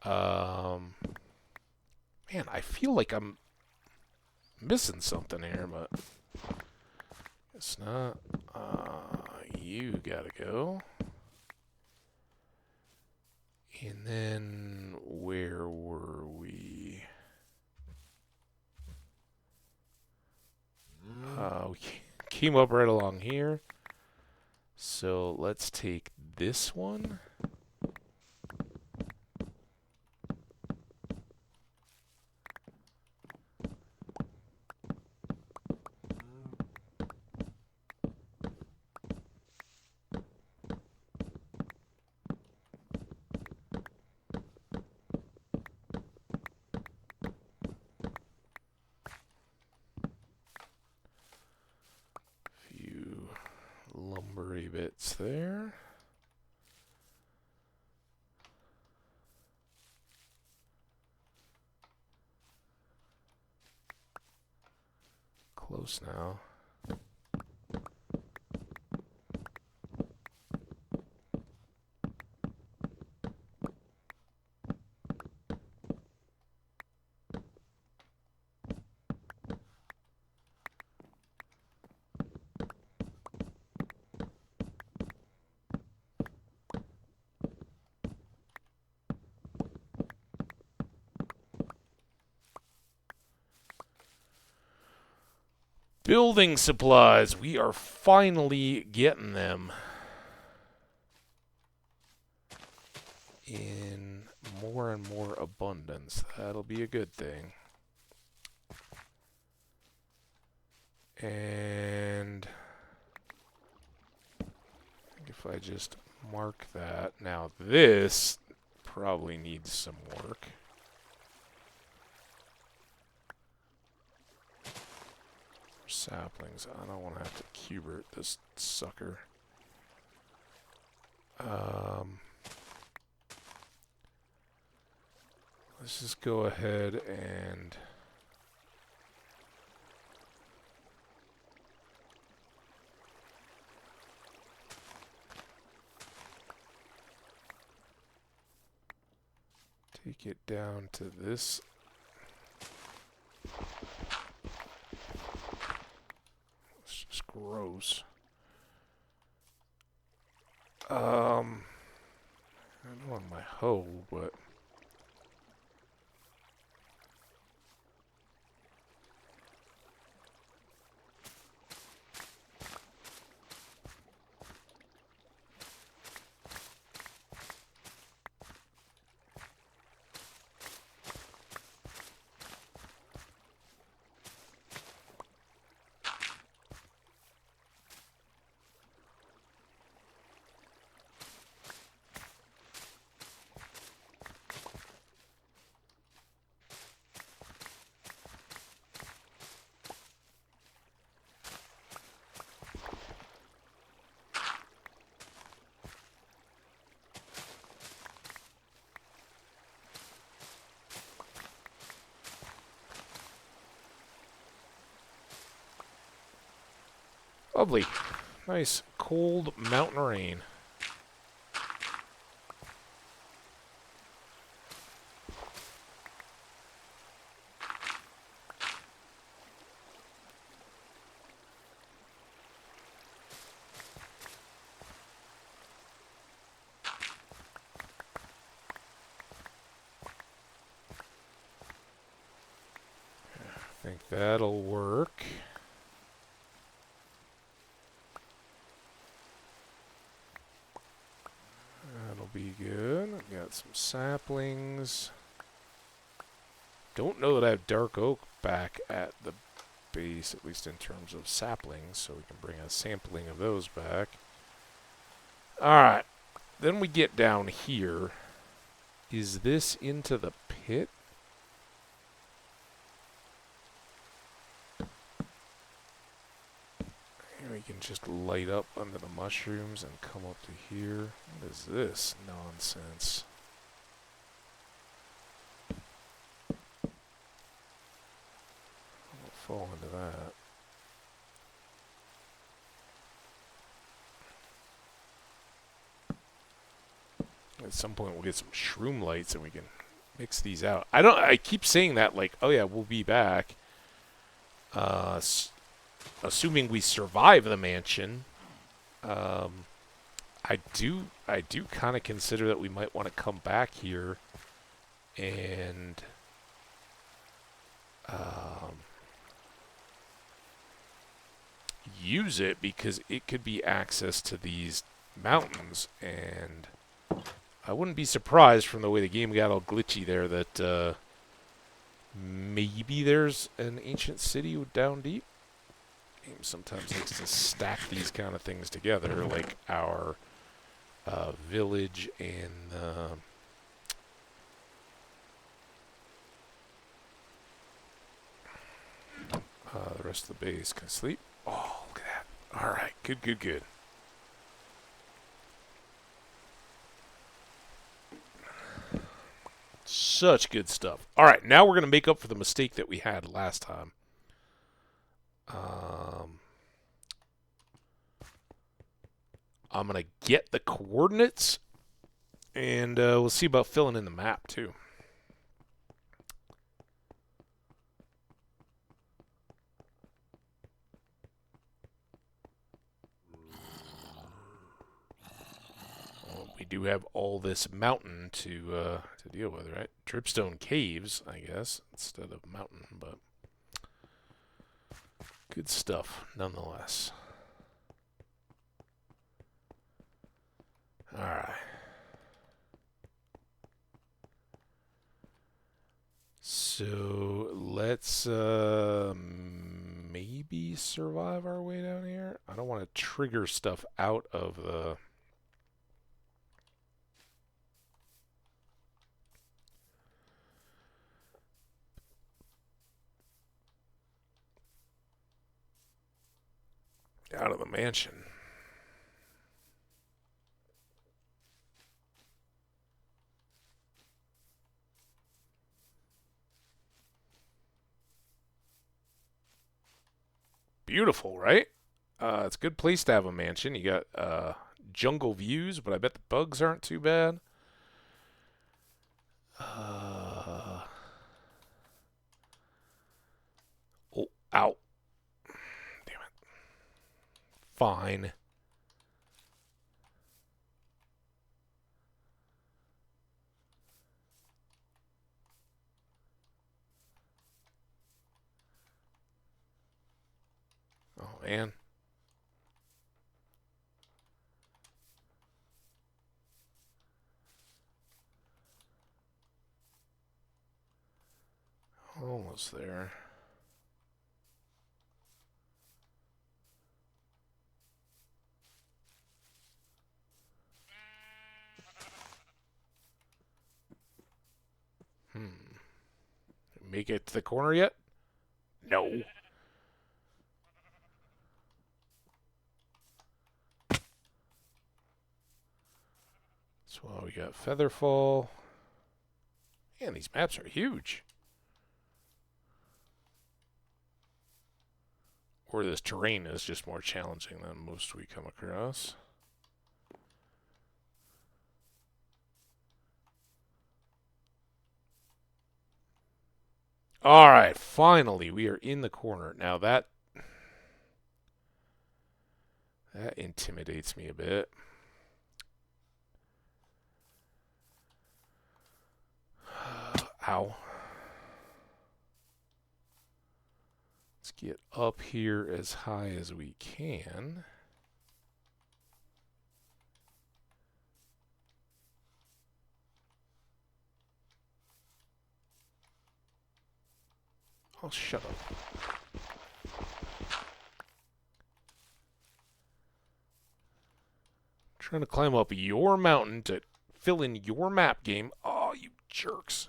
S1: Man, I feel like I'm missing something here, but it's not. You gotta go. And then where were we? We came up right along here. So let's take this one. Few lumbery bits there. Close now. Building supplies. We are finally getting them in more and more abundance. That'll be a good thing. And if I just mark that. Now this probably needs some work. Saplings. I don't want to have to cubert this sucker. Let's just go ahead and take it down to this. It's just gross. I don't want my hoe, but lovely. Nice cold mountain rain. think that'll work. That'll be good. I've got some saplings. Don't know that I have dark oak back at the base, at least in terms of saplings, so we can bring a sampling of those back. Alright, then we get down here. Is this into the pit? Here we can just light up under the mushrooms and come up to here. What is this nonsense? I'll fall into that. At some point we'll get some shroom lights and we can mix these out. I keep saying that like, oh yeah, we'll be back. Assuming we survive the mansion, I do kind of consider that we might want to come back here and use it, because it could be access to these mountains, and I wouldn't be surprised from the way the game got all glitchy there that maybe there's an ancient city down deep. Game sometimes likes to stack these kind of things together, like our village and the rest of the base. Can I sleep? Oh, look at that. All right, good, good, good. Such good stuff. All right, now we're going to make up for the mistake that we had last time. I'm going to get the coordinates, and we'll see about filling in the map, too. Well, we do have all this mountain to deal with, right? Dripstone caves, I guess, instead of mountain, but good stuff, nonetheless. All right. So let's maybe survive our way down here. I don't want to trigger stuff out of the... out of the mansion. Beautiful, right? It's a good place to have a mansion. You got jungle views, but I bet the bugs aren't too bad. Oh, ow. Damn it. Fine. Oh, man. Almost there. Make it to the corner yet? No. So we got Featherfall. Man, these maps are huge. Or this terrain is just more challenging than most we come across. All right, finally, we are in the corner. Now that intimidates me a bit. Ow. get up here as high as we can. Oh, shut up. Trying to climb up your mountain to fill in your map game. Oh, you jerks.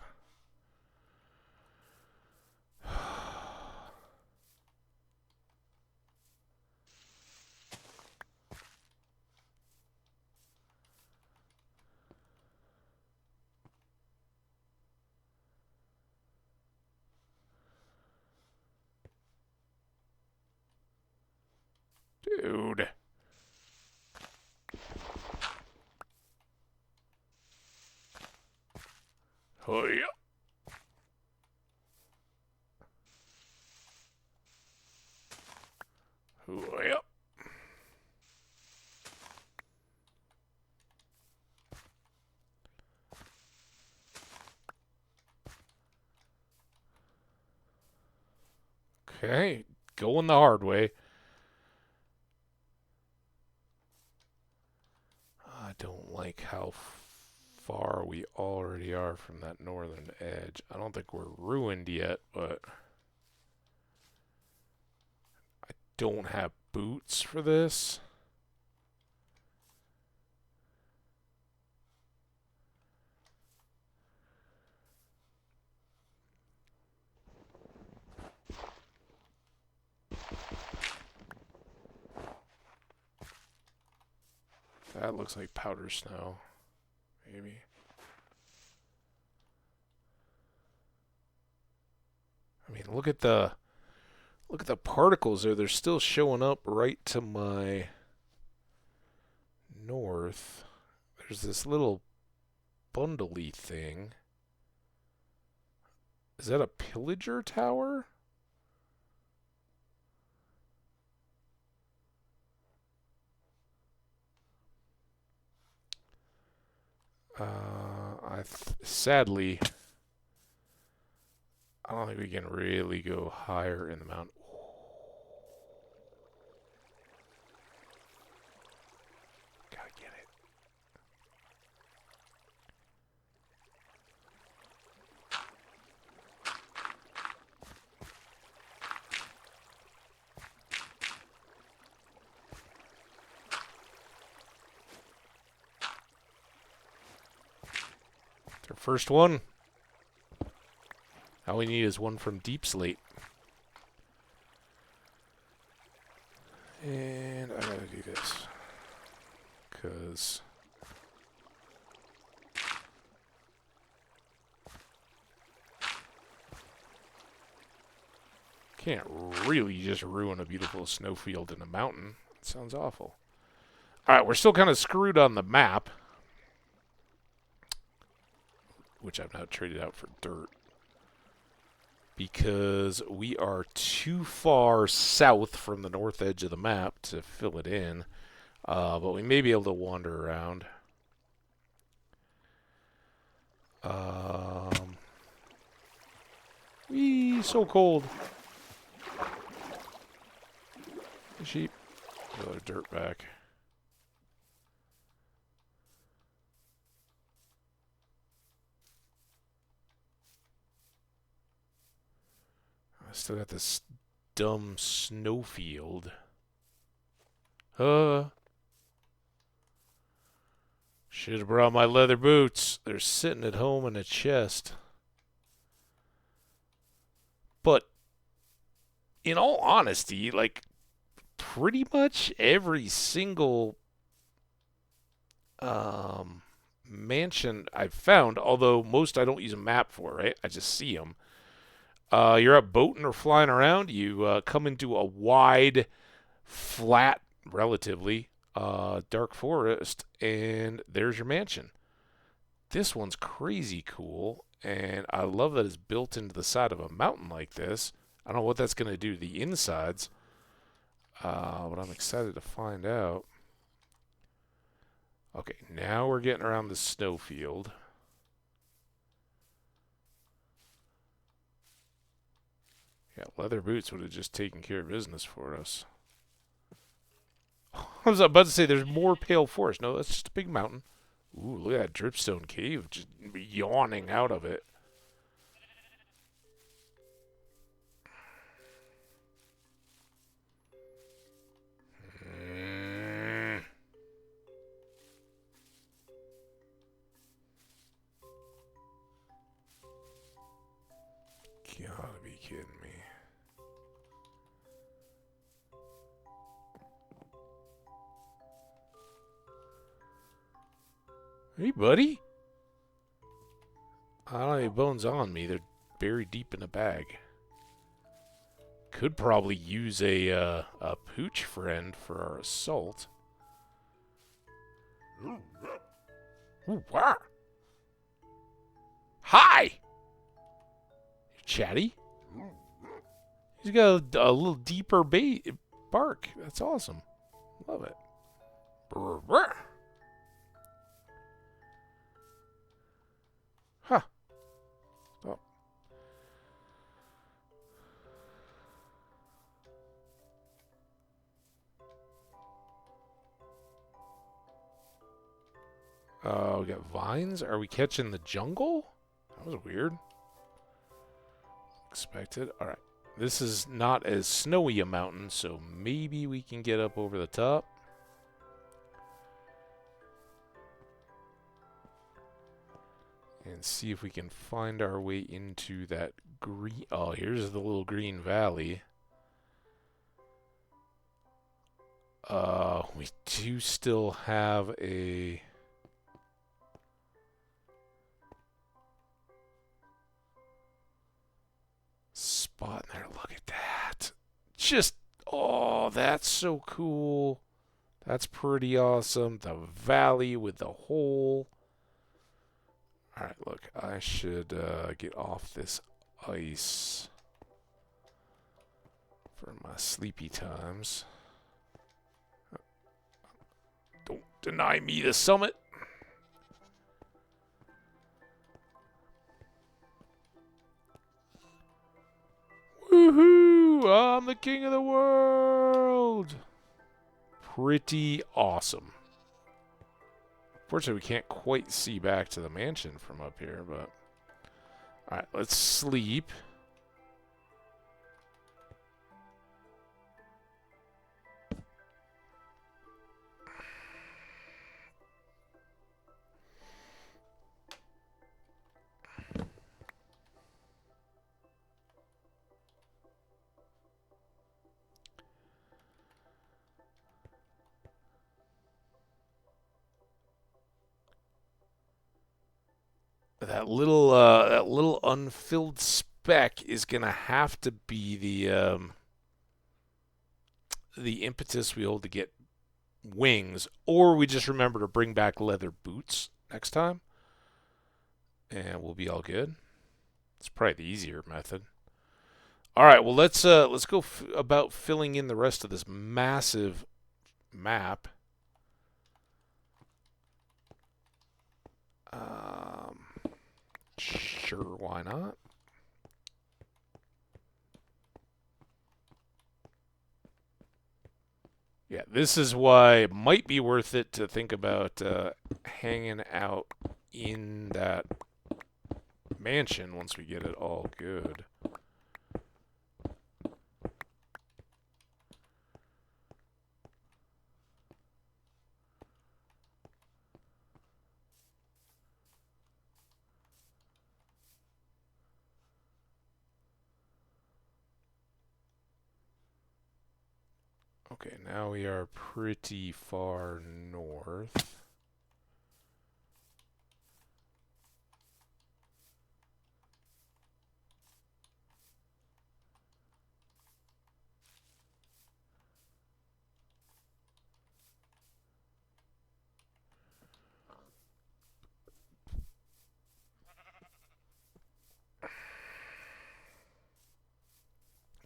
S1: Dude. Oh, yeah. Oh, yeah. Okay, going the hard way. I don't like how far we already are from that northern edge. I don't think we're ruined yet, but I don't have boots for this. That looks like powder snow. Maybe. I mean, look at the particles there. They're still showing up right to my north. There's this little bundly thing. Is that a pillager tower? Sadly, I don't think we can really go higher in the mountain. Gotta get it. It's our first one. All we need is one from Deep Slate. And I gotta do this. Because can't really just ruin a beautiful snowfield in a mountain. It sounds awful. Alright, we're still kind of screwed on the map. Which I've now traded out for dirt. Because we are too far south from the north edge of the map to fill it in. But we may be able to wander around. So cold. The sheep. Another dirt back. I still got this dumb snowfield. Should have brought my leather boots. They're sitting at home in a chest. But, in all honesty, like, pretty much every single mansion I've found, although most I don't use a map for, right? I just see them. You're up boating or flying around. You come into a wide, flat, relatively, dark forest, and there's your mansion. This one's crazy cool, and I love that it's built into the side of a mountain like this. I don't know what that's going to do to the insides, but I'm excited to find out. Okay, now we're getting around the snowfield. Yeah, leather boots would have just taken care of business for us. I was about to say there's more pale forest. No, that's just a big mountain. Ooh, look at that dripstone cave just yawning out of it. Mm, gotta be kidding me. Hey, buddy. I don't have any bones on me. They're buried deep in a bag. Could probably use a pooch friend for our assault. Ooh, wow. Hi! You chatty? He's got a little deeper bark. That's awesome. Love it. Brr, brr. Huh. Oh. We got vines. Are we catching the jungle? That was weird. Expected. Alright. This is not as snowy a mountain, so maybe we can get up over the top. And see if we can find our way into that green... Oh, here's the little green valley. We do still have a... spot in there. Look at that. Just... Oh, that's so cool. That's pretty awesome. The valley with the hole. Alright, look. I should get off this ice for my sleepy times. Don't deny me the summit. Woohoo! I'm the king of the world! Pretty awesome. Fortunately, we can't quite see back to the mansion from up here, but... Alright, let's sleep. That little unfilled speck is gonna have to be the impetus we hold to get wings, or we just remember to bring back leather boots next time, and we'll be all good. It's probably the easier method. All right, well let's go about filling in the rest of this massive map. Sure, why not? Yeah, this is why it might be worth it to think about hanging out in that mansion once we get it all good. Okay, now we are pretty far north.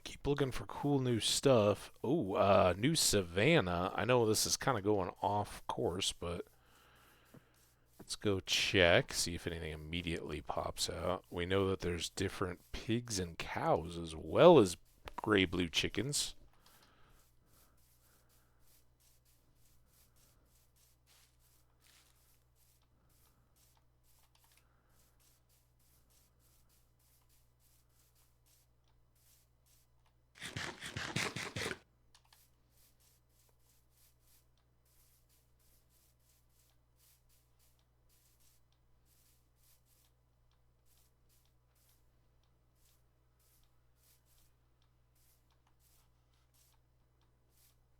S1: Keep looking for cool new stuff. Oh, new Savannah. I know this is kind of going off course, but Let's go check, see if anything immediately pops out. We know that there's different pigs and cows as well as gray-blue chickens.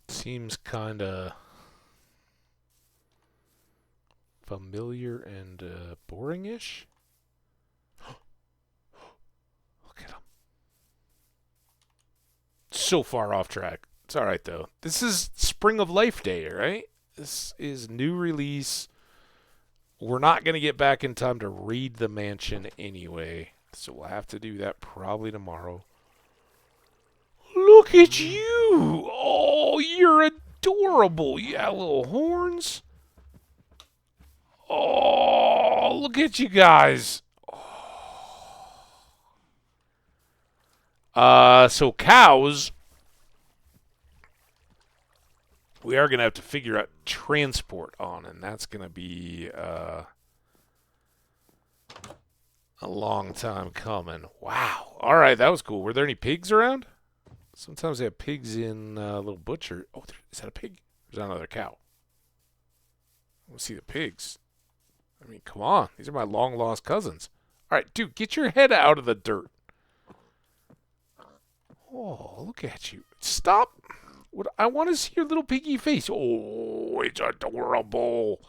S1: Seems kind of familiar and boring-ish. Look at him. So far off track. It's alright, though. This is Spring of Life Day, right? This is new release. We're not going to get back in time to raid the mansion anyway, so we'll have to do that probably tomorrow. Look at you! Oh, you're adorable. You got little horns. Oh, look at you guys. So cows, we are going to have to figure out transport on, and that's going to be a long time coming. Wow. All right, that was cool. Were there any pigs around? Sometimes they have pigs in little butcher. Oh, is that a pig? Or is that another cow? I want to see the pigs. I mean, come on. These are my long-lost cousins. All right, dude, get your head out of the dirt. Oh, look at you. Stop. What? I want to see your little piggy face. Oh, it's adorable.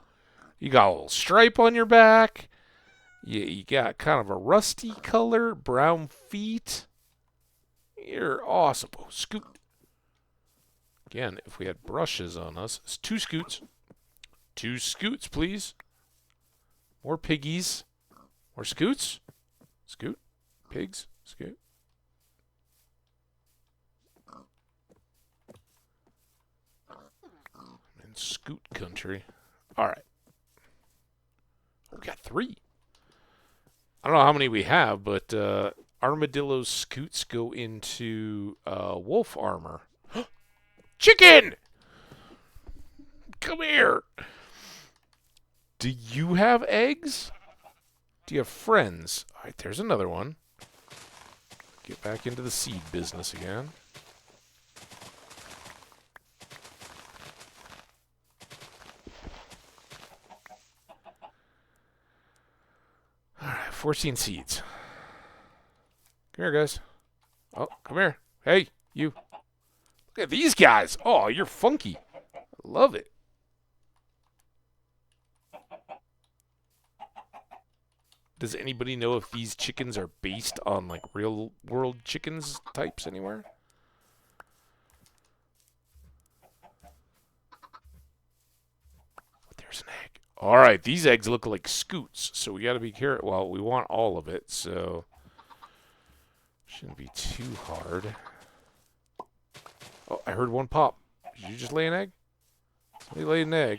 S1: You got a little stripe on your back. You got kind of a rusty color, brown feet. You're awesome. Oh, scoot. Again, if we had brushes on us, it's 2 scoots. 2 scoots, please. More piggies. More scoots. Scoot. Pigs. Scoot. In scoot country. All right. We got 3. I don't know how many we have, but armadillo scoots go into wolf armor. Chicken! Come here. Do you have eggs? Do you have friends? All right, there's another one. Get back into the seed business again. All right, 14 seeds. Come here, guys. Oh, come here. Hey, you. Look at these guys. Oh, you're funky. I love it. Does anybody know if these chickens are based on, like, real-world chickens types anywhere? There's an egg. All right, these eggs look like scoots, so we got to be careful. Well, we want all of it, so shouldn't be too hard. Oh, I heard one pop. Did you just lay an egg? Somebody laid an egg.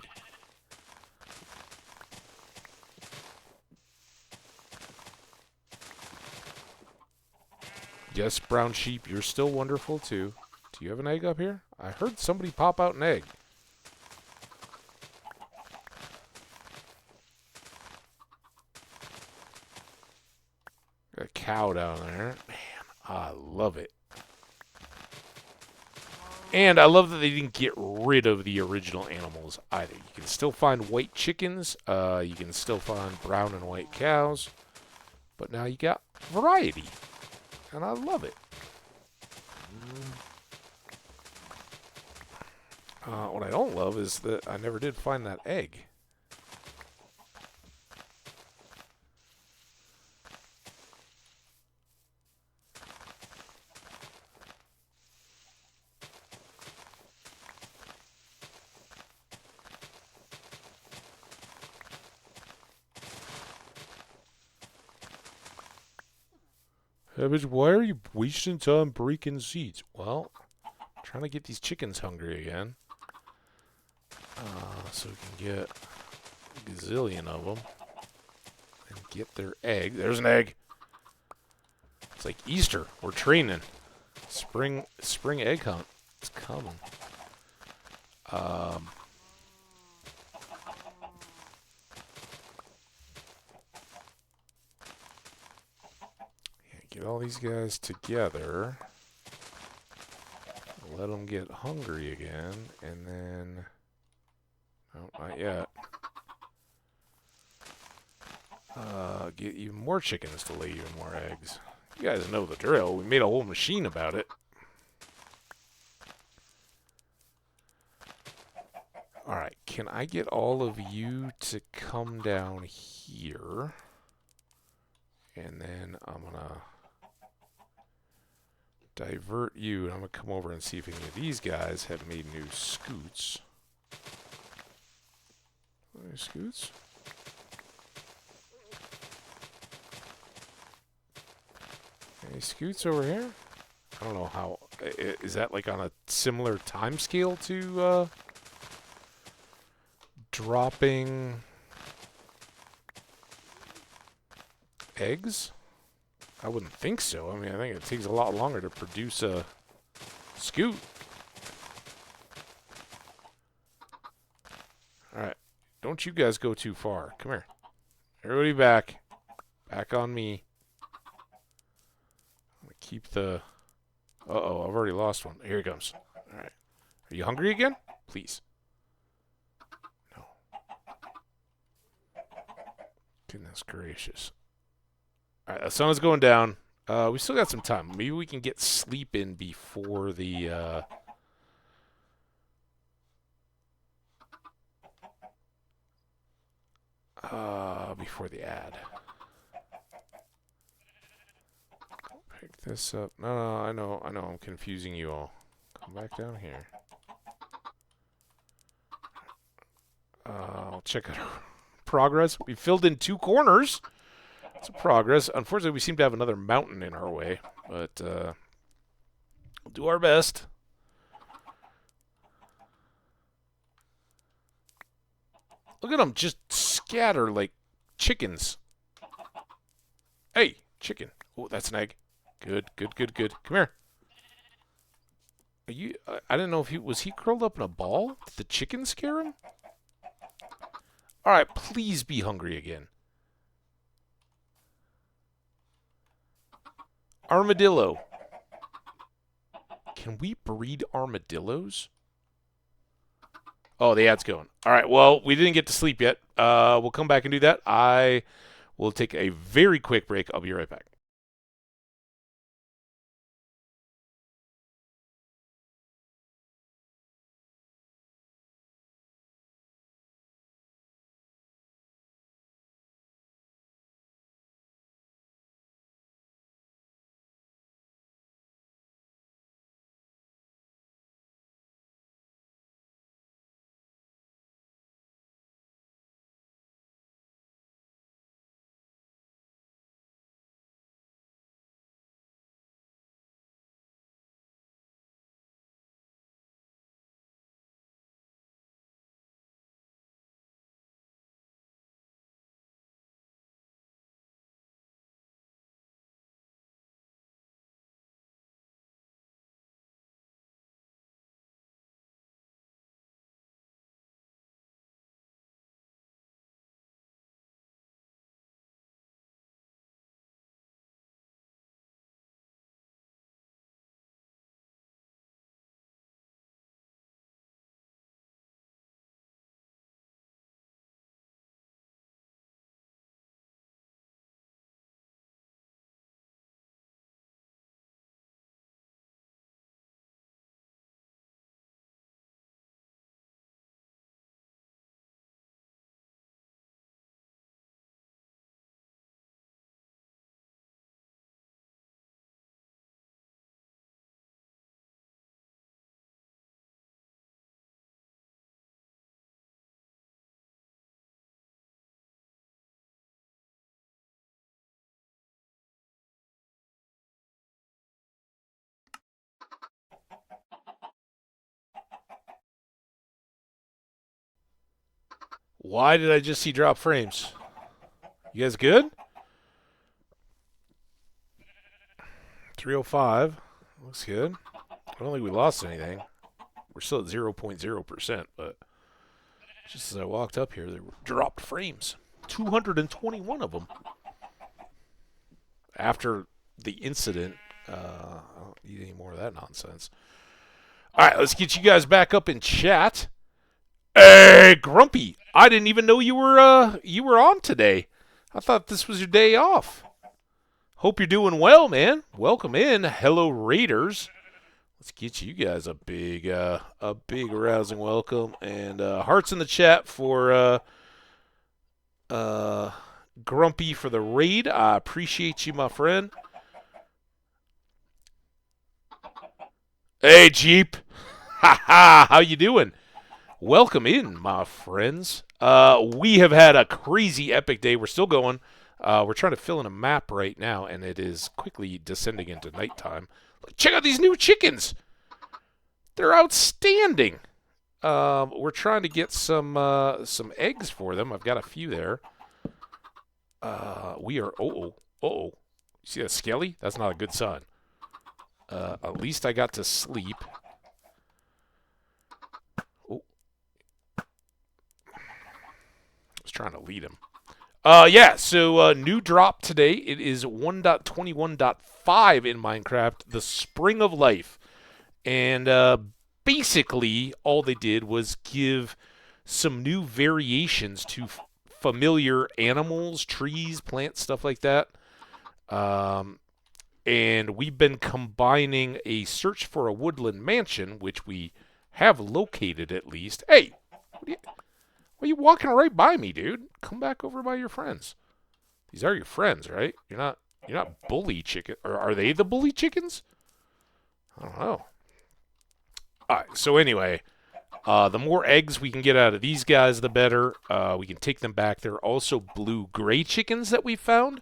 S1: Yes, brown sheep, you're still wonderful, too. Do you have an egg up here? I heard somebody pop out an egg. Got a cow down there. Man, I love it. And I love that they didn't get rid of the original animals either. You can still find white chickens. You can still find brown and white cows. But now you got variety. And I love it. What I don't love is that I never did find that egg. Hambbage, why are you wasting time breaking seeds? Well, I'm trying to get these chickens hungry again. So we can get gazillion of them. And get their egg. There's an egg. It's like Easter. We're training. Spring egg hunt. It's coming. Yeah, get all these guys together. Let them get hungry again, and then... No, not yet. Get even more chickens to lay even more eggs. You guys know the drill. We made a whole machine about it. Alright, can I get all of you to come down here? And then I'm gonna divert you, and I'm gonna come over and see if any of these guys have made new scoots. New scoots? Any scoots over here? I don't know how... Is that like on a similar time scale to dropping eggs? I wouldn't think so. I mean, I think it takes a lot longer to produce a scoot. Alright. Don't you guys go too far. Come here. Everybody back. Back on me. I'm gonna keep the... Uh-oh, I've already lost one. Here he comes. Alright. Are you hungry again? Please. No. Goodness gracious. Alright, the sun is going down. We still got some time. Maybe we can get sleep in before the, before the ad. Pick this up. No, I know, I'm confusing you all. Come back down here. I'll check out our progress. We filled in 2 corners. It's a progress. Unfortunately, we seem to have another mountain in our way, but we'll do our best. Look at them just scatter like chickens. Hey, chicken. Oh, that's an egg. Good, good, good, good. Come here. Are you? I didn't know if was he curled up in a ball? Did the chicken scare him? All right, please be hungry again. Armadillo. Can we breed armadillos? Oh, the ad's going. All right, well, we didn't get to sleep yet. We'll come back and do that. I will take a very quick break. I'll be right back. Why did I just see drop frames? You guys good? 305. Looks good. I don't think we lost anything. We're still at 0.0%, but just as I walked up here, there were dropped frames. 221 of them. After the incident, I don't need any more of that nonsense. All right, let's get you guys back up in chat. Hey, Grumpy! I didn't even know you were on today. I thought this was your day off. Hope you're doing well, man. Welcome in. Hello, Raiders. Let's get you guys a big rousing welcome and hearts in the chat for Grumpy for the raid. I appreciate you, my friend. Hey, Jeep. Ha ha. How you doing? Welcome in, my friends. We have had a crazy epic day. We're still going. We're trying to fill in a map right now, and it is quickly descending into nighttime. Check out these new chickens. They're outstanding. We're trying to get some eggs for them. I've got a few there. We are... Uh-oh. See that skelly? That's not a good sign. At least I got to sleep. Trying to lead him. Yeah, so new drop today. It is 1.21.5 in Minecraft, the Spring of Life. And basically, all they did was give some new variations to familiar animals, trees, plants, stuff like that. And we've been combining a search for a woodland mansion, which we have located at least. Hey, why are you walking right by me, dude? Come back over by your friends. These are your friends, right? You're not bully chicken. Or are they the bully chickens? I don't know. Alright, so anyway, the more eggs we can get out of these guys, the better. We can take them back. There are also blue-gray chickens that we found.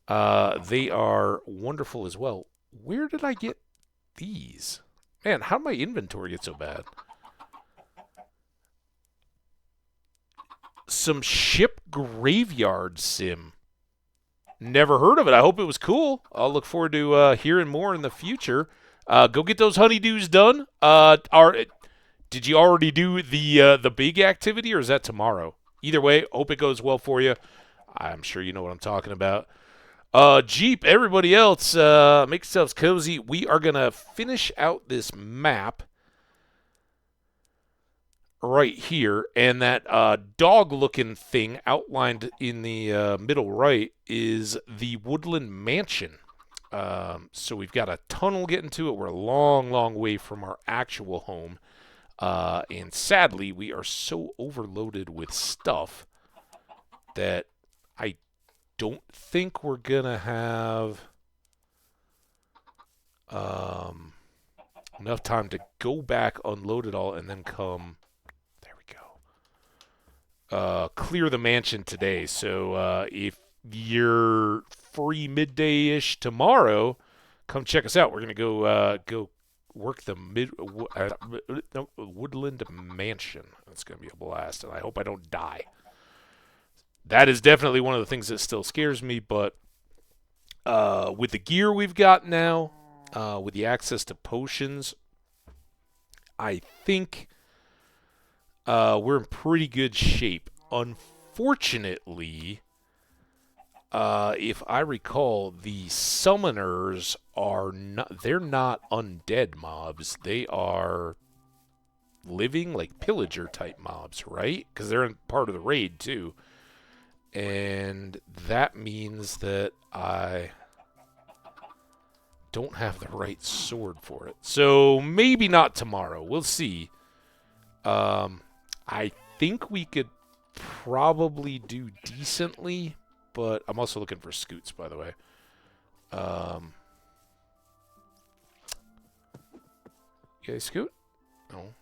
S1: They are wonderful as well. Where did I get these? Man, how did my inventory get so bad? Some ship graveyard sim. Never heard of it. I hope it was cool. I'll look forward to hearing more in the future. Go get those honeydews done. Did you already do the big activity, or is that tomorrow? Either way, hope it goes well for you. I'm sure you know what I'm talking about. Jeep, everybody else, make yourselves cozy. We are going to finish out this map right here, and that dog-looking thing outlined in the middle right is the Woodland Mansion. So we've got a tunnel getting to it. We're a long, long way from our actual home. And sadly, we are so overloaded with stuff that I don't think we're going to have enough time to go back, unload it all, and then come... clear the mansion today. So if you're free midday-ish tomorrow, come check us out. We're gonna go work the Woodland Mansion. It's gonna be a blast, and I hope I don't die. That is definitely one of the things that still scares me. But with the gear we've got now, with the access to potions, I think we're in pretty good shape. Unfortunately, if I recall, the summoners are they're not undead mobs. They are living, like, pillager type mobs, right? Because they're in part of the raid too. And that means that I don't have the right sword for it. So maybe not tomorrow. We'll see. I think we could probably do decently, but I'm also looking for scoots, by the way. You guys scoot? No.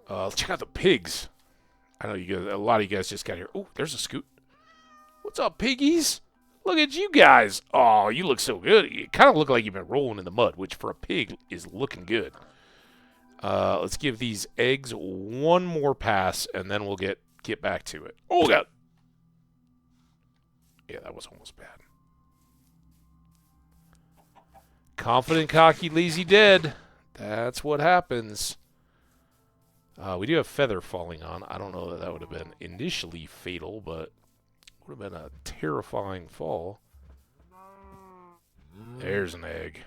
S1: Let's check out the pigs. I know you guys, a lot of you guys just got here. Oh, there's a scoot. What's up, piggies? Look at you guys. Oh, you look so good. You kind of look like you've been rolling in the mud, which for a pig is looking good. Let's give these eggs one more pass, and then we'll get back to it. Oh, God. Yeah, that was almost bad. Confident, cocky, lazy, dead. That's what happens. We do have feather falling on. I don't know that that would have been initially fatal, but would have been a terrifying fall. There's an egg.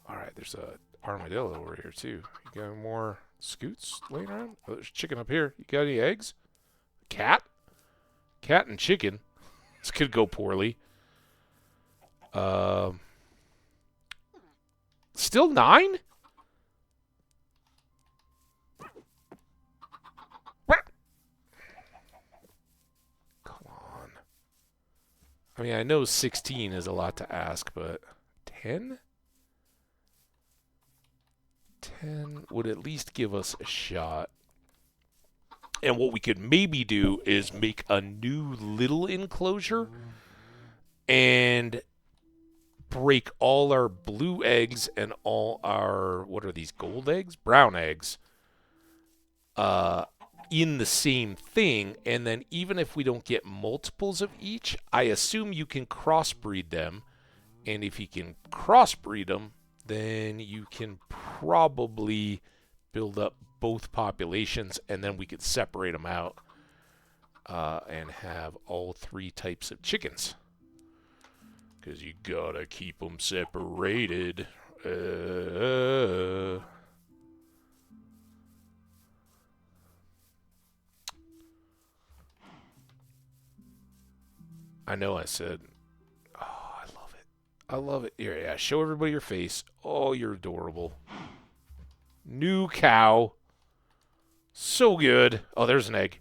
S1: All right, there's a armadillo over here too. You got more scoots laying around? Oh, there's chicken up here. You got any eggs? Cat? Cat and chicken. This could go poorly. Still 9? Come on. I mean, I know 16 is a lot to ask, but 10? 10 would at least give us a shot. And what we could maybe do is make a new little enclosure and break all our blue eggs and all our, what are these, gold eggs? Brown eggs in the same thing. And then even if we don't get multiples of each, I assume you can crossbreed them. And if you can crossbreed them, then you can probably build up both populations, and then we could separate them out and have all 3 types of chickens. Because you gotta keep them separated. I know I said, oh, I love it. I love it. Here, yeah, show everybody your face. Oh, you're adorable. New cow. So good. Oh, there's an egg.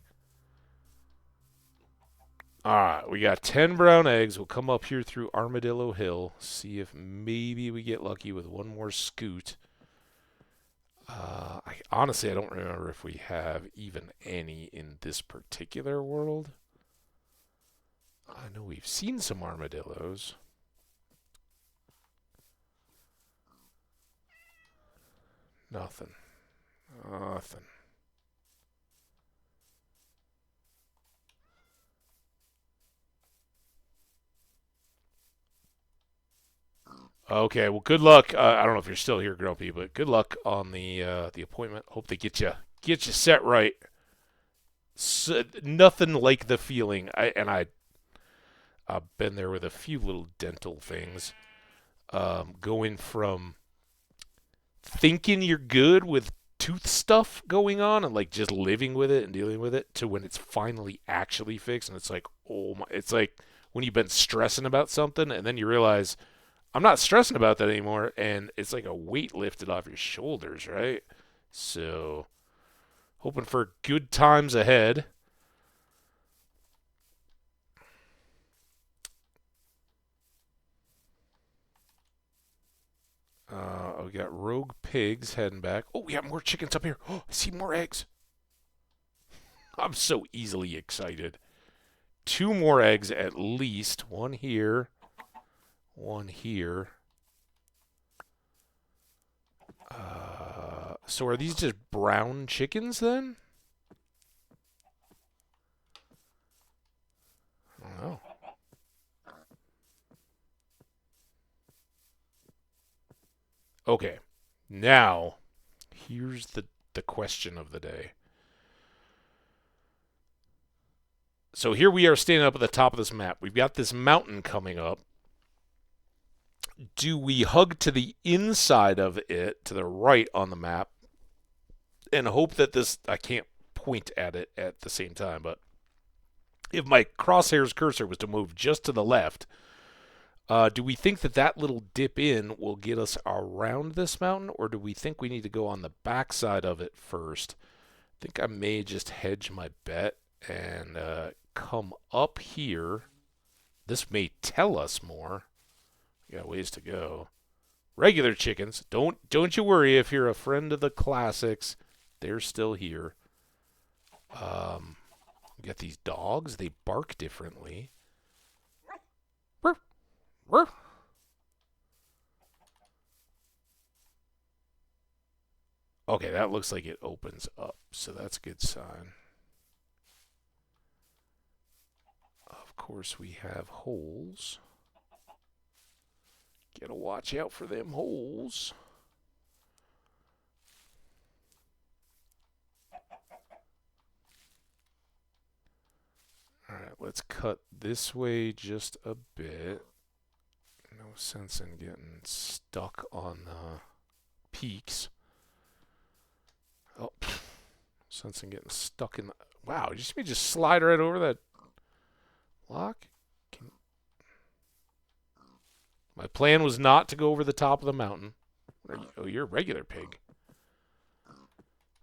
S1: Alright, we got 10 brown eggs. We'll come up here through Armadillo Hill. See if maybe we get lucky with one more scoot. Honestly, I don't remember if we have even any in this particular world. I know we've seen some armadillos. Nothing. Nothing. Okay, well, good luck. I don't know if you're still here, Grumpy, but good luck on the appointment. Hope they get you set right. Nothing like the feeling. I've been there with a few little dental things. Going from thinking you're good with tooth stuff going on and like just living with it and dealing with it to when it's finally actually fixed and it's like, oh my, it's like when you've been stressing about something and then you realize I'm not stressing about that anymore, and it's like a weight lifted off your shoulders, right? So, hoping for good times ahead. We got rogue pigs heading back. Oh, we got more chickens up here. Oh, I see more eggs. I'm so easily excited. 2 more eggs at least. One here. One here. So are these just brown chickens then? I don't know. Okay. Now, here's the question of the day. So here we are standing up at the top of this map. We've got this mountain coming up. Do we hug to the inside of it, to the right on the map, and hope that this, I can't point at it at the same time, but if my crosshair's cursor was to move just to the left, do we think that that little dip in will get us around this mountain, or do we think we need to go on the backside of it first? I think I may just hedge my bet and come up here. This may tell us more. We got ways to go. Regular chickens. Don't you worry if you're a friend of the classics. They're still here. We got these dogs. They bark differently. Ruff, ruff. Okay, that looks like it opens up, so that's a good sign. Of course, we have holes. Gotta watch out for them holes. Alright, let's cut this way just a bit. No sense in getting stuck on the peaks. Oh, sense in getting stuck in the... Wow, you just me just slide right over that block? My plan was not to go over the top of the mountain. Oh, you're a regular pig.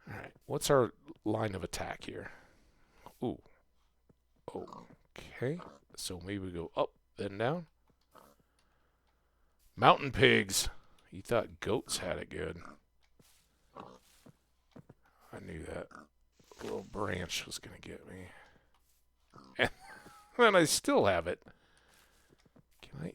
S1: Alright, what's our line of attack here? Ooh. Okay, so maybe we go up, then down. Mountain pigs. You thought goats had it good. I knew that little branch was going to get me. And then I still have it. Can I?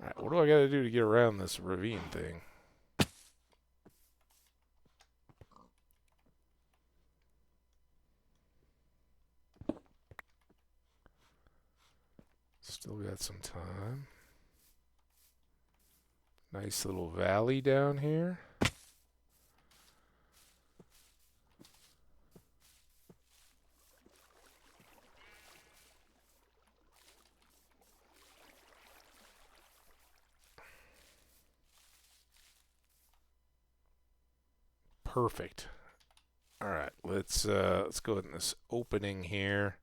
S1: Alright, what do I got to do to get around this ravine thing? Still got some time. Nice little valley down here. Perfect. All right, let's go in this opening here.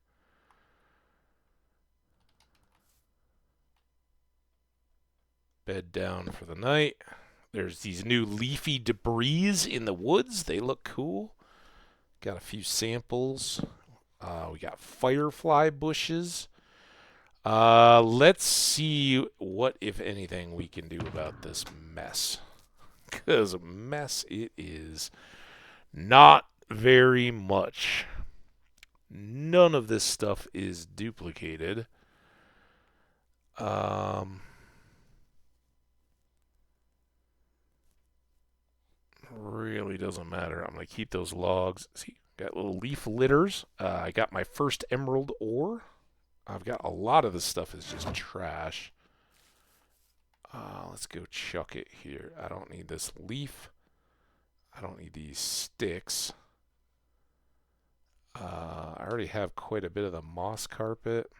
S1: Bed down for the night. There's these new leafy debris in the woods. They look cool. Got a few samples. We got firefly bushes. Let's see what, if anything, we can do about this mess. Because a mess it is. Not very much. None of this stuff is duplicated. Really doesn't matter. I'm going to keep those logs. See, got little leaf litters. I got my first emerald ore. I've got a lot of this stuff is just trash. Let's go chuck it here. I don't need this leaf. I don't need these sticks. I already have quite a bit of the moss carpet.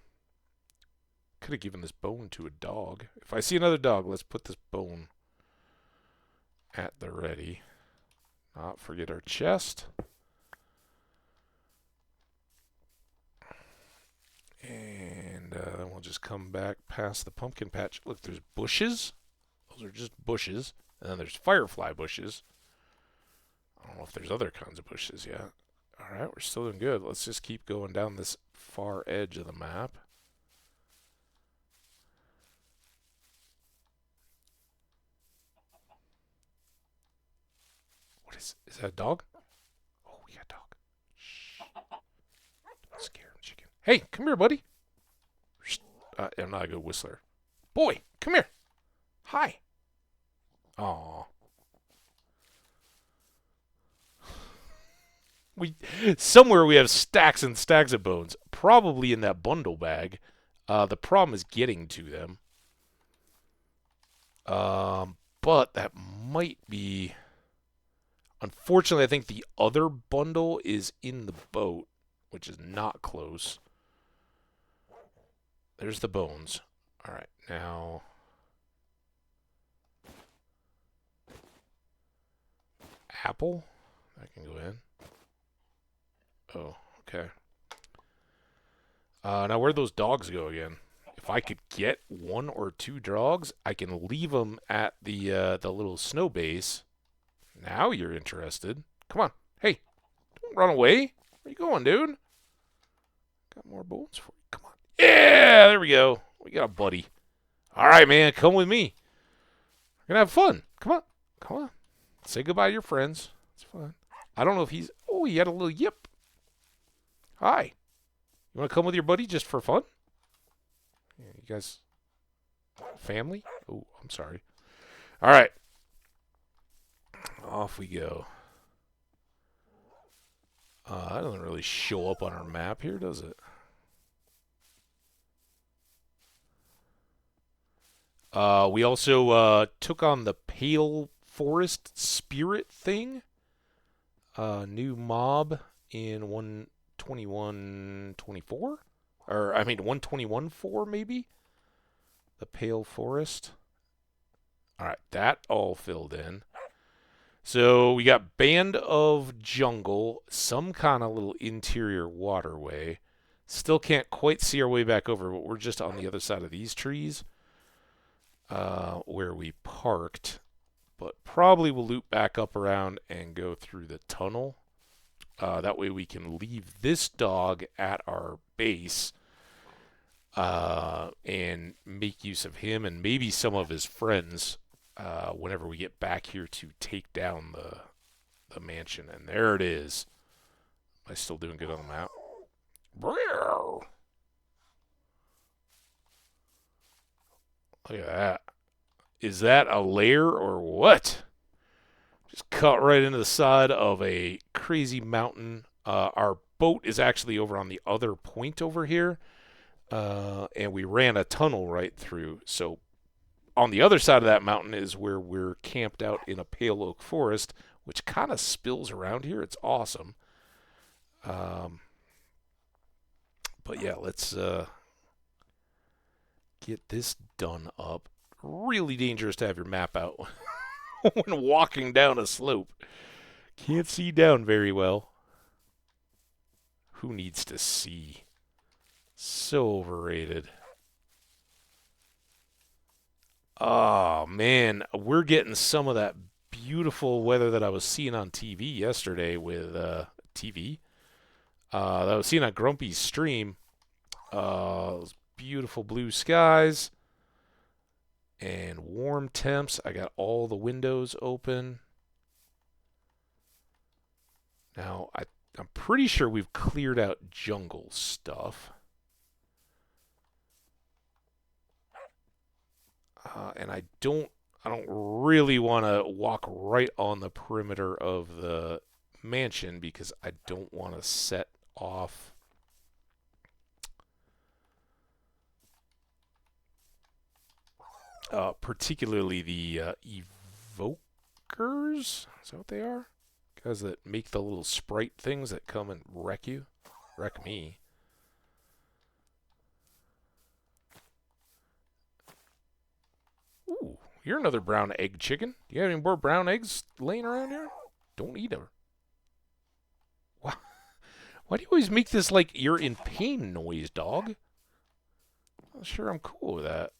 S1: Could have given this bone to a dog. If I see another dog, let's put this bone at the ready. Not forget our chest. And then we'll just come back past the pumpkin patch. Look, there's bushes. Those are just bushes. And then there's firefly bushes. I don't know if there's other kinds of bushes yet. Alright, we're still doing good. Let's just keep going down this far edge of the map. What is that a dog? Oh, we got a dog. Shh. Don't scare him, chicken. Hey, come here, buddy. I'm not a good whistler. Boy, come here. Hi. Aw. Somewhere we have stacks and stacks of bones. Probably in that bundle bag. The problem is getting to them. But that might be... Unfortunately, I think the other bundle is in the boat, which is not close. There's the bones. All right, now... Apple? That can go in. Oh, okay. Now where'd those dogs go again? If I could get one or two dogs, I can leave them at the little snow base. Now you're interested. Come on. Hey, don't run away. Where you going, dude? Got more bones for you. Come on. Yeah, there we go. We got a buddy. All right, man. Come with me. We're going to have fun. Come on. Come on. Say goodbye to your friends. It's fine. I don't know if he's... Oh, he had a little yip. Hi. You want to come with your buddy just for fun? Yeah, you guys, family? Oh, I'm sorry. All right, off we go. That doesn't really show up on our map here, does it? We also took on the Pale Forest Spirit thing. New mob in 121.24? Or, I mean, 121.4 maybe? The Pale Forest. Alright, that all filled in. So we got Band of Jungle, some kind of little interior waterway. Still can't quite see our way back over, but we're just on the other side of these trees where we parked. But probably we'll loop back up around and go through the tunnel. That way we can leave this dog at our base and make use of him and maybe some of his friends whenever we get back here to take down the mansion. And there it is. Am I still doing good on the map? Look at that. Is that a lair or what? Just cut right into the side of a crazy mountain. Our boat is actually over on the other point over here. And we ran a tunnel right through. So on the other side of that mountain is where we're camped out in a pale oak forest, which kind of spills around here. It's awesome. But yeah, let's get this done up. Really dangerous to have your map out when walking down a slope. Can't see down very well. Who needs to see? So overrated. Oh, man. We're getting some of that beautiful weather that I was seeing on TV yesterday with TV. That I was seeing on Grumpy's stream. Those beautiful blue skies. And warm temps. I got all the windows open. Now, I'm pretty sure we've cleared out jungle stuff. And I don't really want to walk right on the perimeter of the mansion because I don't want to set off particularly the evokers. Is that what they are? Guys that make the little sprite things that come and wreck you. Wreck me. Ooh, you're another brown egg chicken. Do you have any more brown eggs laying around here? Don't eat them. Why do you always make this like you're in pain noise, dog? Not sure I'm cool with that.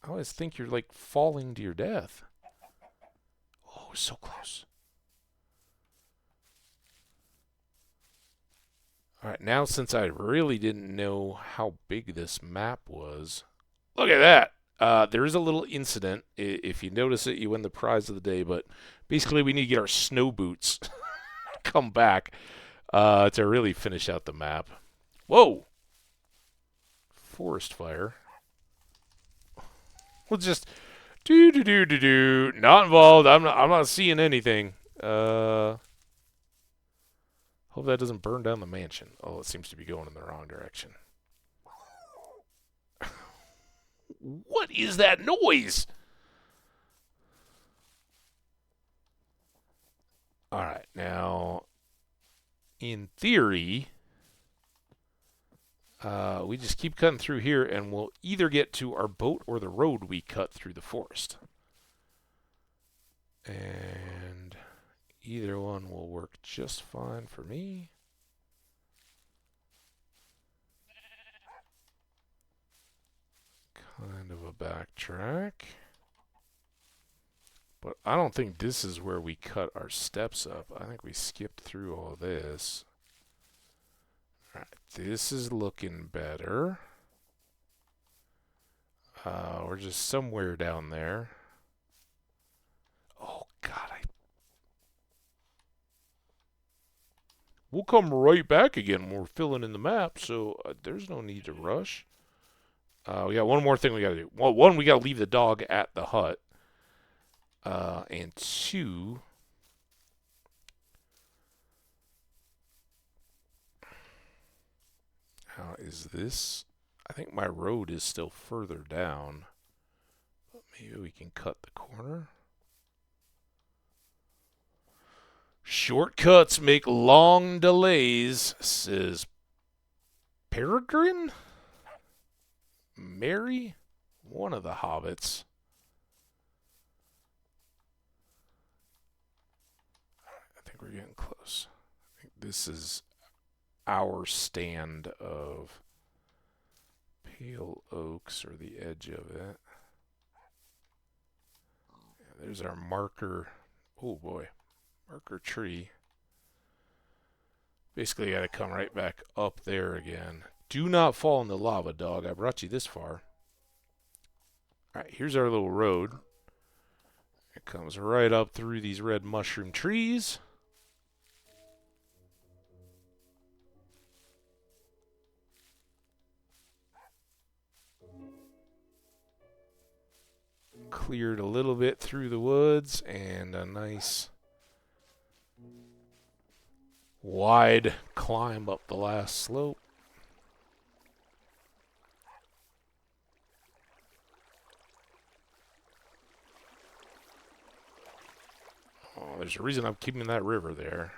S1: I always think you're like falling to your death. Oh, so close. Alright, now since I really didn't know how big this map was, look at that! There is a little incident. If you notice it, you win the prize of the day, but basically we need to get our snow boots come back to really finish out the map. Whoa! Forest fire. We'll just do. Not involved. I'm not seeing anything. Hope that doesn't burn down the mansion. Oh, it seems to be going in the wrong direction. What is that noise? Alright, now, in theory, we just keep cutting through here, and we'll either get to our boat or the road we cut through the forest. And either one will work just fine for me. Kind of a backtrack. But I don't think this is where we cut our steps up. I think we skipped through all this. Alright, this is looking better. We're just somewhere down there. Oh, God, we'll come right back again when we're filling in the map, so there's no need to rush. We got one more thing we got to do. Well, one, we got to leave the dog at the hut. And two, how is this? I think my road is still further down. But maybe we can cut the corner. Shortcuts make long delays, says Peregrine? Mary? One of the hobbits. I think we're getting close. I think this is our stand of pale oaks, or the edge of it. Yeah, there's our marker. Oh boy. Marker tree. Basically, got to come right back up there again. Do not fall in the lava, dog. I brought you this far. Alright, here's our little road. It comes right up through these red mushroom trees. Cleared a little bit through the woods, and a nice wide climb up the last slope. Oh, there's a reason I'm keeping that river there.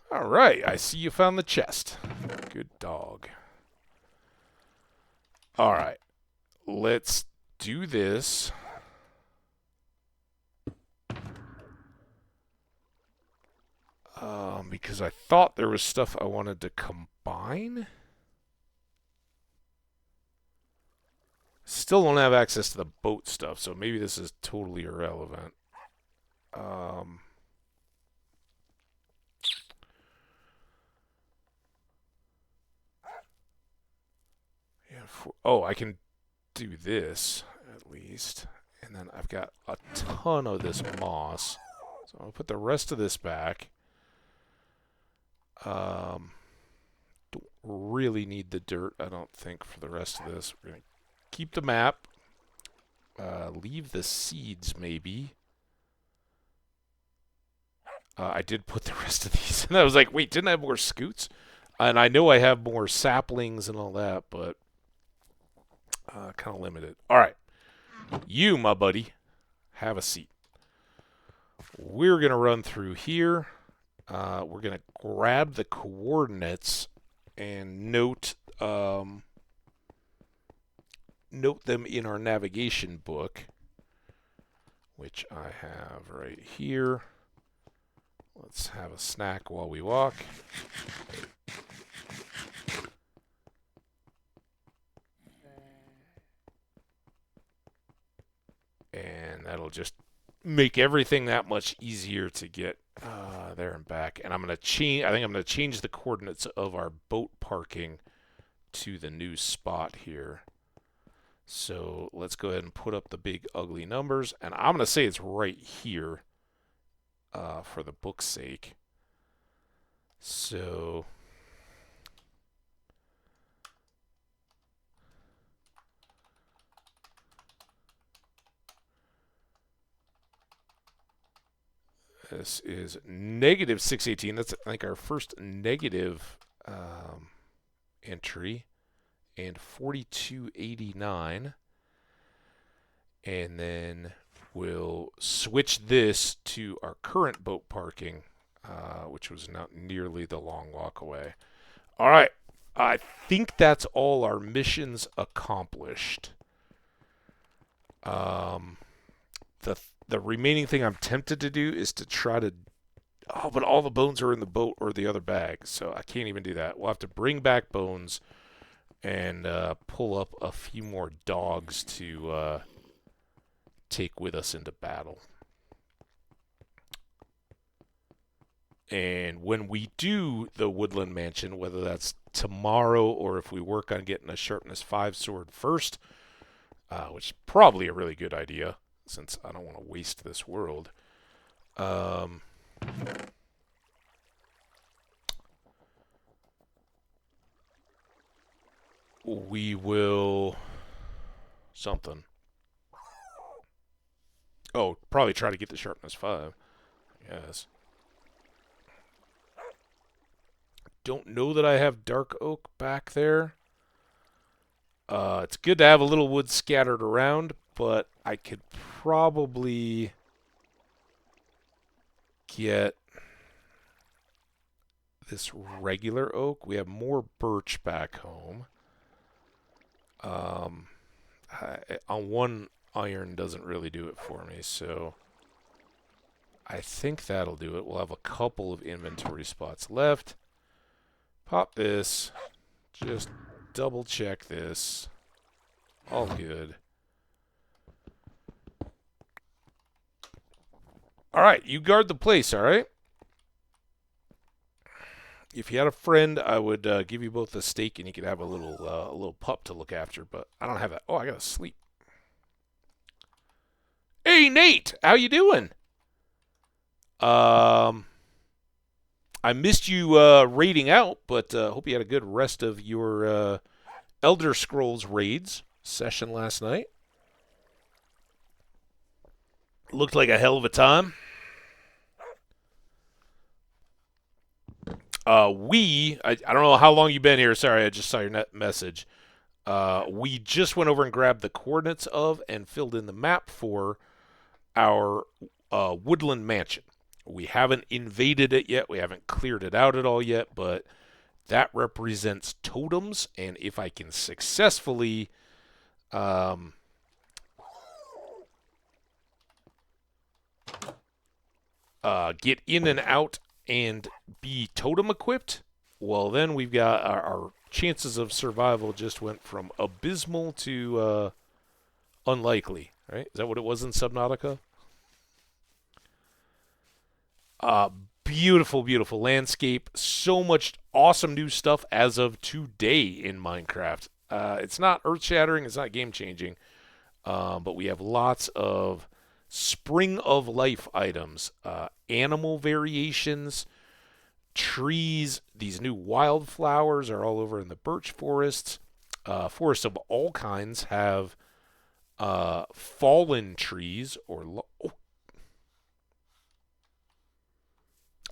S1: All right, I see you found the chest. Good dog. All right, let's do this. Because I thought there was stuff I wanted to combine. Still don't have access to the boat stuff, so maybe this is totally irrelevant. Oh, I can do this, at least. And then I've got a ton of this moss. So I'll put the rest of this back. Don't really need the dirt, I don't think, for the rest of this. We're going to keep the map. Leave the seeds, maybe. I did put the rest of these. And I was like, wait, didn't I have more scoots? And I know I have more saplings and all that, but kind of limited. All right. You, my buddy, have a seat. We're going to run through here. We're going to grab the coordinates and note them in our navigation book, which I have right here. Let's have a snack while we walk. And that'll just make everything that much easier to get there and back. And I'm going to change. I think I'm going to change the coordinates of our boat parking to the new spot here. So let's go ahead and put up the big ugly numbers. And I'm going to say it's right here for the book's sake. So this is negative 618. That's, I think, our first negative entry. And 4289. And then we'll switch this to our current boat parking, which was not nearly the long walk away. All right. I think that's all our missions accomplished. The remaining thing I'm tempted to do is to try to... Oh, but all the bones are in the boat or the other bag, so I can't even do that. We'll have to bring back bones and pull up a few more dogs to take with us into battle. And when we do the Woodland Mansion, whether that's tomorrow or if we work on getting a Sharpness 5 sword first, which is probably a really good idea, since I don't want to waste this world. we will something. Oh, probably try to get the sharpness 5. Yes. Don't know that I have dark oak back there. It's good to have a little wood scattered around, but I could probably get this regular oak. We have more birch back home. On one iron doesn't really do it for me, so I think that'll do it. We'll have a couple of inventory spots left. Pop this. Just double check this. All good. All right, you guard the place, all right? If you had a friend, I would give you both a steak and you could have a little pup to look after, but I don't have that. Oh, I got to sleep. Hey, Nate, how you doing? I missed you raiding out, but hope you had a good rest of your Elder Scrolls raids session last night. Looked like a hell of a time. I don't know how long you've been here. Sorry, I just saw your message. We just went over and grabbed the coordinates of and filled in the map for our woodland mansion. We haven't invaded it yet. We haven't cleared it out at all yet, but that represents totems, and if I can successfully get in and out and be totem equipped, well, then we've got our chances of survival just went from abysmal to unlikely, right? Is that what it was in Subnautica? Beautiful, beautiful landscape. So much awesome new stuff as of today in Minecraft. It's not earth-shattering. It's not game-changing. But we have lots of spring of life items, animal variations, trees. These new wildflowers are all over in the birch forests. Forests of all kinds have fallen trees or...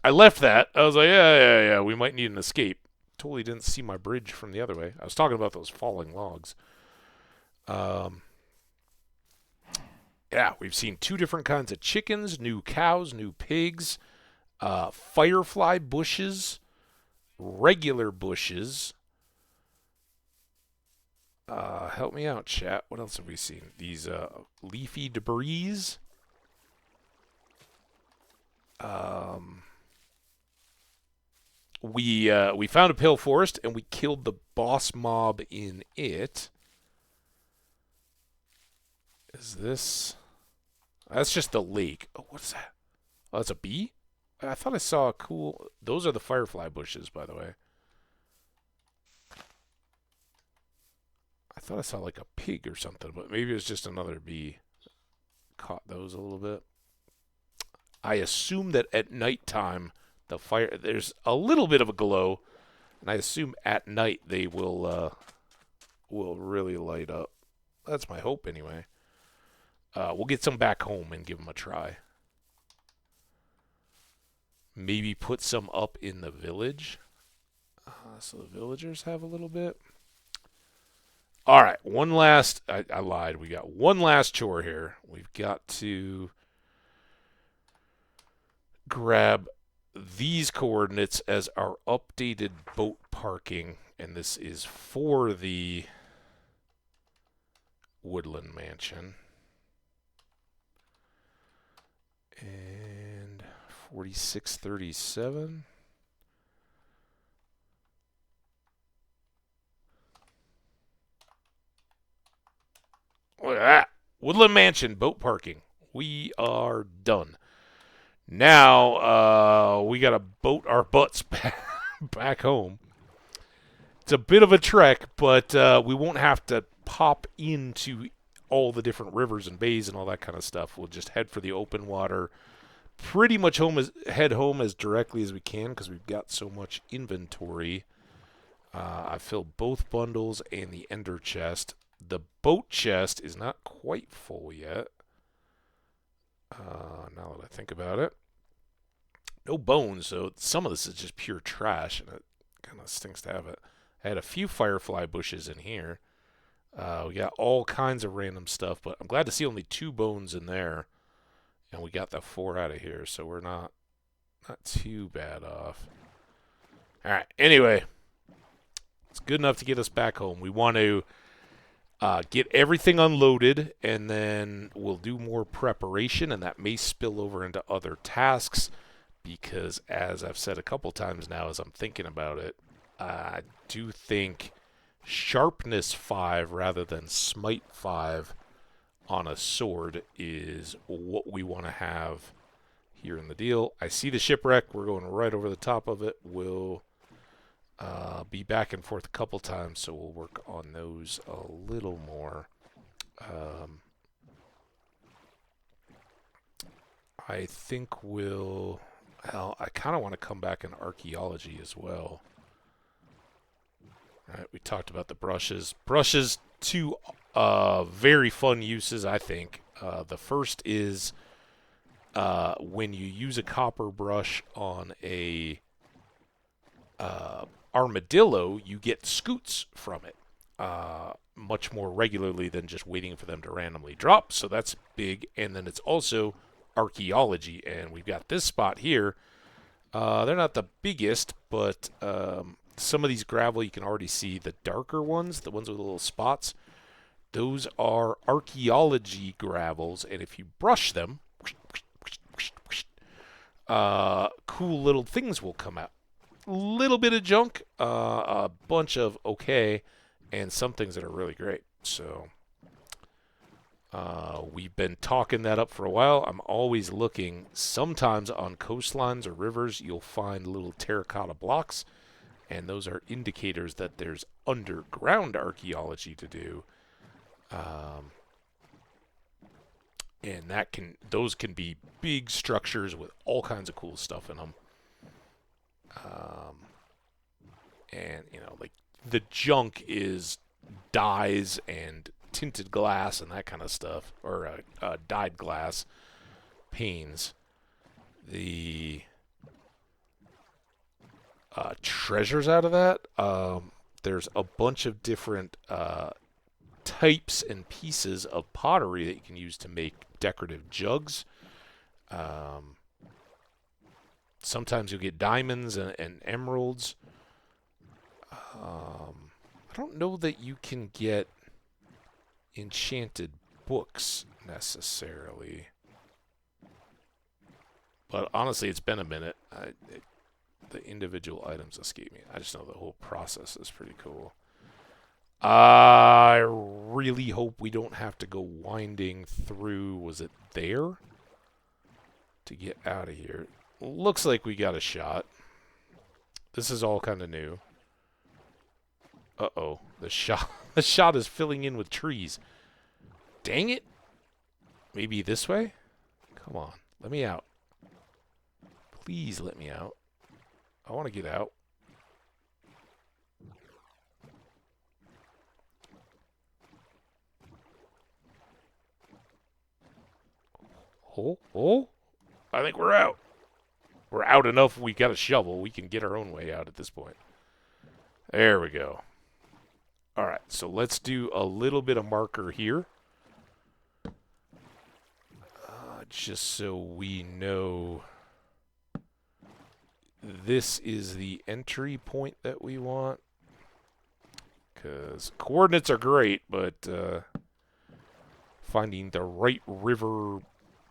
S1: I left that. I was like, yeah, we might need an escape. Totally didn't see my bridge from the other way. I was talking about those falling logs. Yeah, we've seen 2 different kinds of chickens, new cows, new pigs, firefly bushes, regular bushes. Help me out, chat. What else have we seen? These leafy debris. We found a pale forest and we killed the boss mob in it. Is this? That's just the lake. Oh, what's that? Oh, that's a bee? I thought I saw a cool... Those are the firefly bushes, by the way. I thought I saw like a pig or something, but maybe it was just another bee. Caught those a little bit. I assume that at nighttime... there's a little bit of a glow, and I assume at night they will really light up. That's my hope, anyway. We'll get some back home and give them a try. Maybe put some up in the village, so the villagers have a little bit. All right, one last... I lied. We got one last chore here. We've got to grab... these coordinates as our updated boat parking, and this is for the woodland mansion. And 4637. Look at that. Woodland mansion, boat parking. We are done. Now, we got to boat our butts back home. It's a bit of a trek, but we won't have to pop into all the different rivers and bays and all that kind of stuff. We'll just head for the open water. Pretty much head home as directly as we can because we've got so much inventory. I filled both bundles and the ender chest. The boat chest is not quite full yet. Now that I think about it. No bones, so some of this is just pure trash, and it kind of stinks to have it. I had a few firefly bushes in here. We got all kinds of random stuff, but I'm glad to see only 2 bones in there. And we got the 4 out of here, so we're not too bad off. Alright, anyway. It's good enough to get us back home. We want to get everything unloaded, and then we'll do more preparation, and that may spill over into other tasks, because as I've said a couple times now as I'm thinking about it, I do think sharpness 5 rather than smite 5 on a sword is what we want to have here in the deal. I see the shipwreck. We're going right over the top of it. We'll be back and forth a couple times, so we'll work on those a little more. I think we'll... Well, I kind of want to come back in archaeology as well. All right, we talked about the brushes. Brushes, 2 very fun uses, I think. The first is when you use a copper brush on a armadillo, you get scoots from it much more regularly than just waiting for them to randomly drop. So that's big. And then it's also archaeology, and we've got this spot here. They're not the biggest, but some of these gravel you can already see the darker ones, the ones with the little spots. Those are archaeology gravels, and if you brush them, cool little things will come out. Little bit of junk, a bunch of okay, and some things that are really great. So we've been talking that up for a while. I'm always looking. Sometimes on coastlines or rivers, you'll find little terracotta blocks, and those are indicators that there's underground archaeology to do. And those can be big structures with all kinds of cool stuff in them. And like the junk is dyes and tinted glass and that kind of stuff, or dyed glass panes. The treasures out of that, there's a bunch of different types and pieces of pottery that you can use to make decorative jugs. Sometimes you'll get diamonds and emeralds. I don't know that you can get enchanted books necessarily. But honestly, it's been a minute. The individual items escape me. I just know the whole process is pretty cool. I really hope we don't have to go winding through, was it there? To get out of here. Looks like we got a shot. This is all kind of new. Uh-oh. The shot is filling in with trees. Dang it. Maybe this way? Come on. Let me out. Please let me out. I want to get out. Oh. I think we're out. We're out enough. We got a shovel. We can get our own way out at this point. There we go. All right, so let's do a little bit of marker here. Just so we know this is the entry point that we want. Because coordinates are great, but finding the right river,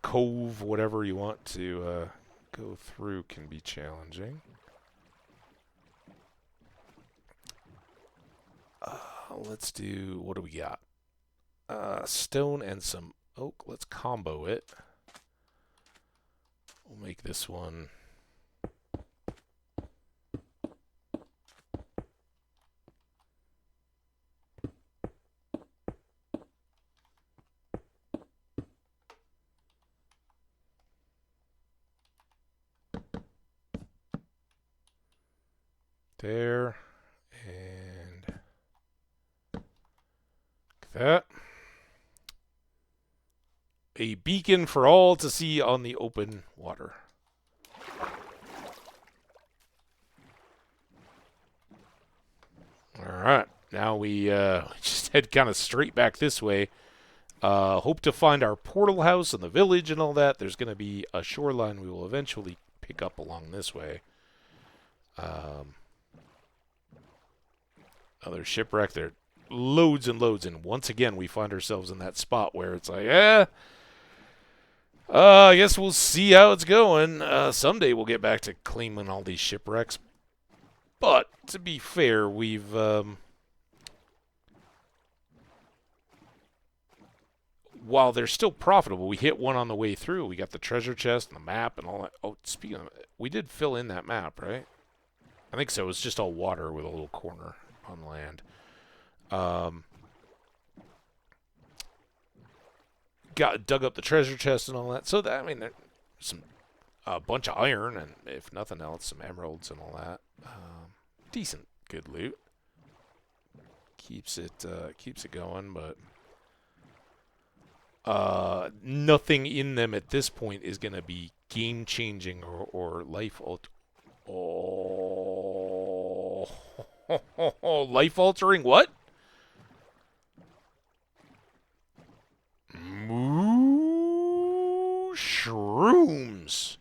S1: cove, whatever you want to go through can be challenging. Let's do, what do we got? Stone and some oak. Let's combo it. We'll make this one. There. Like that. A beacon for all to see on the open water. Alright, now we just head kind of straight back this way. Hope to find our portal house and the village and all that. There's going to be a shoreline we will eventually pick up along this way. Another shipwreck. There are loads and loads, and once again we find ourselves in that spot where it's like, I guess we'll see how it's going. Someday we'll get back to claiming all these shipwrecks. But, to be fair, we've... while they're still profitable, we hit one on the way through. We got the treasure chest and the map and all that. Oh, speaking of it, we did fill in that map, right? I think so. It was just all water with a little corner on land. Dug up the treasure chest and all that. So, that, I mean, there's a bunch of iron and, if nothing else, some emeralds and all that. Decent, good loot. Keeps it going, but... nothing in them at this point is going to be game-changing or life-altering. Oh, life-altering what? Mushrooms.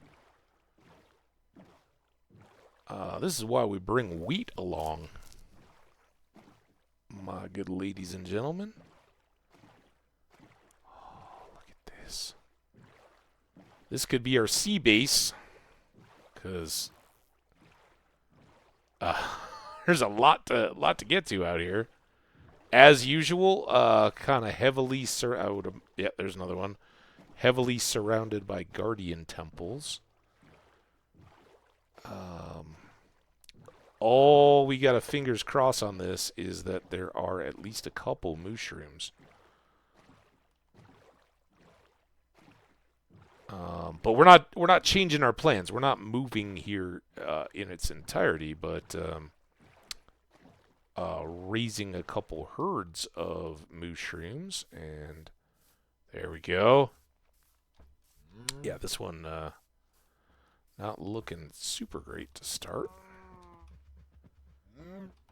S1: This is why we bring wheat along, my good ladies and gentlemen. This could be our sea base, because there's a lot to get to out here. As usual, kind of heavily yeah, there's another one. Heavily surrounded by guardian temples. All we got a fingers crossed on this is that there are at least a couple mushrooms. But we're not changing our plans. We're not moving here in its entirety, but raising a couple herds of mushrooms, and there we go. Yeah, this one not looking super great to start.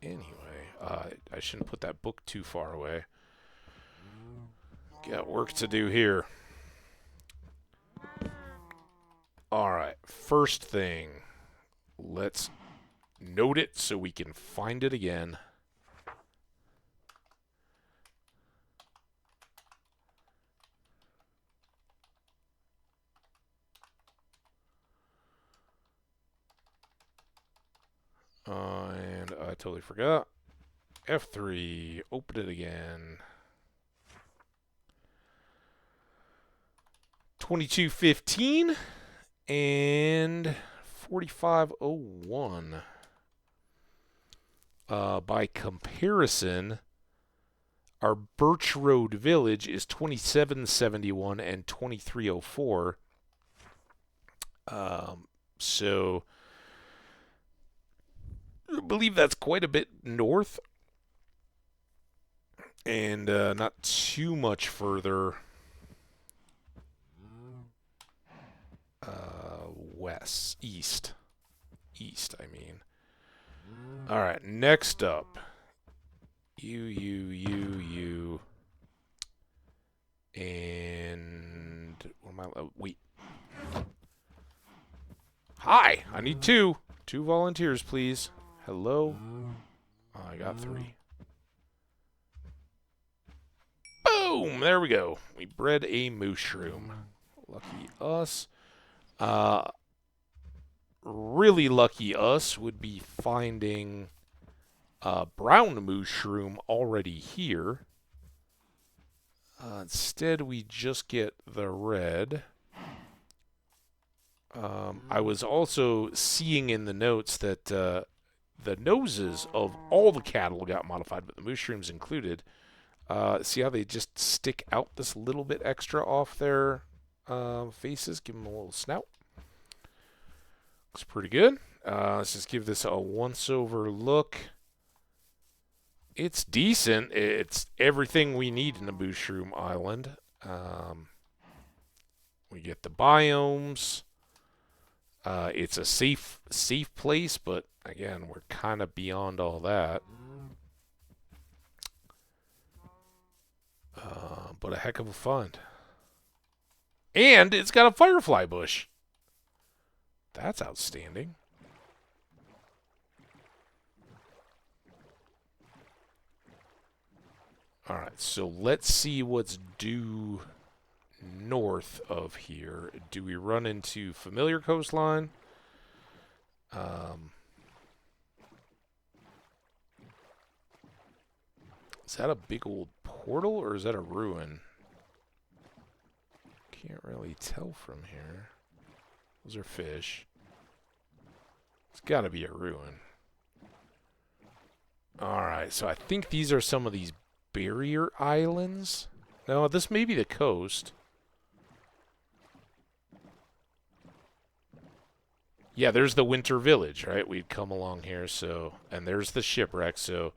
S1: Anyway, I shouldn't put that book too far away. Got work to do here. Alright, first thing, let's note it so we can find it again. And I totally forgot. F3, open it again. 2215 and 4501. By comparison, our Birch Road Village is 2771 and 2304. So I believe that's quite a bit north, and not too much further east, I mean. All right, next up, you, and what am I? Wait. Hi, I need two volunteers, please. Hello. Oh, I got 3. Boom! There we go. We bred a mushroom. Lucky us. Really lucky us would be finding a brown mushroom already here. Instead, we just get the red. I was also seeing in the notes that the noses of all the cattle got modified, but the mushrooms included. See how they just stick out this little bit extra off their faces? Give them a little snout. Looks pretty good. Let's just give this a once-over look. It's decent. It's everything we need in a Mushroom Island. We get the biomes. It's a safe place, but again, we're kind of beyond all that. But a heck of a fund. And it's got a firefly bush. That's outstanding. Alright, so let's see what's due north of here. Do we run into familiar coastline? Is that a big old portal or is that a ruin? Can't really tell from here. Those are fish. It's got to be a ruin. Alright, so I think these are some of these barrier islands. No, this may be the coast. Yeah, there's the winter village, right? We'd come along here, so... And there's the shipwreck, so...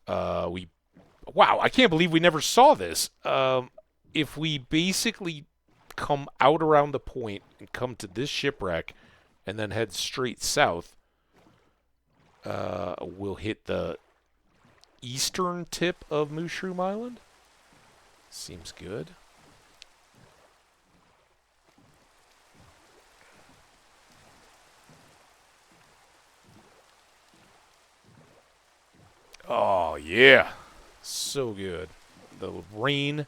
S1: Wow, I can't believe we never saw this. If we basically come out around the point and come to this shipwreck and then head straight south, we'll hit the eastern tip of Mushroom Island. Seems good. Oh, yeah. So good. The rain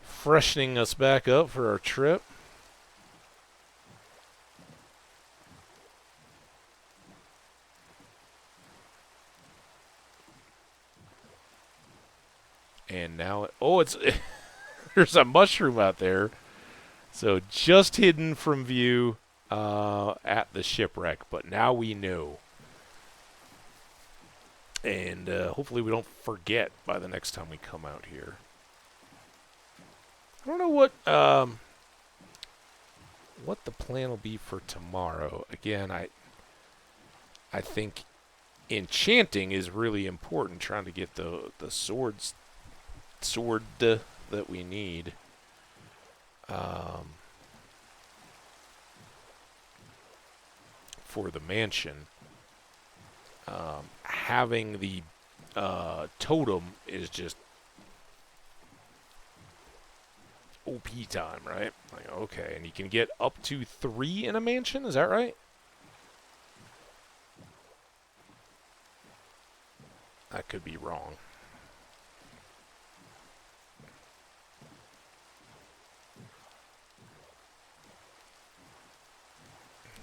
S1: freshening us back up for our trip. And now, it's there's a mushroom out there. So just hidden from view at the shipwreck, but now we know. And hopefully we don't forget by the next time we come out here. I don't know what the plan will be for tomorrow. Again, I think enchanting is really important. Trying to get the sword that we need. For the mansion. Having the totem is just OP time, right? Like, okay, and you can get up to 3 in a mansion, is that right? I could be wrong.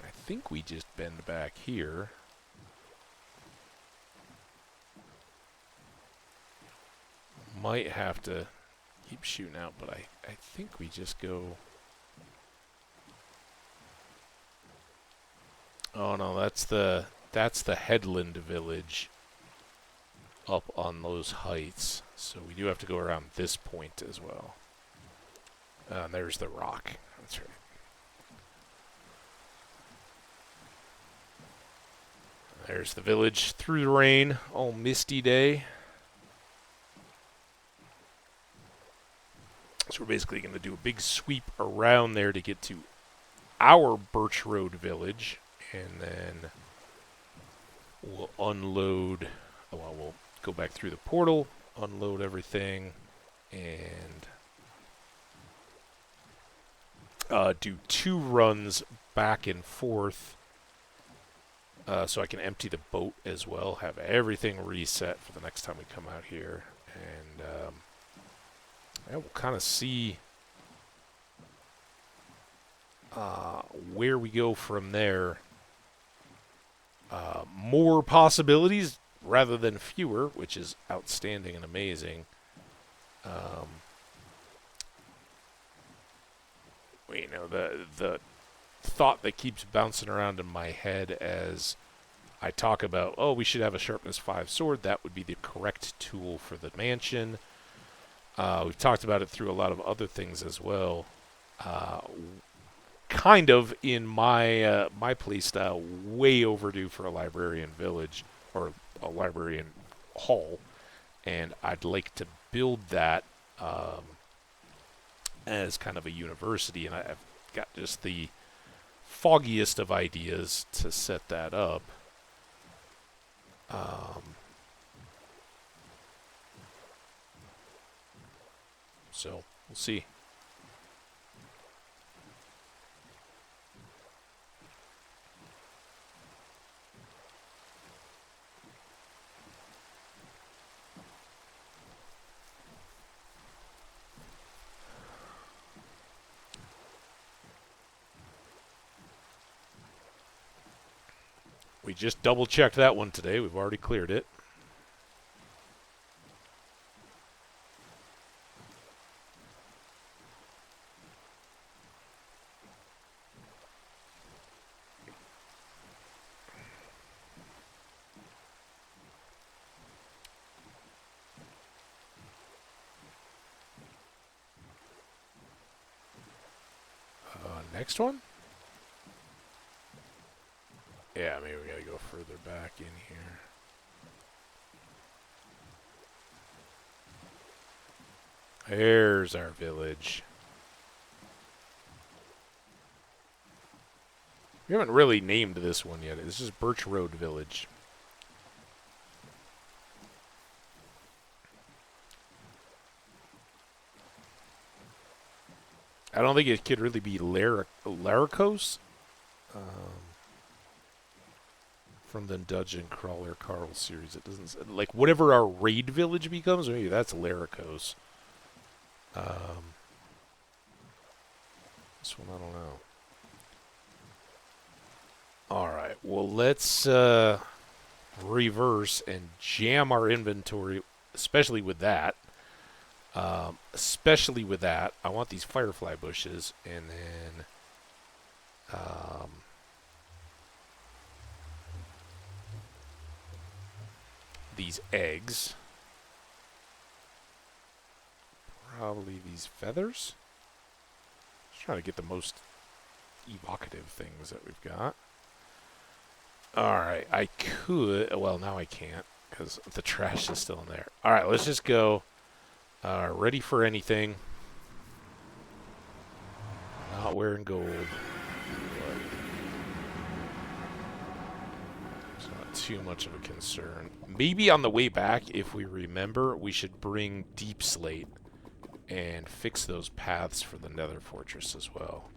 S1: I think we just bend back here. Might have to keep shooting out, but I think we just go... Oh no, that's the headland village up on those heights. So we do have to go around this point as well. And there's the rock. That's right. There's the village through the rain, all misty day. So we're basically going to do a big sweep around there to get to our Birch Road village. And then we'll unload... Well, we'll go back through the portal, unload everything, and do 2 runs back and forth so I can empty the boat as well, have everything reset for the next time we come out here. And... I will kind of see where we go from there. More possibilities rather than fewer, which is outstanding and amazing. You know, the thought that keeps bouncing around in my head as I talk about, oh, we should have a sharpness 5 sword. That would be the correct tool for the mansion. We've talked about it through a lot of other things as well. Kind of in my my playstyle, way overdue for a librarian village or a library and hall, and I'd like to build that as kind of a university, and I've got just the foggiest of ideas to set that up. So we'll see. We just double-checked that one today. We've already cleared it. Next one? Yeah, maybe we gotta go further back in here. There's our village. We haven't really named this one yet. This is Birch Road Village. I don't think it could really be Laricos. From the Dungeon Crawler Carl series. It doesn't... Like, whatever our raid village becomes, maybe that's Laricos. This one, I don't know. Alright, well, let's reverse and jam our inventory, especially with that. I want these firefly bushes, and then... these eggs. Probably these feathers. Just trying to get the most evocative things that we've got. Alright, I could... Well, now I can't, because the trash is still in there. Alright, let's just go. Ready for anything. Not wearing gold. Too much of a concern. Maybe on the way back, if we remember, we should bring Deep Slate and fix those paths for the Nether Fortress as well.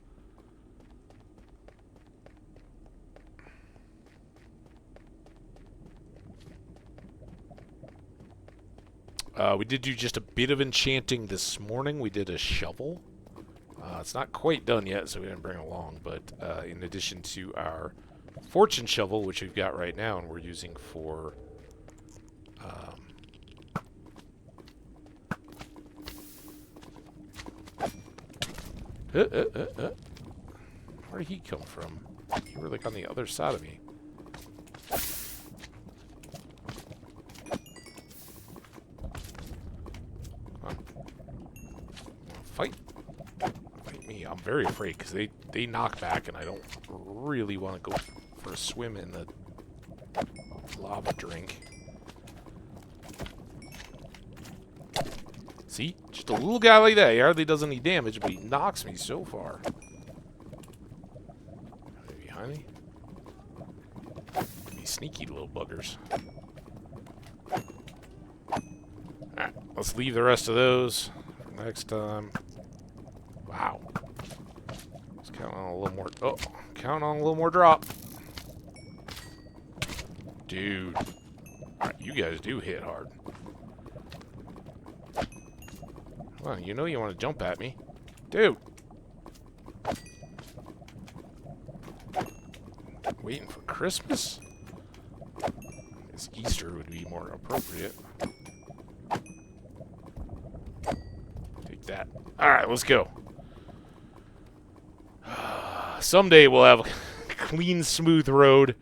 S1: We did do just a bit of enchanting this morning. We did a shovel. It's not quite done yet, so we didn't bring it along, but in addition to our fortune shovel, which we've got right now, and we're using for where did he come from? You were like on the other side of me. Huh. Fight me. I'm very afraid because they knock back, and I don't really want to go for a swim in the lava drink. See? Just a little guy like that. He hardly does any damage, but he knocks me so far. Are they behind me? These sneaky little buggers. Alright, let's leave the rest of those for next time. Wow. Let's count on a little more. Oh, count on a little more drop. Dude. Alright, you guys do hit hard. Well, you know you want to jump at me. Dude. Waiting for Christmas? I guess Easter would be more appropriate. Take that. Alright, let's go. Someday we'll have a clean, smooth road.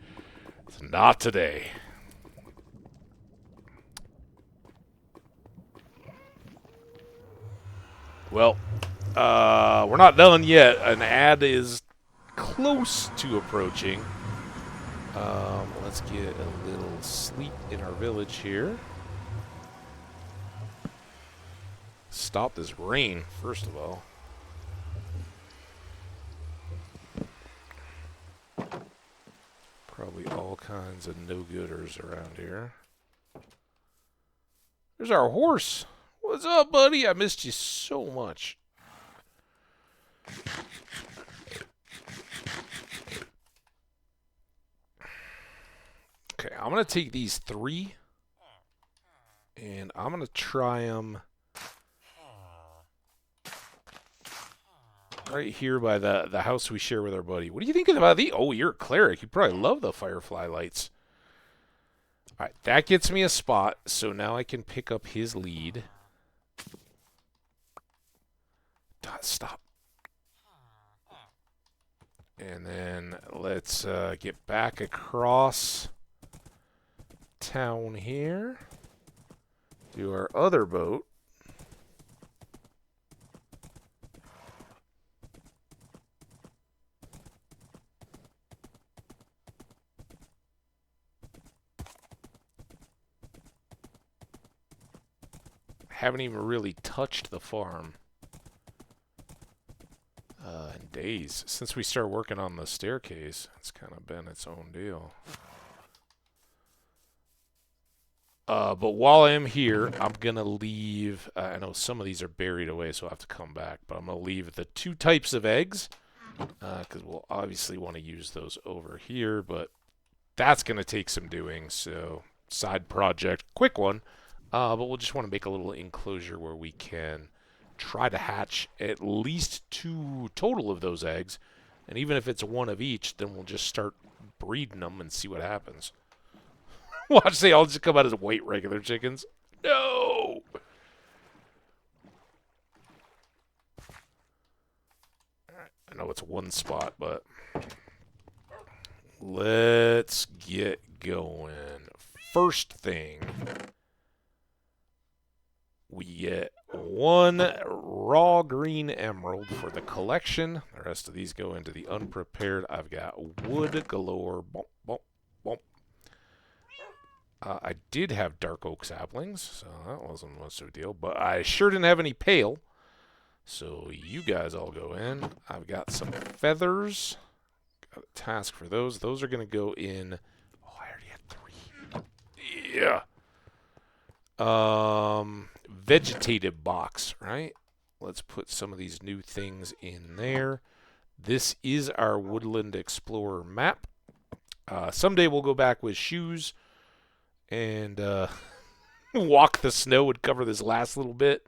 S1: It's not today. Well, we're not done yet. An ad is close to approaching. Let's get a little sleep in our village here. Stop this rain, first of all. Probably all kinds of no-gooders around here. There's our horse. What's up, buddy? I missed you so much. Okay, I'm going to take these 3, and I'm going to try them right here by the house we share with our buddy. What do you think about these? Oh, you're a cleric. You probably love the firefly lights. All right, that gets me a spot, so now I can pick up his lead. Stop. And then let's get back across town here to our other boat. Haven't even really touched the farm in days. Since we started working on the staircase, it's kind of been its own deal. But while I'm here, I'm going to leave... I know some of these are buried away, so I'll have to come back. But I'm going to leave the 2 types of eggs, because we'll obviously want to use those over here. But that's going to take some doing, so side project. Quick one. But we'll just want to make a little enclosure where we can try to hatch at least 2 total of those eggs. And even if it's 1 of each, then we'll just start breeding them and see what happens. Watch, they all just come out as white regular chickens. No! I know it's 1 spot, but let's get going. First thing, we get 1 raw green emerald for the collection. The rest of these go into the unprepared. I've got wood galore. Bump, bump, bump. I did have dark oak saplings, so that wasn't much of a deal. But I sure didn't have any pale. So you guys all go in. I've got some feathers. Got a task for those. Those are going to go in... Oh, I already had 3. Yeah. Vegetative box, right? Let's put some of these new things in there. This is our Woodland Explorer map. Someday we'll go back with shoes and walk the snow and cover this last little bit.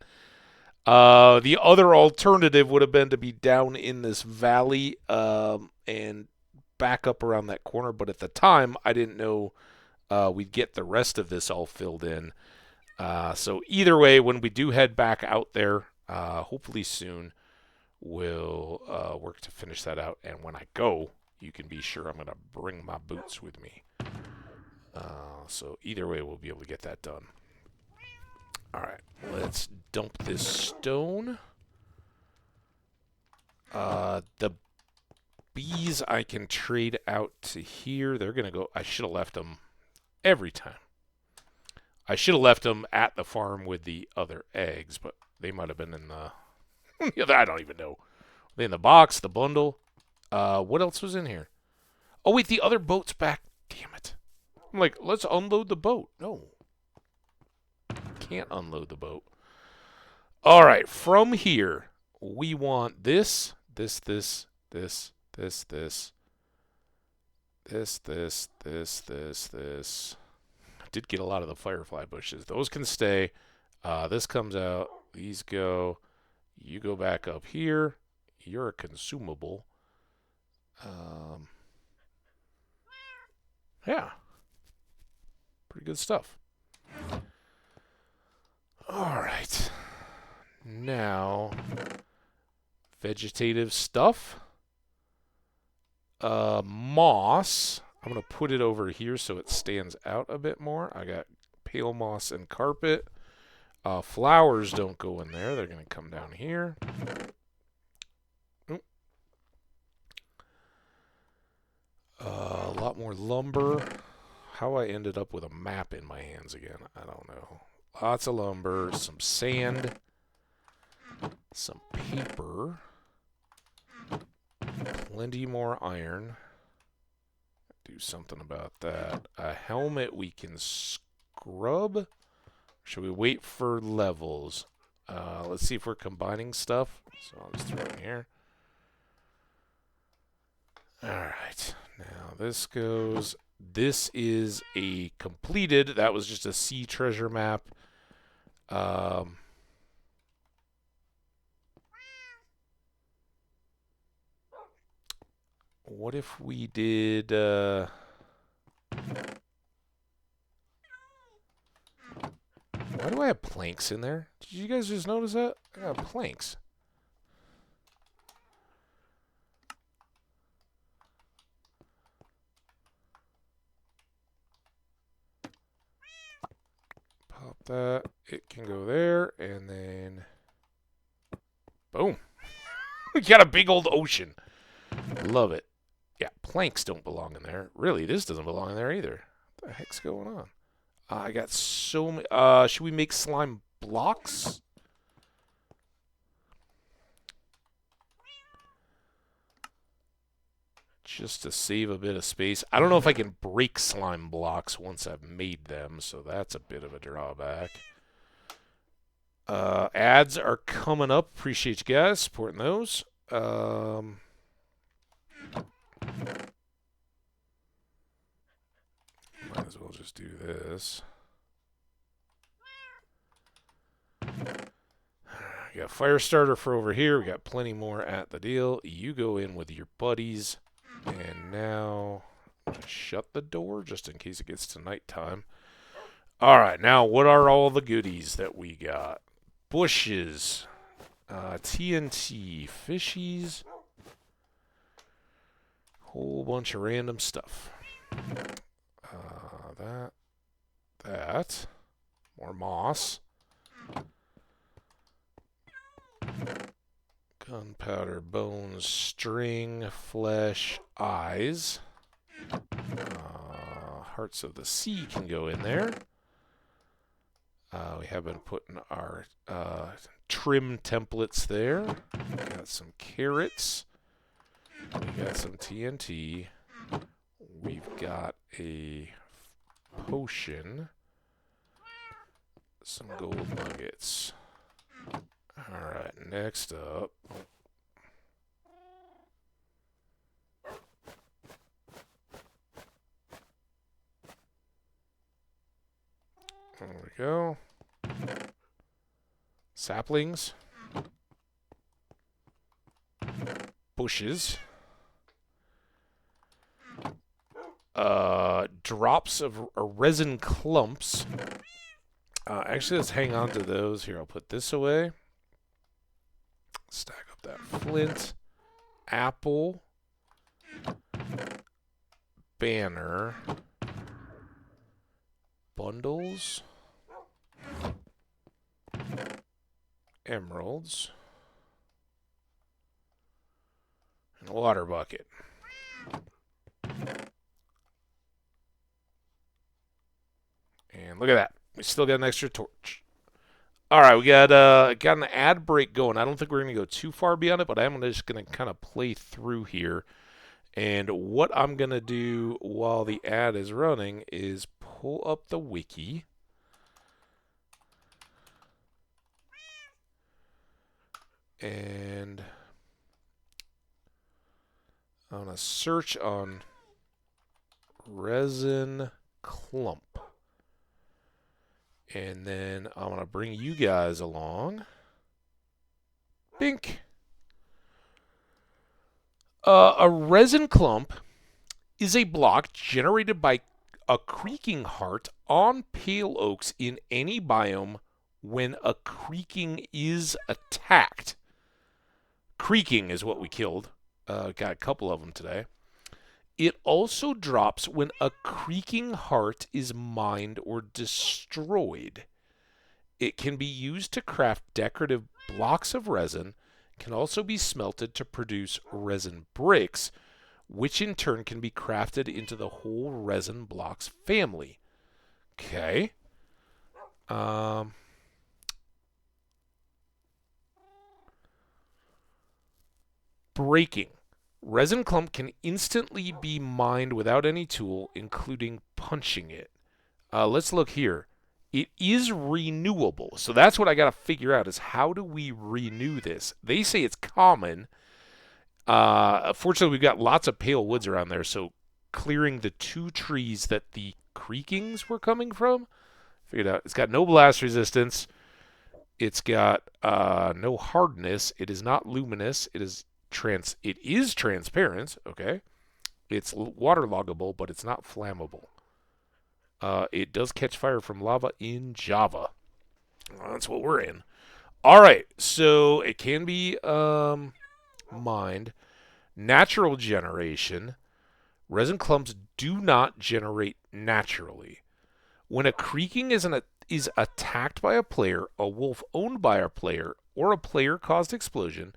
S1: The other alternative would have been to be down in this valley and back up around that corner. But at the time, I didn't know we'd get the rest of this all filled in. So either way, when we do head back out there, hopefully soon, we'll work to finish that out. And when I go, you can be sure I'm going to bring my boots with me. So either way, we'll be able to get that done. All right, let's dump this stone. The bees I can trade out to here. They're going to go... I should have left them every time. I should have left them at the farm with the other eggs, but they might have been in the... I don't even know. In the box, the bundle. What else was in here? Oh, wait, the other boat's back. Damn it. I'm like, let's unload the boat. No. Can't unload the boat. All right, from here, we want this, this, this, this, this, this, this, this, this, this, this. I did get a lot of the firefly bushes. Those can stay. This comes out. These go. You go back up here. You're a consumable. Yeah. Pretty good stuff. All right. Now, vegetative stuff. Moss. I'm going to put it over here so it stands out a bit more. I got pale moss and carpet. Flowers don't go in there. They're going to come down here. A lot more lumber. How I ended up with a map in my hands again, I don't know. Lots of lumber, some sand, some paper, plenty more iron. Do something about that. A helmet we can scrub. Should we wait for levels? Let's see if we're combining stuff. So I'll just throw it in here. Alright. Now this goes. This is a completed. That was just a sea treasure map. What if we did... Why do I have planks in there? Did you guys just notice that? I got planks. Pop that. It can go there, and then... Boom. We got a big old ocean. Love it. Yeah, planks don't belong in there. Really, this doesn't belong in there either. What the heck's going on? I got so many... should we make slime blocks? Just to save a bit of space. I don't know if I can break slime blocks once I've made them, so that's a bit of a drawback. Ads are coming up. Appreciate you guys supporting those. Might as well just do this. We got fire starter for over here. We got plenty more at the deal. You go in with your buddies. And now, shut the door just in case it gets to nighttime. Alright, now what are all the goodies that we got? Bushes. TNT. Fishies. Whole bunch of random stuff. That. More moss. Gunpowder, bones, string, flesh, eyes. Hearts of the sea can go in there. We have been putting our trim templates there. We got some carrots. We got some TNT. We've got a potion. Some gold nuggets. Alright, next up. There we go. Saplings. Bushes. Drops of resin clumps. Actually, let's hang on to those. Here, I'll put this away. Stack up that flint. Apple. Banner. Bundles. Emeralds. And a water bucket. And look at that. We still got an extra torch. Alright, we got an ad break going. I don't think we're going to go too far beyond it, but I'm just going to kind of play through here. And what I'm going to do while the ad is running is pull up the wiki. And I'm going to search on resin clump. And then I'm going to bring you guys along. Bink. A resin clump is a block generated by a creaking heart on pale oaks in any biome when a creaking is attacked. Creaking is what we killed. Got a couple of them today. It also drops when a creaking heart is mined or destroyed. It can be used to craft decorative blocks of resin, can also be smelted to produce resin bricks, which in turn can be crafted into the whole resin blocks family. Okay. Breaking. Resin clump can instantly be mined without any tool, including punching it. Let's look here. It is renewable. So that's what I got to figure out is how do we renew this? They say it's common. Fortunately, we've got lots of pale woods around there, so clearing the 2 trees that the creakings were coming from, figured out it's got no blast resistance. It's got no hardness. It is not luminous. It is transparent. Okay, it's waterloggable, but it's not flammable. It does catch fire from lava in Java. Well, that's what we're in. All right, so it can be mined. Natural generation. Resin clumps do not generate naturally. When a creaking is attacked by a player, a wolf owned by a player, or a player-caused explosion,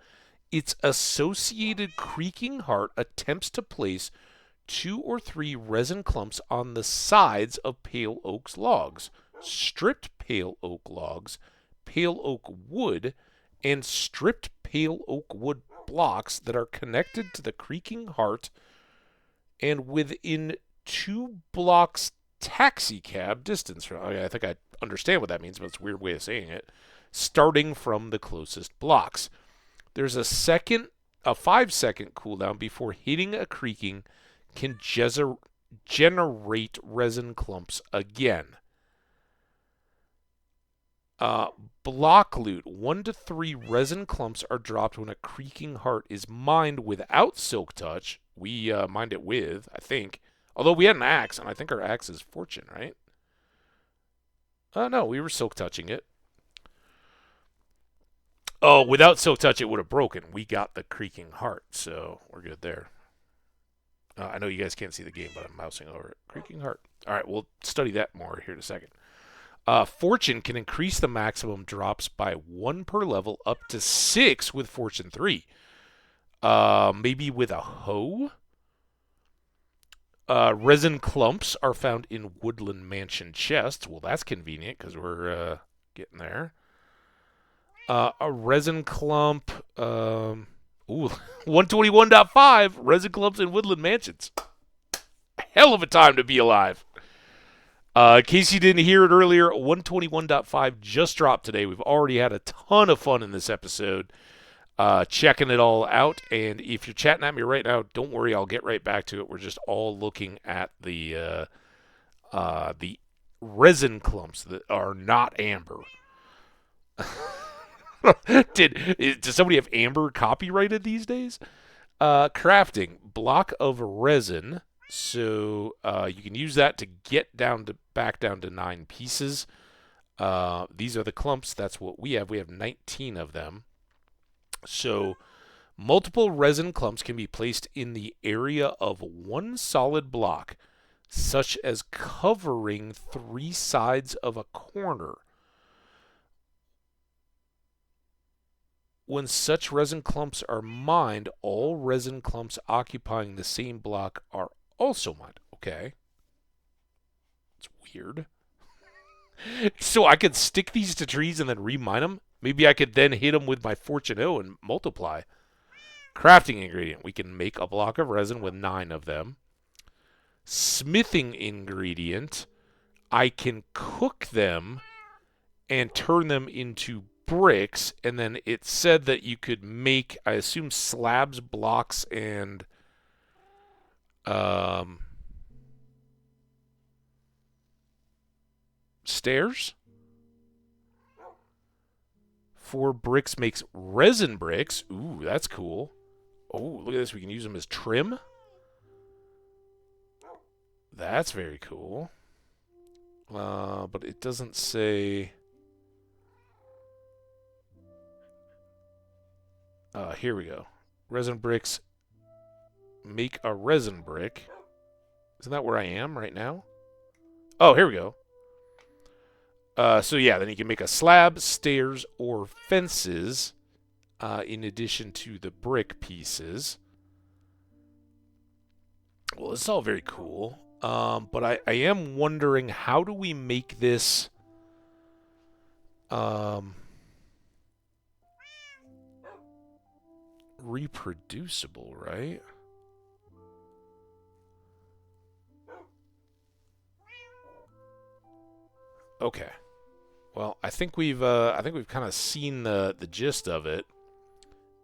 S1: its associated creaking heart attempts to place 2 or 3 resin clumps on the sides of pale oak's logs, stripped pale oak logs, pale oak wood, and stripped pale oak wood blocks that are connected to the creaking heart and within 2 blocks taxi cab distance from. I think I understand what that means, but it's a weird way of saying it. Starting from the closest blocks. There's a 5-second cooldown before hitting a creaking can generate resin clumps again. Block loot. 1 to 3 resin clumps are dropped when a creaking heart is mined without silk touch. We mined it with, I think. Although we had an axe, and I think our axe is fortune, right? No, we were silk touching it. Oh, without silk touch, it would have broken. We got the creaking heart, so we're good there. I know you guys can't see the game, but I'm mousing over it. Creaking heart. All right, we'll study that more here in a second. Fortune can increase the maximum drops by 1 per level up to 6 with Fortune 3. Maybe with a hoe? Resin clumps are found in Woodland Mansion chests. Well, that's convenient because we're getting there. A resin clump. 121.5 resin clumps in Woodland Mansions. Hell of a time to be alive. In case you didn't hear it earlier, 121.5 just dropped today. We've already had a ton of fun in this episode, checking it all out. And if you're chatting at me right now, don't worry, I'll get right back to it. We're just all looking at the resin clumps that are not amber. Does somebody have amber copyrighted these days? Crafting. Block of resin. So you can use that to get back down to 9 pieces. These are the clumps. That's what we have. We have 19 of them. So multiple resin clumps can be placed in the area of 1 solid block, such as covering 3 sides of a corner. When such resin clumps are mined, all resin clumps occupying the same block are also mined. Okay. It's weird. So I could stick these to trees and then remine them? Maybe I could then hit them with my Fortune O and multiply. Crafting ingredient. We can make a block of resin with 9 of them. Smithing ingredient. I can cook them and turn them into bricks, and then it said that you could make, I assume, slabs, blocks, and stairs. 4 bricks makes resin bricks. Ooh, that's cool. Oh, look at this. We can use them as trim. That's very cool. But it doesn't say... here we go. Resin bricks make a resin brick. Isn't that where I am right now? Oh, here we go. So yeah, then you can make a slab, stairs, or fences in addition to the brick pieces. Well, this is all very cool. But I am wondering, how do we make this reproducible, right? Okay. Well, I think we've kind of seen the gist of it.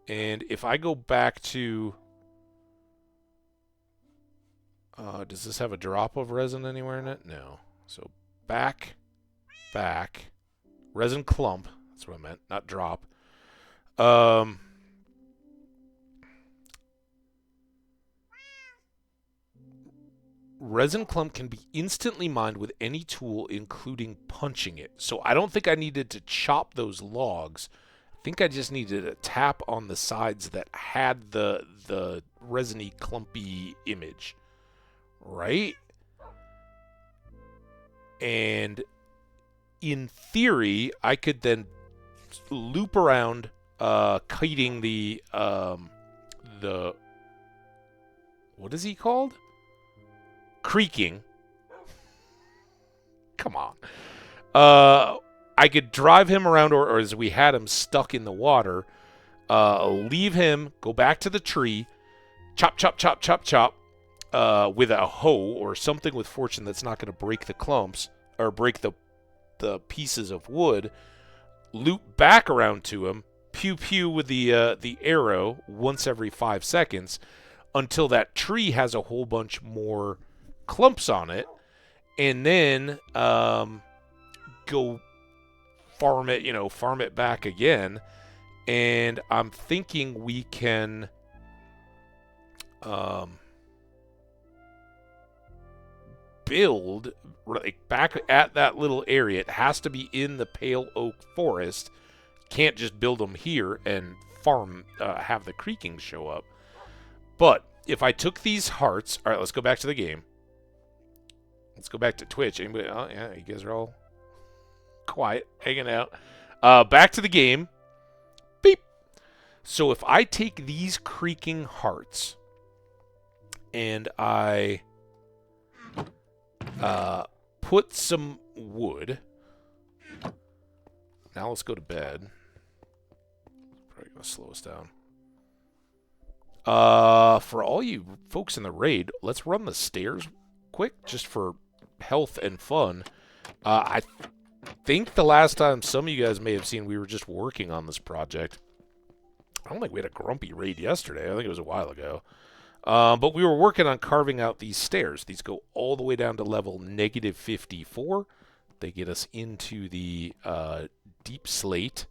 S1: And if I go back to, does this have a drop of resin anywhere in it? No. So back, resin clump. That's what I meant, not drop. Um, Resin clump can be instantly mined with any tool, including punching it. So I don't think I needed to chop those logs. I think I just needed to tap on the sides that had the resiny, clumpy image, right? And in theory, I could then loop around, kiting the what is he called? Creaking. Come on. I could drive him around, or as we had him stuck in the water, leave him, go back to the tree, chop, chop, chop, chop, chop, with a hoe or something with fortune that's not going to break the clumps or break the pieces of wood. Loop back around to him, pew pew with the arrow once every 5 seconds, until that tree has a whole bunch more clumps on it, and then go farm it back again. And I'm thinking we can build like back at that little area. It has to be in the pale oak forest. Can't just build them here and farm, have the creaking show up. But if I took these hearts, all right, let's go back to the game. Let's go back to Twitch. Anybody? Oh, yeah, you guys are all quiet, hanging out. Back to the game. Beep. So if I take these creaking hearts and I put some wood. Now let's go to bed. Probably going to slow us down. For all you folks in the raid, let's run the stairs quick, just for health and fun. I think the last time some of you guys may have seen, we were just working on this project. I don't think we had a grumpy raid yesterday. I think it was a while ago. But we were working on carving out these stairs. These go all the way down to level -54. They get us into the deep slate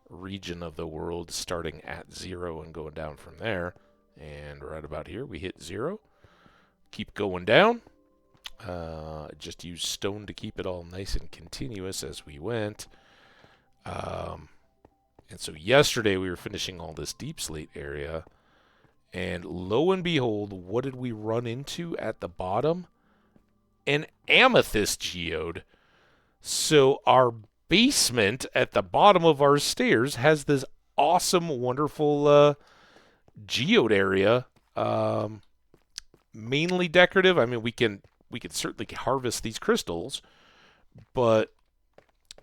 S1: region of the world, starting at 0 and going down from there. And right about here, we hit 0. Keep going down. Just use stone to keep it all nice and continuous as we went. And so yesterday we were finishing all this deep slate area. And lo and behold, what did we run into at the bottom? An amethyst geode. So our basement at the bottom of our stairs has this awesome, wonderful geode area. Mainly decorative. I mean, we can certainly harvest these crystals, but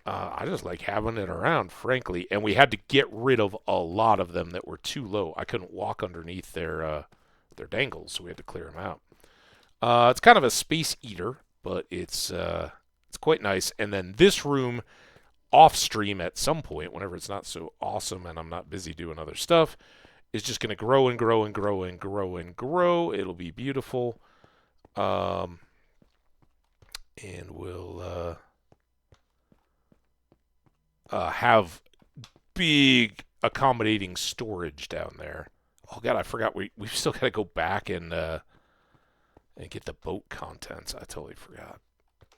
S1: I just like having it around, frankly. And we had to get rid of a lot of them that were too low. I couldn't walk underneath their dangles, so we had to clear them out. It's kind of a space eater, but it's quite nice. And then this room, off stream at some point, whenever it's not so awesome and I'm not busy doing other stuff, is just going to grow and grow and grow and grow and grow. It'll be beautiful. And we'll have big accommodating storage down there. Oh god, I forgot we've still got to go back and get the boat contents. I totally forgot.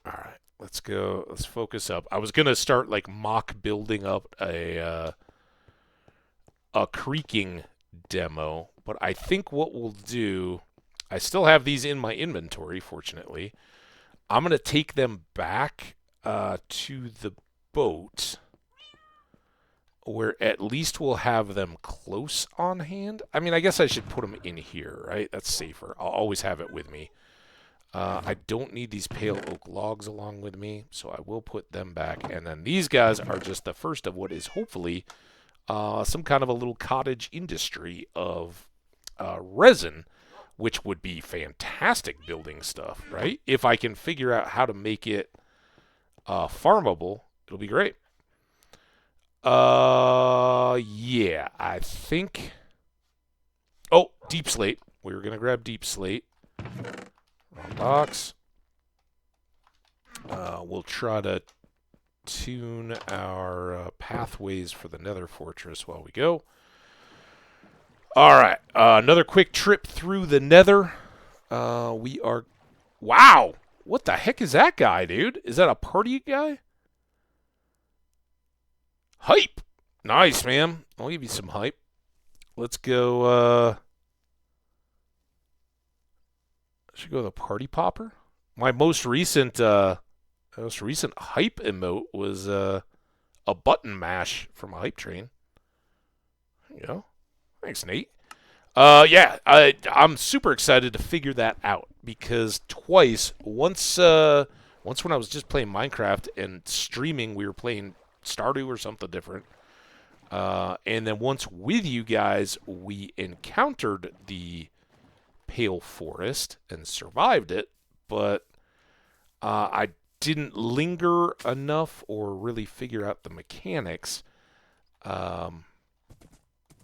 S1: All right, let's go. Let's focus up. I was gonna start like mock building up a creaking demo, but I think what we'll do, I still have these in my inventory, fortunately. I'm gonna take them back to the boat. where at least we'll have them close on hand. I mean, I guess I should put them in here, right? That's safer. I'll always have it with me. I don't need these pale oak logs along with me, so I will put them back. And then these guys are just the first of what is hopefully some kind of a little cottage industry of resin, which would be fantastic building stuff, right? If I can figure out how to make it farmable, it'll be great. Yeah, I think... Oh, deep slate. We were going to grab deep slate. Wrong box. We'll try to tune our pathways for the Nether Fortress while we go. All right, another quick trip through the Nether. We are... Wow! What the heck is that guy, dude? Is that a party guy? Hype! Nice, man. I'll give you some hype. Let's go, should go the party popper. My most recent hype emote was a button mash from a hype train. There you go. Thanks, Nate. Yeah, I'm super excited to figure that out because twice, once when I was just playing Minecraft and streaming, we were playing Stardew or something different. And then once with you guys, we encountered the Pale Forest and survived it, but I didn't linger enough or really figure out the mechanics.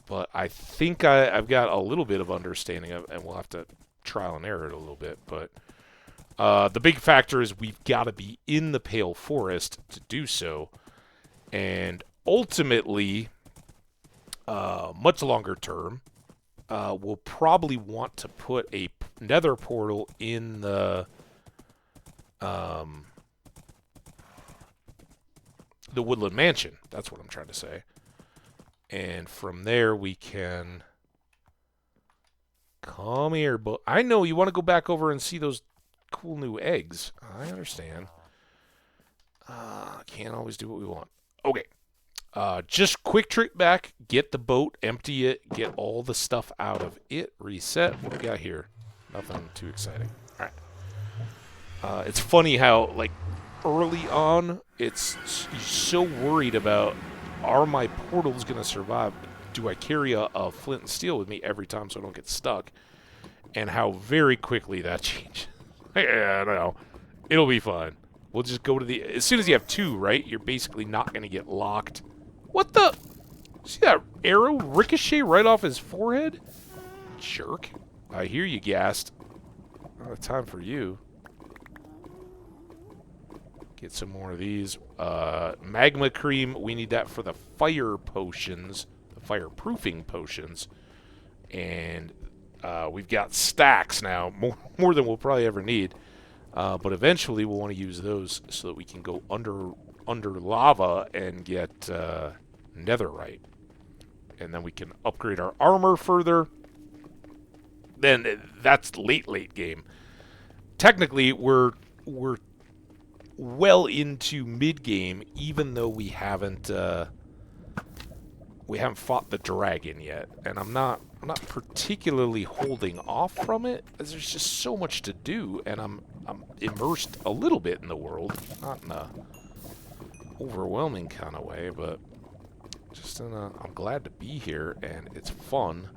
S1: But I think I've got a little bit of understanding of, and we'll have to trial and error it a little bit. But the big factor is we've got to be in the Pale Forest to do so. And ultimately, much longer term, we'll probably want to put a nether portal in the Woodland Mansion. That's what I'm trying to say. And from there, we can... Come here, but I know you want to go back over and see those cool new eggs. I understand. Can't always do what we want. Okay. Just quick trip back, get the boat, empty it, get all the stuff out of it, reset. What do we got here? Nothing too exciting. All right. It's funny how, like, early on, you're so worried about, are my portals going to survive? Do I carry a flint and steel with me every time so I don't get stuck? And how very quickly that changed. Yeah, I don't know. It'll be fine. We'll just go to the... As soon as you have two, right, you're basically not going to get locked. What the... See that arrow ricochet right off his forehead? Jerk. I hear you, gassed. Not time for you. Get some more of these. Magma cream, we need that for the fire potions. The fireproofing potions. And we've got stacks now. More than we'll probably ever need. But eventually we'll want to use those so that we can go under lava and get netherite. And then we can upgrade our armor further. Then that's late game. Technically, we're well into mid-game, even though we haven't fought the dragon yet. And I'm not particularly holding off from it, as there's just so much to do, and I'm immersed a little bit in the world, not in a overwhelming kind of way, but just I'm glad to be here, and it's fun.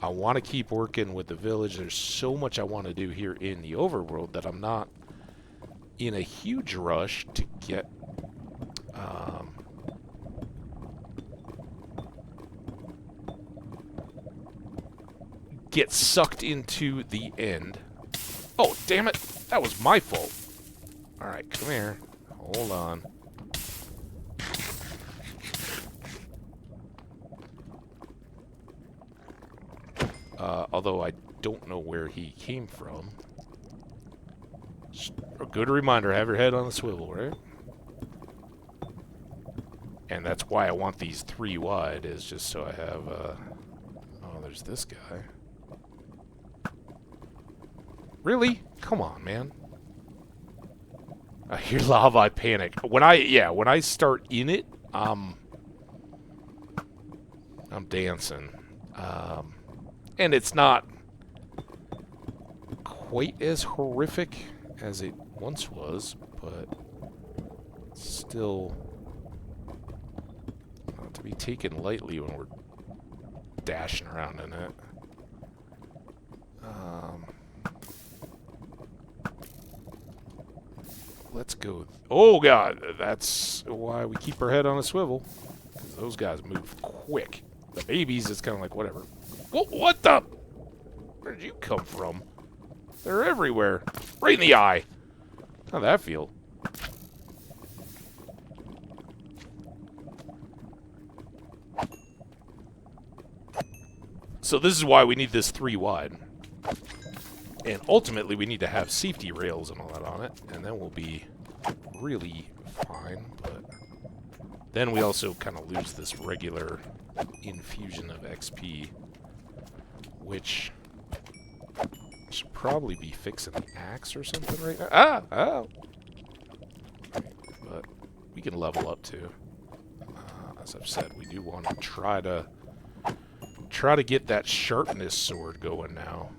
S1: I want to keep working with the village. There's so much I want to do here in the overworld that I'm not in a huge rush to get sucked into the end. Oh, damn it. That was my fault. Alright, come here. Hold on. Although I don't know where he came from. Just a good reminder, have your head on a swivel, right? And that's why I want these 3 wide, is just so I have, oh, there's this guy. Really? Come on, man. I hear lava, I panic. When I start in it, I'm dancing. And it's not quite as horrific as it once was, but still not to be taken lightly when we're dashing around in it. Let's go. Oh, God. That's why we keep our head on a swivel. Because those guys move quick. The babies, it's kind of like, whatever. Whoa, what the? Where did you come from? They're everywhere. Right in the eye. How'd that feel? So this is why we need this 3 wide. And ultimately, we need to have safety rails and all that on it. And then we'll be really fine. But then we also kind of lose this regular infusion of XP. Which should probably be fixing the axe or something right now. Ah! Oh! But we can level up too. As I've said, we do want to try to get that sharpness sword going now.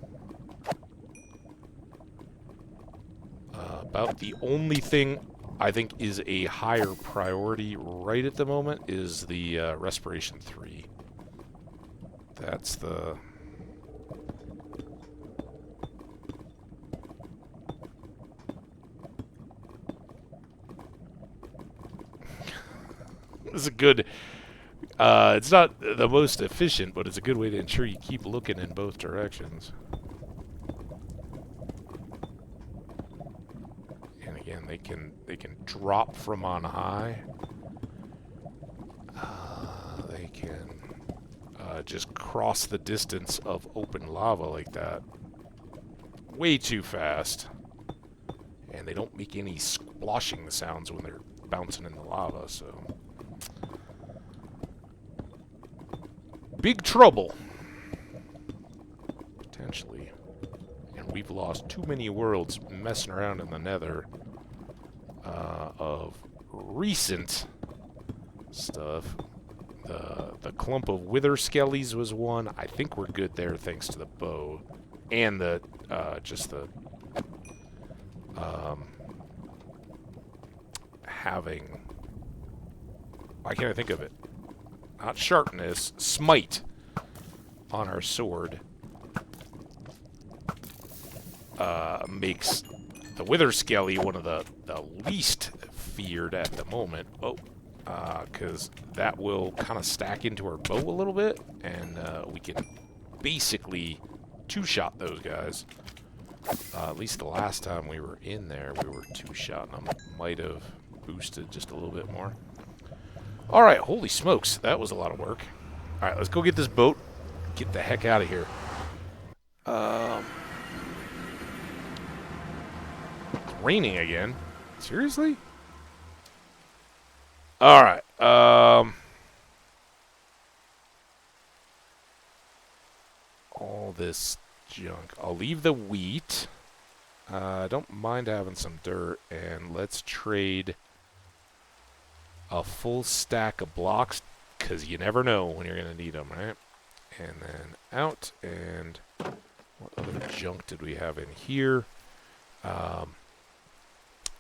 S1: About the only thing I think is a higher priority right at the moment is the Respiration 3. That's the... It's a good... it's not the most efficient, but it's a good way to ensure you keep looking in both directions. And again, they can drop from on high. They can just cross the distance of open lava like that way too fast. And they don't make any splashing sounds when they're bouncing in the lava, so... Big trouble. Potentially. And we've lost too many worlds messing around in the nether of recent stuff. The clump of wither skellies was one. I think we're good there thanks to the bow. And the just the having... Why can't I think of it? Not sharpness, smite on our sword makes the wither skelly one of the least feared at the moment. Oh, because that will kind of stack into our bow a little bit, and we can basically two-shot those guys. At least the last time we were in there, we were two-shotting them. Might have boosted just a little bit more. Alright, holy smokes, that was a lot of work. Alright, let's go get this boat. Get the heck out of here. It's raining again. Seriously? Alright, all this junk. I'll leave the wheat. I don't mind having some dirt, and let's trade a full stack of blocks, because you never know when you're going to need them, right? And then out, and what other junk did we have in here?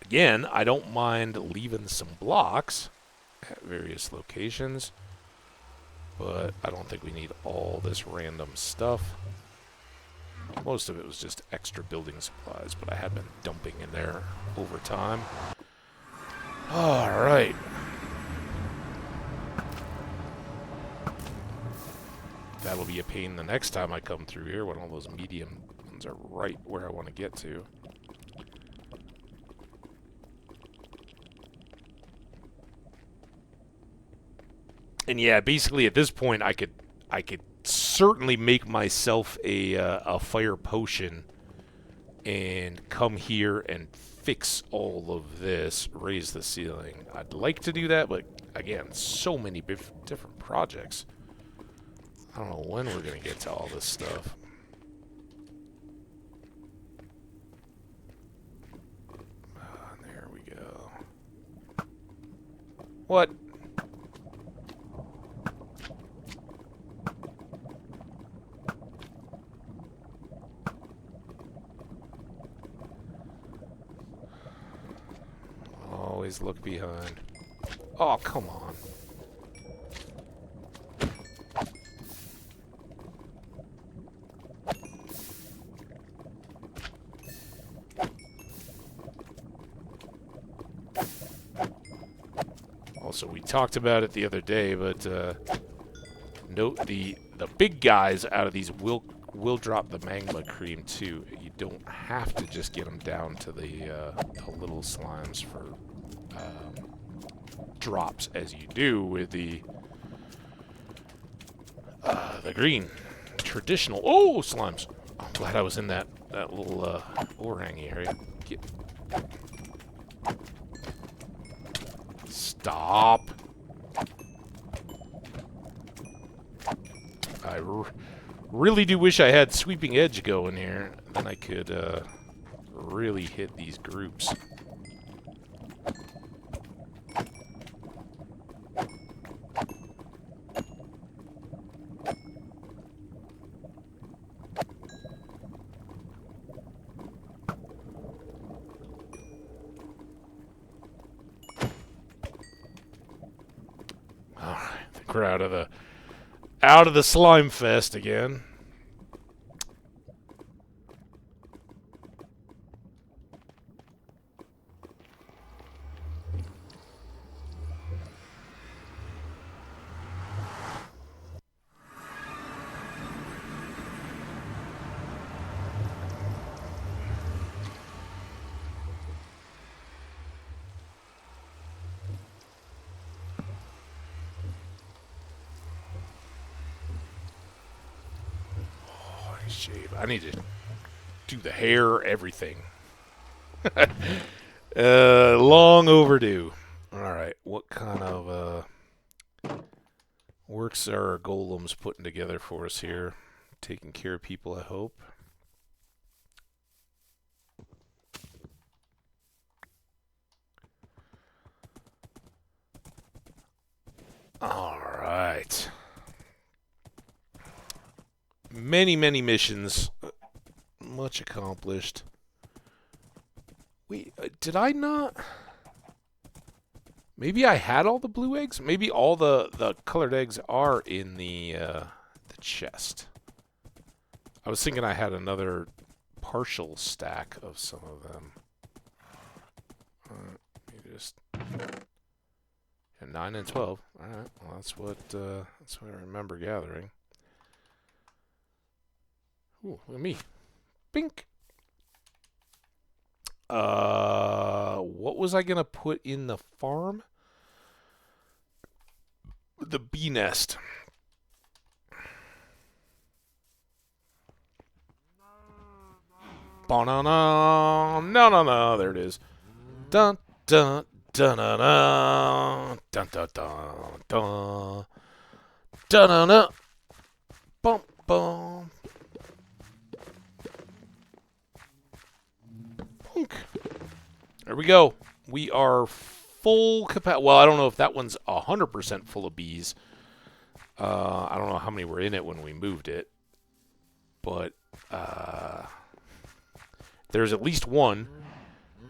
S1: Again, I don't mind leaving some blocks at various locations, but I don't think we need all this random stuff. Most of it was just extra building supplies, but I had been dumping in there over time. Alright. That'll be a pain the next time I come through here when all those medium ones are right where I want to get to. And yeah, basically at this point I could certainly make myself a fire potion and come here and fix all of this, raise the ceiling. I'd like to do that, but again, so many different projects. I don't know when we're going to get to all this stuff. There we go. What? Always look behind. Oh, come on. Also, we talked about it the other day, but note the big guys out of these will drop the magma cream too. You don't have to just get them down to the little slimes for drops as you do with the green traditional. Oh, slimes! I'm glad I was in that little overhanging area. Stop! I really do wish I had sweeping edge going here. Then I could really hit these groups. We're out of the slime fest again. Shave. I need to do the hair, everything. Long overdue. Alright, what kind of works are our golems putting together for us here? Taking care of people, I hope. Alright. Many, many missions. Much accomplished. Wait, did I not? Maybe I had all the blue eggs? Maybe all the colored eggs are in the chest. I was thinking I had another partial stack of some of them. Maybe just... And 9 and 12. Alright, well that's what I remember gathering. Ooh, look at me. Bink. What was I gonna put in the farm? The bee nest. Ba-na-na. No. There it is. Dun dun dun dun dun dun dun dun dun dun dun dun. Bum bum. There we go. We are full capacity. Well, I don't know if that one's 100% full of bees. I don't know how many were in it when we moved it. But there's at least one.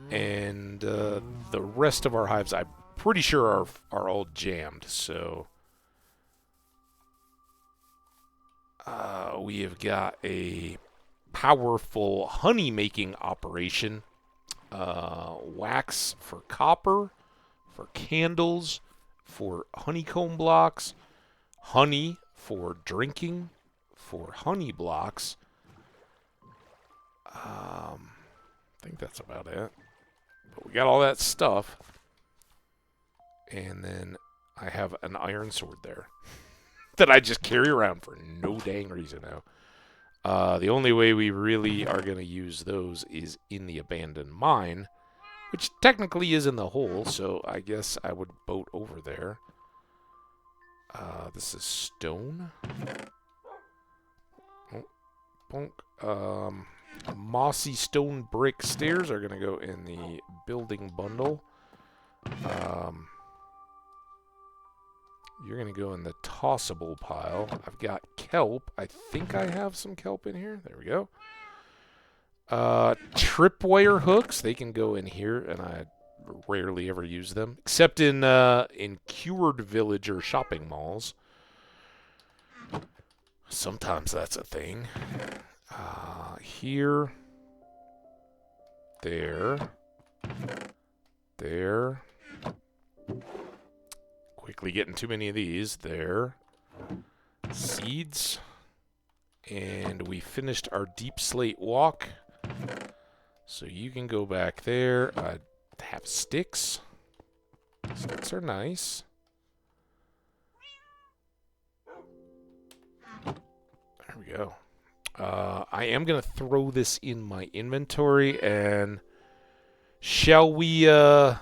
S1: And the rest of our hives, I'm pretty sure, are all jammed. So we have got a powerful honey-making operation. Wax for copper, for candles, for honeycomb blocks, honey for drinking, for honey blocks. I think that's about it. But we got all that stuff. And then I have an iron sword there that I just carry around for no dang reason now. The only way we really are going to use those is in the abandoned mine, which technically is in the hole, so I guess I would boat over there. This is stone. Oh, bonk. Mossy stone brick stairs are going to go in the building bundle. You're going to go in the tossable pile. I've got kelp. I think I have some kelp in here. There we go. Tripwire hooks. They can go in here, and I'd rarely ever use them, except in Cured Village or shopping malls. Sometimes that's a thing. Here, there, there. Quickly getting too many of these. There. Seeds. And we finished our deep slate walk. So you can go back there. Have sticks. Sticks are nice. There we go. I am going to throw this in my inventory, and shall we adjourn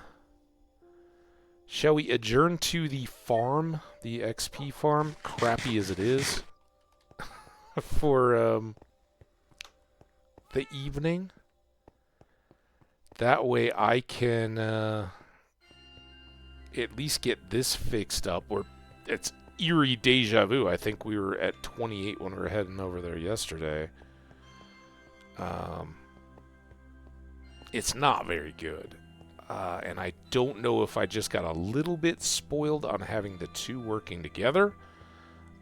S1: to the farm, the XP farm, crappy as it is, for the evening? That way I can at least get this fixed up. It's eerie deja vu. I think we were at 28 when we were heading over there yesterday. It's not very good. And I don't know if I just got a little bit spoiled on having the two working together.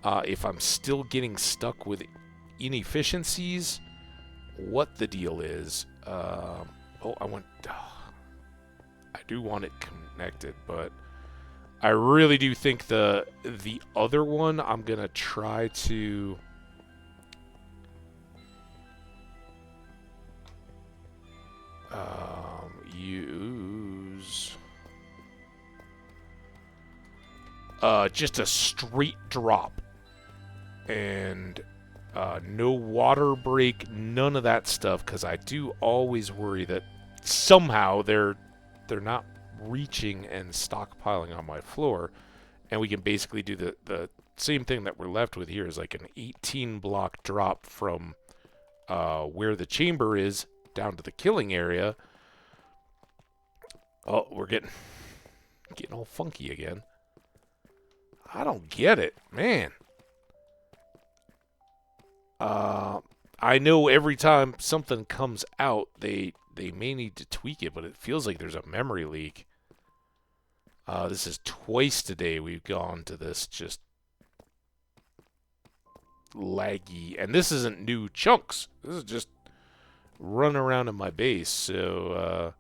S1: If I'm still getting stuck with inefficiencies, what the deal is. I do want it connected, but I really do think the other one I'm going to try to use just a straight drop and no water break, none of that stuff, because I do always worry that somehow they're not reaching and stockpiling on my floor, and we can basically do the same thing that we're left with here is like an 18 block drop from where the chamber is down to the killing area. Oh, we're getting all funky again. I don't get it, man. I know every time something comes out, they may need to tweak it, but it feels like there's a memory leak. This is twice today we've gone to this just laggy. And this isn't new chunks. This is just run around in my base. So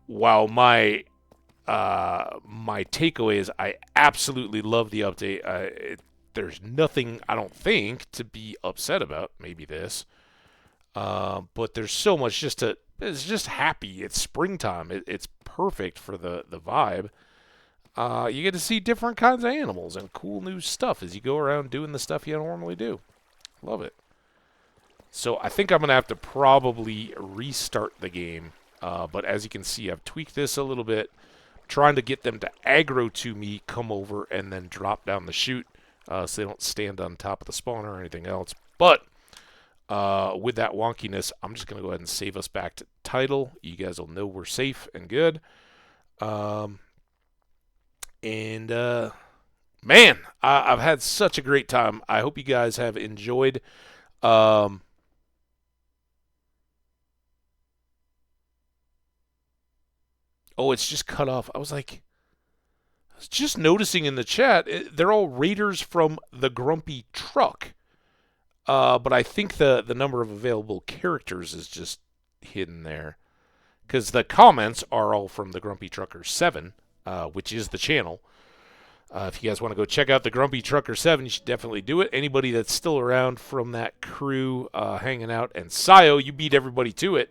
S1: while my takeaway is I absolutely love the update. There's nothing, I don't think, to be upset about. Maybe this. But there's so much it's just happy. It's springtime. It's perfect for the vibe. You get to see different kinds of animals and cool new stuff as you go around doing the stuff you normally do. Love it. So I think I'm going to have to probably restart the game. But as you can see, I've tweaked this a little bit. Trying to get them to aggro to me, come over, and then drop down the chute. So they don't stand on top of the spawner or anything else. But with that wonkiness, I'm just going to go ahead and save us back to title. You guys will know we're safe and good. Man, I've had such a great time. I hope you guys have enjoyed. Oh, it's just cut off. I was just noticing in the chat, they're all raiders from the Grumpy Truck. But I think the number of available characters is just hidden there. Because the comments are all from the Grumpy Trucker 7, which is the channel. If you guys want to go check out the Grumpy Trucker 7, you should definitely do it. Anybody that's still around from that crew hanging out. And Sayo, you beat everybody to it.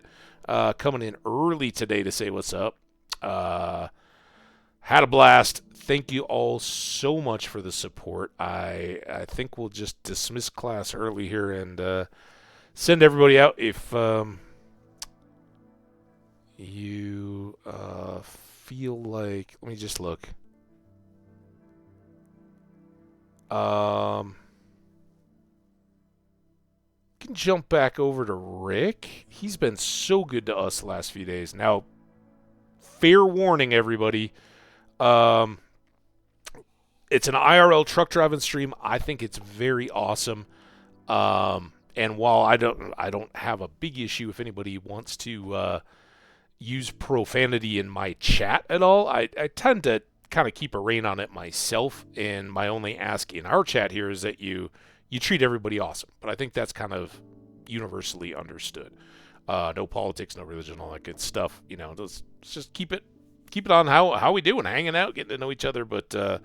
S1: Coming in early today to say what's up. Had a blast. Thank you all so much for the support. I think we'll just dismiss class early here and send everybody out. If you feel like, let me just look. Can jump back over to Rick. He's been so good to us the last few days. Now, fair warning, everybody. It's an IRL truck driving stream. I think it's very awesome. And while I don't have a big issue if anybody wants to use profanity in my chat at all. I tend to kind of keep a rein on it myself, and my only ask in our chat here is that you treat everybody awesome. But I think that's kind of universally understood. No politics, no religion, all that good stuff. Let's just keep it on how we doing, hanging out, getting to know each other, but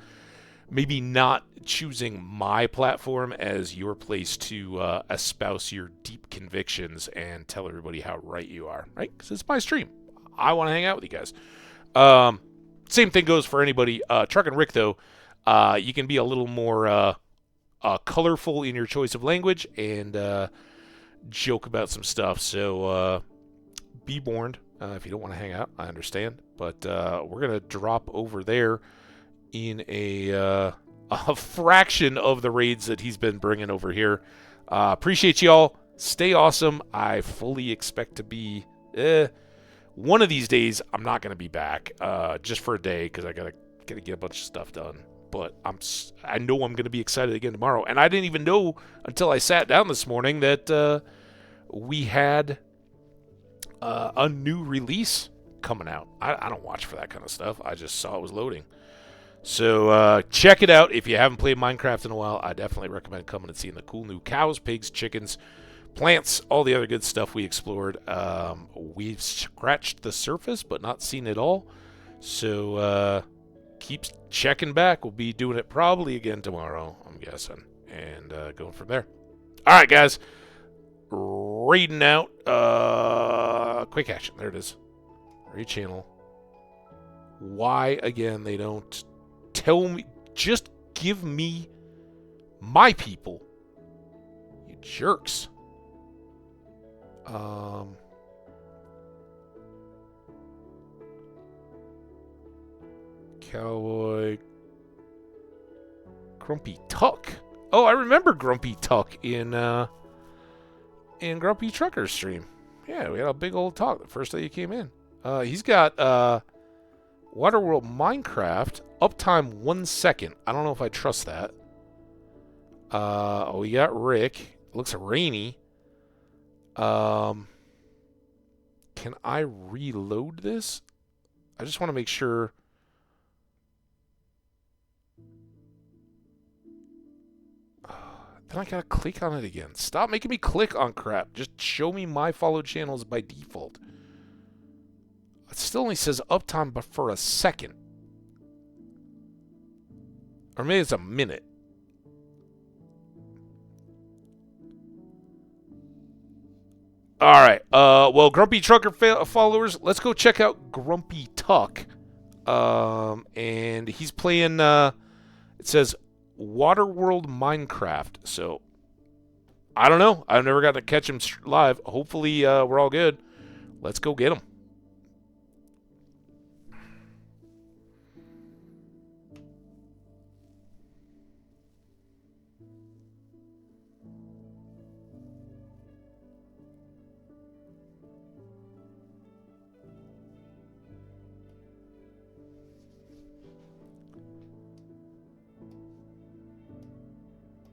S1: maybe not choosing my platform as your place to espouse your deep convictions and tell everybody how right you are, right? Because it's my stream. I want to hang out with you guys. Same thing goes for anybody. Truck and Rick, though, you can be a little more colorful in your choice of language and joke about some stuff. So be warned. If you don't want to hang out, I understand. But we're going to drop over there in a fraction of the raids that he's been bringing over here. Appreciate y'all. Stay awesome. I fully expect to be... one of these days, I'm not going to be back just for a day because I gotta get a bunch of stuff done. But I know I'm going to be excited again tomorrow. And I didn't even know until I sat down this morning that we had a new release coming out. I don't watch for that kind of stuff. I just saw it was loading. So check it out. If you haven't played Minecraft in a while, I definitely recommend coming and seeing the cool new cows, pigs, chickens, plants, all the other good stuff we explored. We've scratched the surface, but not seen it all. So keep checking back. We'll be doing it probably again tomorrow, I'm guessing, and going from there. All right, guys. Raiding out. Quick action. There it is. Raid channel. Why, again, they don't tell me. Just give me my people. You jerks. Cowboy. Grumpy Tuck. Oh, I remember Grumpy Tuck in Grumpy Trucker's stream. Yeah, we had a big old talk the first day he came in. He's got Waterworld Minecraft, uptime 1 second. I don't know if I trust that. We got Rick. Looks rainy. Can I reload this? I just want to make sure. Then I gotta click on it again. Stop making me click on crap. Just show me my followed channels by default. It still only says uptime but for a second. Or maybe it's a minute. Alright, well, Grumpy Trucker followers, let's go check out Grumpy Tuck. And he's playing, it says Waterworld Minecraft. So, I don't know. I've never gotten to catch him live. Hopefully, we're all good. Let's go get him.